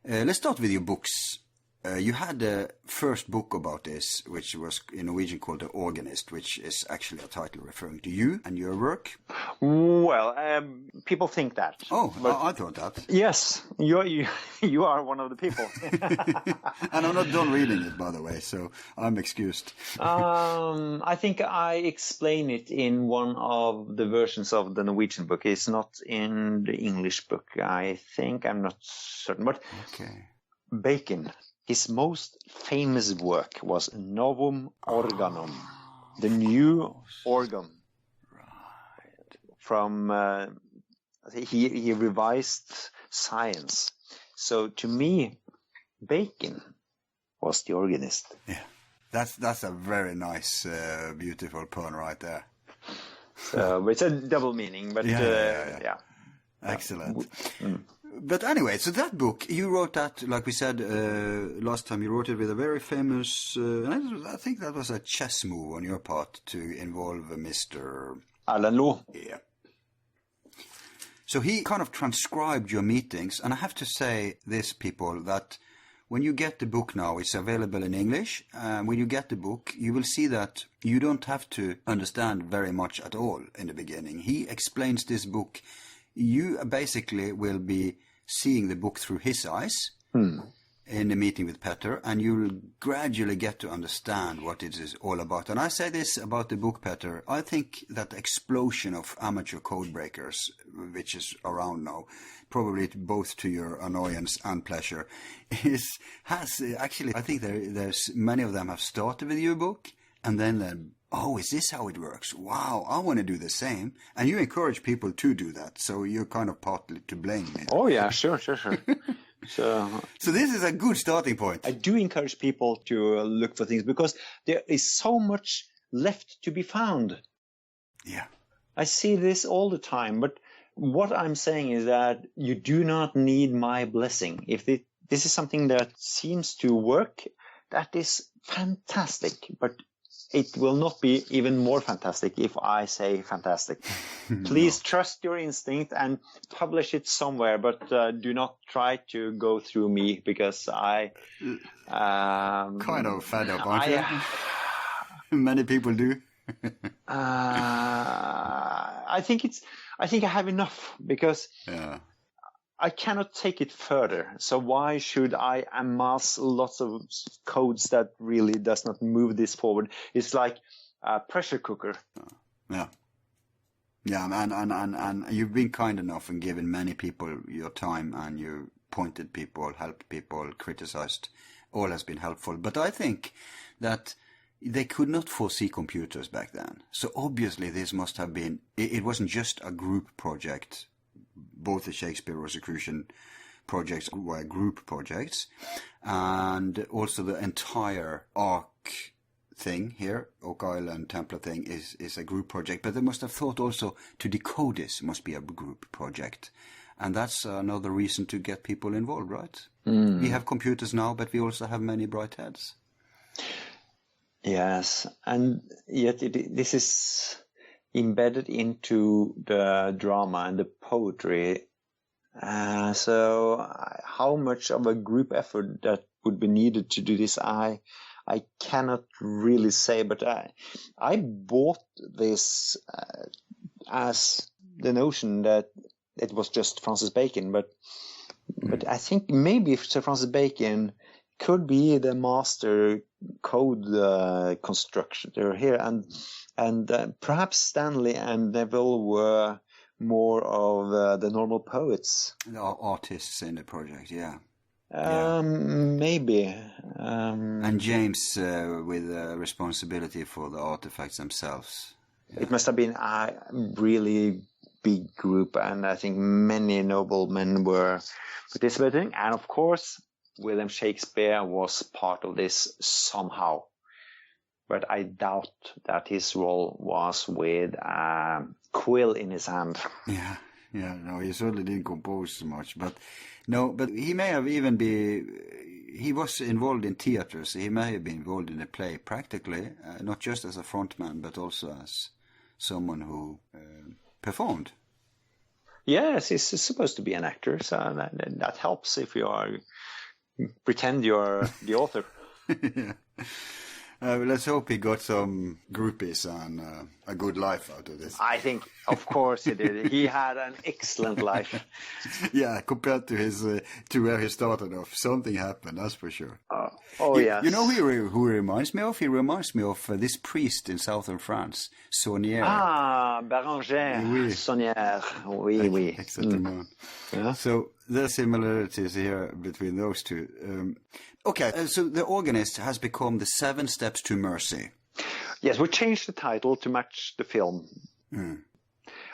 Let's start with your books. You had the first book about this, which was in Norwegian called The Organist, which is actually a title referring to you and your work. Well, people think that. Oh, but I thought that. Yes, you are one of the people. And I'm not done reading it, by the way, so I'm excused. I think I explain it in one of the versions of the Norwegian book. It's not in the English book, I think. I'm not certain. But okay. Bacon, his most famous work was Novum Organum, the new organ. Right. From he revised science. So to me, Bacon was the organist. Yeah, that's a very nice, beautiful pun right there. So it's a double meaning, but yeah. Excellent. But anyway, so that book, you wrote that, like we said last time, you wrote it with a very famous, I think that was a chess move on your part to involve Mr. Alan Lowe. Yeah. So he kind of transcribed your meetings, and I have to say this, people, that when you get the book now, it's available in English. When you get the book, you will see that you don't have to understand very much at all in the beginning. He explains this book. You basically will be seeing the book through his eyes in the meeting with Petter, and you'll gradually get to understand what it is all about. And I say this about the book, Petter. I think that explosion of amateur code breakers, which is around now, probably both to your annoyance and pleasure, I think there's many of them have started with your book, and then oh, is this how it works? Wow, I want to do the same. And you encourage people to do that, so you're kind of partly to blame. Maybe. Oh, yeah, sure. So this is a good starting point. I do encourage people to look for things, because there is so much left to be found. Yeah. I see this all the time, but what I'm saying is that you do not need my blessing. If this is something that seems to work, that is fantastic, but it will not be even more fantastic if I say fantastic. Please trust your instinct and publish it somewhere, but do not try to go through me, because I... kind of fed up, aren't you? Many people do. I think I have enough, because I cannot take it further. So why should I amass lots of codes that really does not move this forward? It's like a pressure cooker. Yeah. Yeah, and you've been kind enough and given many people your time, and you pointed people, helped people, criticized. All has been helpful. But I think that they could not foresee computers back then. So obviously this must have been, it wasn't just a group project. Both the Shakespeare Rosicrucian projects were group projects, and also the entire Arc thing here, Oak Island Templar thing, is a group project. But they must have thought also to decode this must be a group project. And that's another reason to get people involved, right? We have computers now, but we also have many bright heads. Yes, and yet this is embedded into the drama and the poetry. So how much of a group effort that would be needed to do this, I cannot really say, but I bought this as the notion that it was just Francis Bacon, but I think maybe Sir Francis Bacon could be the master code constructor here, and perhaps Stanley and Neville were more of the normal poets. The artists in the project, yeah. Maybe. And James with responsibility for the artifacts themselves. Yeah. It must have been a really big group, and I think many noblemen were participating. And of course, William Shakespeare was part of this somehow. But I doubt that his role was with a quill in his hand. Yeah, no, he certainly didn't compose so much. But he may have even he was involved in theatre, so he may have been involved in a play practically, not just as a frontman, but also as someone who performed. Yes, he's supposed to be an actor, so that helps if you pretend you're the author. Yeah. Let's hope he got some groupies and a good life out of this. I think, of course, he did. He had an excellent life. Yeah, compared to his to where he started off, something happened. That's for sure. Yes. You know who he reminds me of? He reminds me of this priest in southern France, Saunière. Béranger, Oui. Saunière. Oui. Exactement. Yeah. So there are similarities here between those two. Okay, so the organist has become the 7 Steps to Mercy. Yes, we changed the title to match the film.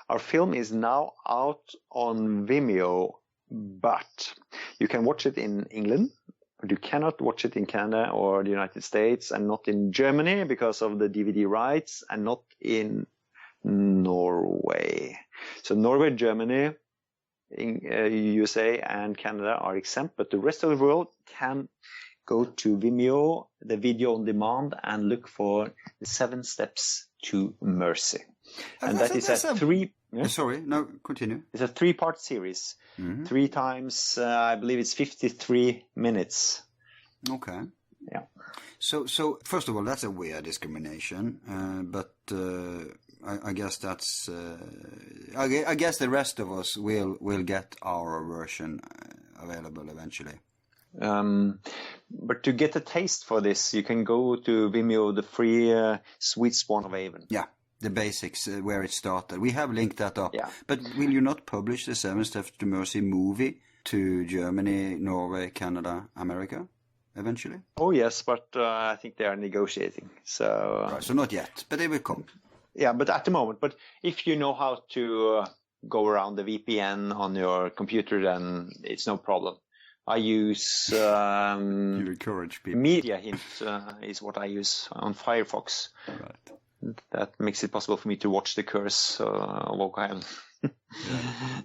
Our film is now out on Vimeo, but you can watch it in England, but you cannot watch it in Canada or the United States, and not in Germany because of the DVD rights, and not in Norway. So Norway, Germany, USA and Canada are exempt, but the rest of the world can go to Vimeo, the video on demand, and look for the 7 Steps to Mercy. And that is a 3... Yeah? Sorry, no, continue. It's a 3-part series. 3 times, I believe it's 53 minutes. Okay. Yeah. So first of all, that's a weird discrimination, but I guess that's. I guess the rest of us will get our version available eventually. But to get a taste for this, you can go to Vimeo, the free Sweet Swan of Avon. Yeah, the basics where it started. We have linked that up. Yeah. But will you not publish the 7 Steps to Mercy movie to Germany, Norway, Canada, America eventually? Oh yes, but I think they are negotiating. So right, so not yet, but they will come. Yeah, but at the moment. But if you know how to go around the VPN on your computer, then it's no problem. I use you encourage people. Media Hint is what I use on Firefox. Right. That makes it possible for me to watch the Curse local.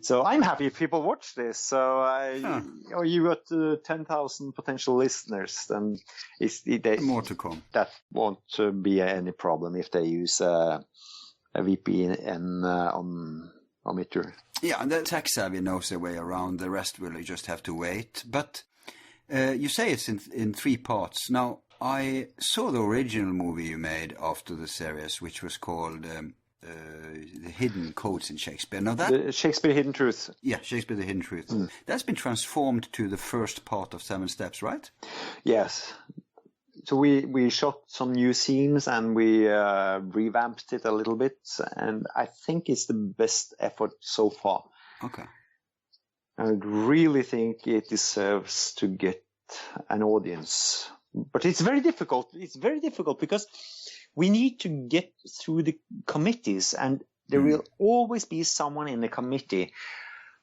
So I'm happy if people watch this. So you got 10,000 potential listeners, then more to come. That won't be any problem if they use a VPN on Omitter. Yeah, and the tech savvy knows their way around. The rest will just have to wait. But you say it's in 3 parts. Now, I saw the original movie you made after the series, which was called The Hidden Codes in Shakespeare. Now the Shakespeare Hidden Truth. Yeah, Shakespeare The Hidden Truth. That's been transformed to the first part of 7 Steps, right? Yes. So we shot some new scenes and we revamped it a little bit, and I think it's the best effort so far. Okay. I really think it deserves to get an audience. But it's very difficult. It's very difficult because we need to get through the committees, and there will always be someone in the committee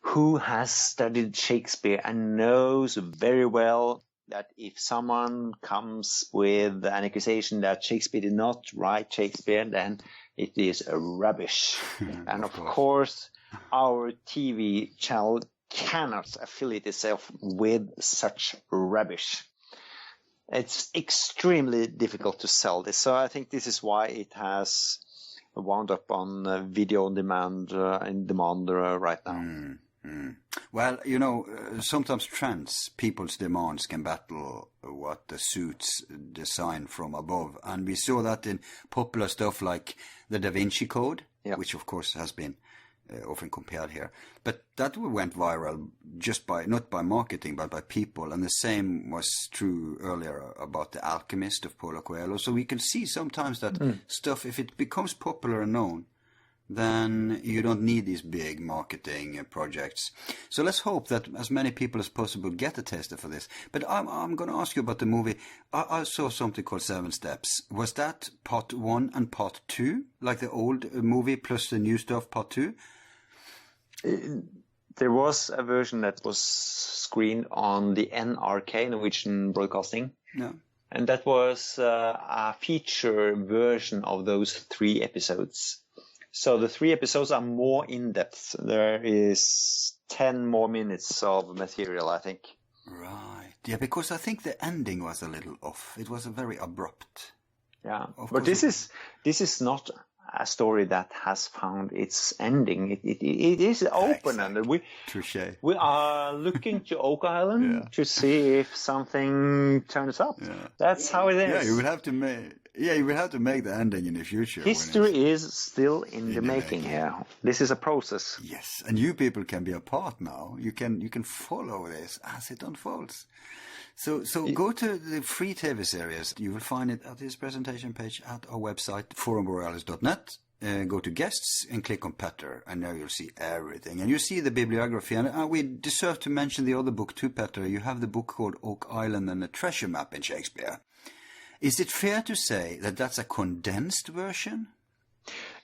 who has studied Shakespeare and knows very well that if someone comes with an accusation that Shakespeare did not write Shakespeare, then it is rubbish. And of course, our TV channel cannot affiliate itself with such rubbish. It's extremely difficult to sell this. So I think this is why it has wound up on video on demand right now. Well, sometimes trends, people's demands can battle what the suits design from above. And we saw that in popular stuff like the Da Vinci Code, which of course has been often compared here. But that went viral just not by marketing, but by people. And the same was true earlier about The Alchemist of Paulo Coelho. So we can see sometimes that stuff, if it becomes popular and known, then you don't need these big marketing projects. So let's hope that as many people as possible get a taster for this. But I'm going to ask you about the movie. I saw something called 7 Steps. Was that part 1 and part 2, like the old movie plus the new stuff, part 2? There was a version that was screened on the NRK, Norwegian Broadcasting. Yeah. And that was a feature version of those 3 episodes. So the 3 episodes are more in-depth. There is 10 more minutes of material, I think. Right. Yeah, because I think the ending was a little off. It was a very abrupt. Yeah. But this is not a story that has found its ending. It is open-ended. Touché. We are looking to Oak Island to see if something turns up. Yeah. That's how it is. Yeah, you would have to make... Yeah, you will have to make the ending in the future. History is still in the making here. This is a process. Yes, and you people can be a part now. You can follow this as it unfolds. So go to the free TV series. You will find it at this presentation page at our website, forumborealis.net. Go to guests and click on Petter, and now you'll see everything. And you see the bibliography. And we deserve to mention the other book too, Petter. You have the book called Oak Island and the Treasure Map in Shakespeare. Is it fair to say that that's a condensed version?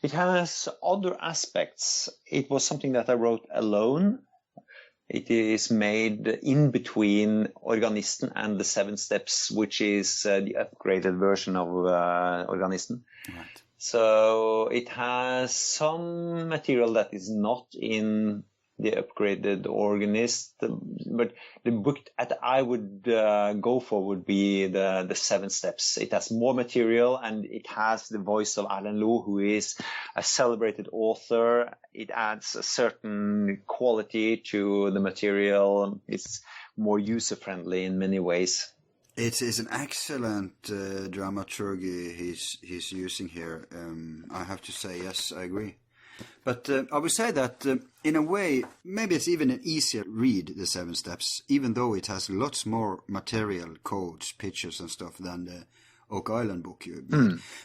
It has other aspects. It was something that I wrote alone. It is made in between Organisten and the 7 Steps, which is the upgraded version of Organisten. Right. So it has some material that is not in the upgraded Organist, but the book that I would go for would be the 7 Steps. It has more material, and it has the voice of Alan Lowe, who is a celebrated author. It adds a certain quality to the material. It's more user-friendly in many ways. It is an excellent dramaturgy he's using here. I have to say, yes, I agree. But I would say that in a way, maybe it's even an easier read, the 7 Steps, even though it has lots more material, codes, pictures and stuff than the Oak Island book.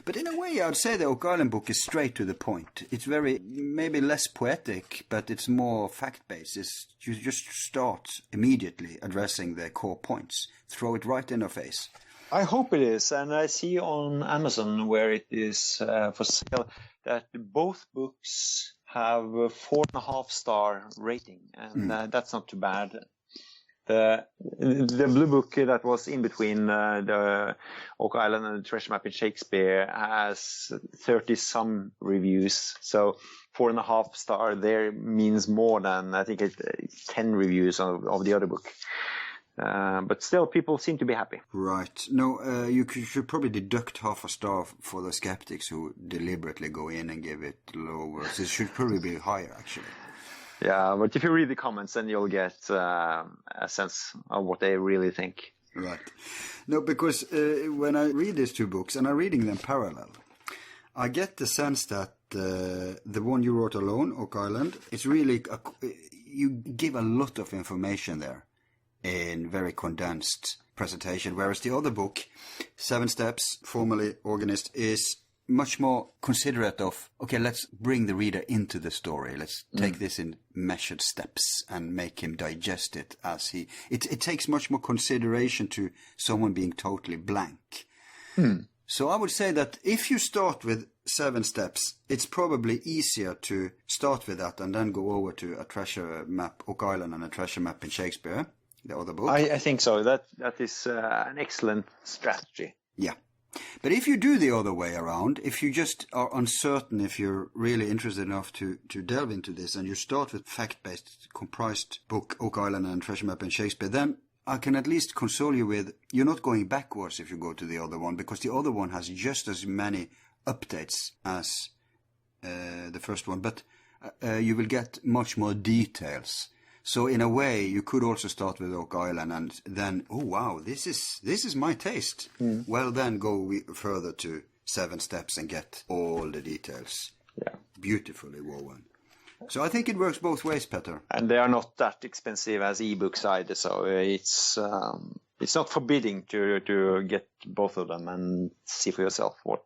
But in a way, I would say the Oak Island book is straight to the point. It's very, maybe less poetic, but it's more fact-based. You just start immediately addressing the core points. Throw it right in our face. I hope it is. And I see on Amazon where it is for sale that both books have a 4.5-star rating, and that's not too bad. The blue book that was in between the Oak Island and the Treasure Map in Shakespeare has 30-some reviews, so 4.5 star there means more than, I think, 10 reviews of the other book. But still, people seem to be happy. Right. No, you should probably deduct 0.5 star for the skeptics who deliberately go in and give it lower. It should probably be higher, actually. Yeah, but if you read the comments, then you'll get a sense of what they really think. Right. No, because when I read these 2 books, and I'm reading them parallel, I get the sense that the one you wrote alone, Oak Island, it's really, you give a lot of information there in very condensed presentation, whereas the other book, 7 Steps, formerly Organist, is much more considerate of, okay, let's bring the reader into the story. Let's take this in measured steps and make him digest it as he... It takes much more consideration to someone being totally blank. So I would say that if you start with 7 Steps, it's probably easier to start with that and then go over to a treasure map, Oak Island, and a treasure map in Shakespeare, the other book. I think so. That is an excellent strategy. Yeah. But if you do the other way around, if you just are uncertain, if you're really interested enough to delve into this, and you start with fact-based, comprised book, Oak Island and Treasure Map in Shakespeare, then I can at least console you with, you're not going backwards if you go to the other one, because the other one has just as many updates as the first one, but you will get much more details. So in a way, you could also start with Oak Island and then, oh wow, this is my taste. Well, then go further to 7 Steps and get all the details. Yeah, beautifully woven. So I think it works both ways, Petter. And they are not that expensive as ebooks either, so it's not forbidding to get both of them and see for yourself what.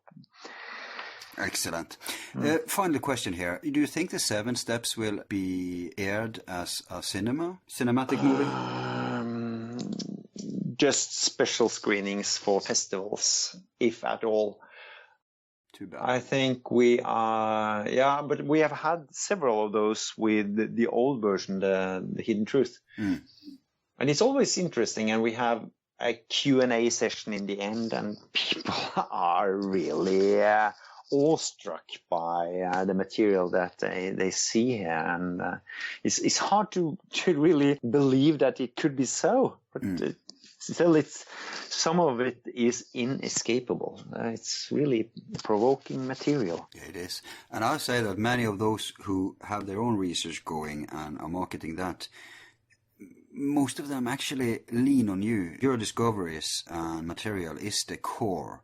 Excellent. Final question here. Do you think the 7 Steps will be aired as a cinematic movie? Just special screenings for festivals, if at all. Too bad. I think we are, but we have had several of those with the old version, the Hidden Truth. And it's always interesting, and we have a Q&A session in the end, and people are really awestruck by the material that they see here, and it's hard to really believe that it could be so, but still some of it is inescapable. It's really provoking material. Yeah, it is. And I'll say that many of those who have their own research going and are marketing that, most of them actually lean on you. Your discoveries and material is the core.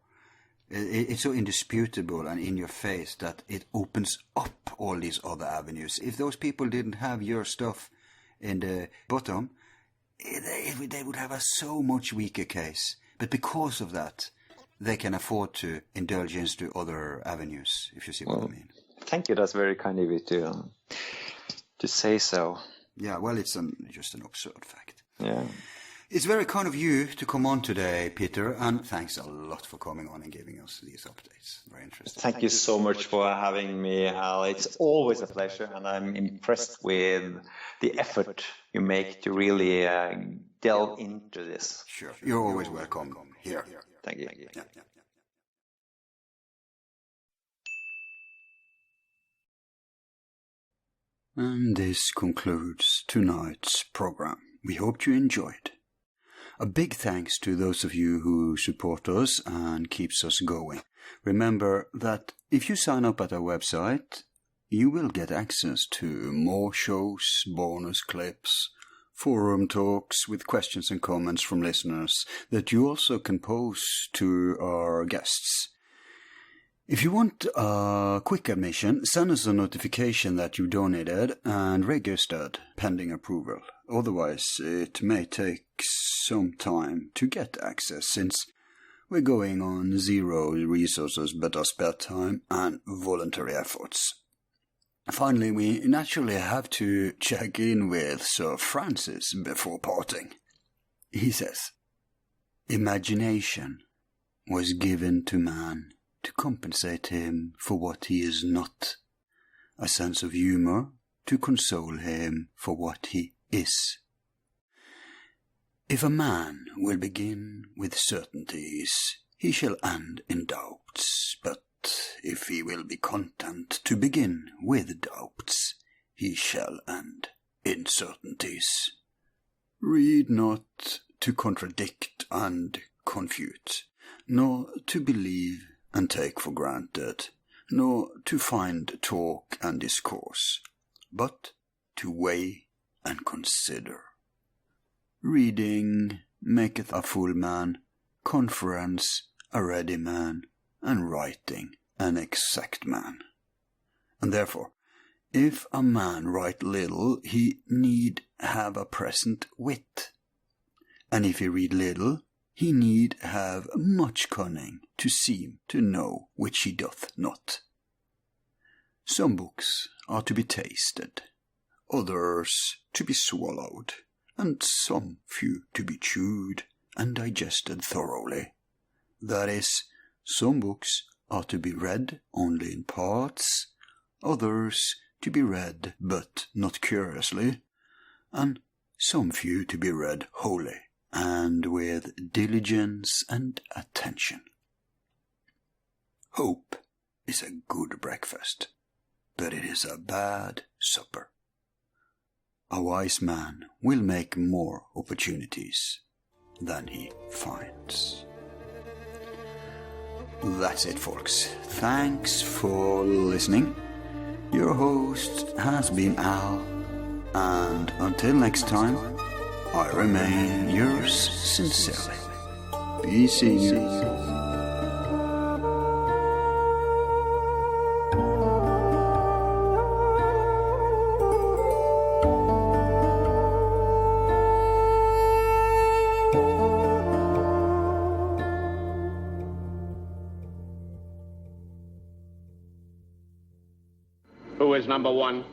It's so indisputable and in your face that it opens up all these other avenues. If those people didn't have your stuff in the bottom, they would have a so much weaker case. But because of that, they can afford to indulge into other avenues, if you see what I mean. Thank you. That's very kind of you to say so. Yeah, well, it's just an absurd fact. Yeah. It's very kind of you to come on today, Peter, and thanks a lot for coming on and giving us these updates. Very interesting. Thank you so much for having me, Al. It's always a pleasure, and I'm impressed with the effort you make to really delve into this. Sure. You're always welcome here. Thank you. Yeah. And this concludes tonight's program. We hope you enjoyed. A big thanks to those of you who support us and keeps us going. Remember that if you sign up at our website, you will get access to more shows, bonus clips, forum talks with questions and comments from listeners that you also can post to our guests. If you want a quick admission, send us a notification that you donated and registered pending approval. Otherwise, it may take some time to get access since we're going on 0 resources but our spare time and voluntary efforts. Finally, we naturally have to check in with Sir Francis before parting. He says, "Imagination was given to man to compensate him for what he is not, a sense of humor to console him for what he is. If a man will begin with certainties, he shall end in doubts, but if he will be content to begin with doubts, he shall end in certainties. Read not to contradict and confute, nor to believe and take for granted, nor to find talk and discourse, but to weigh and consider. Reading maketh a full man, conference a ready man, and writing an exact man. And therefore, if a man write little, he need have a present wit, and if he read little, he need have much cunning to seem to know which he doth not. Some books are to be tasted, others to be swallowed, and some few to be chewed and digested thoroughly. That is, some books are to be read only in parts, others to be read but not curiously, and some few to be read wholly, and with diligence and attention. Hope is a good breakfast, but it is a bad supper. A wise man will make more opportunities than he finds. That's it, folks. Thanks for listening. Your host has been Al, and until next time, I remain yours sincerely. Be seeing you. Who is number one?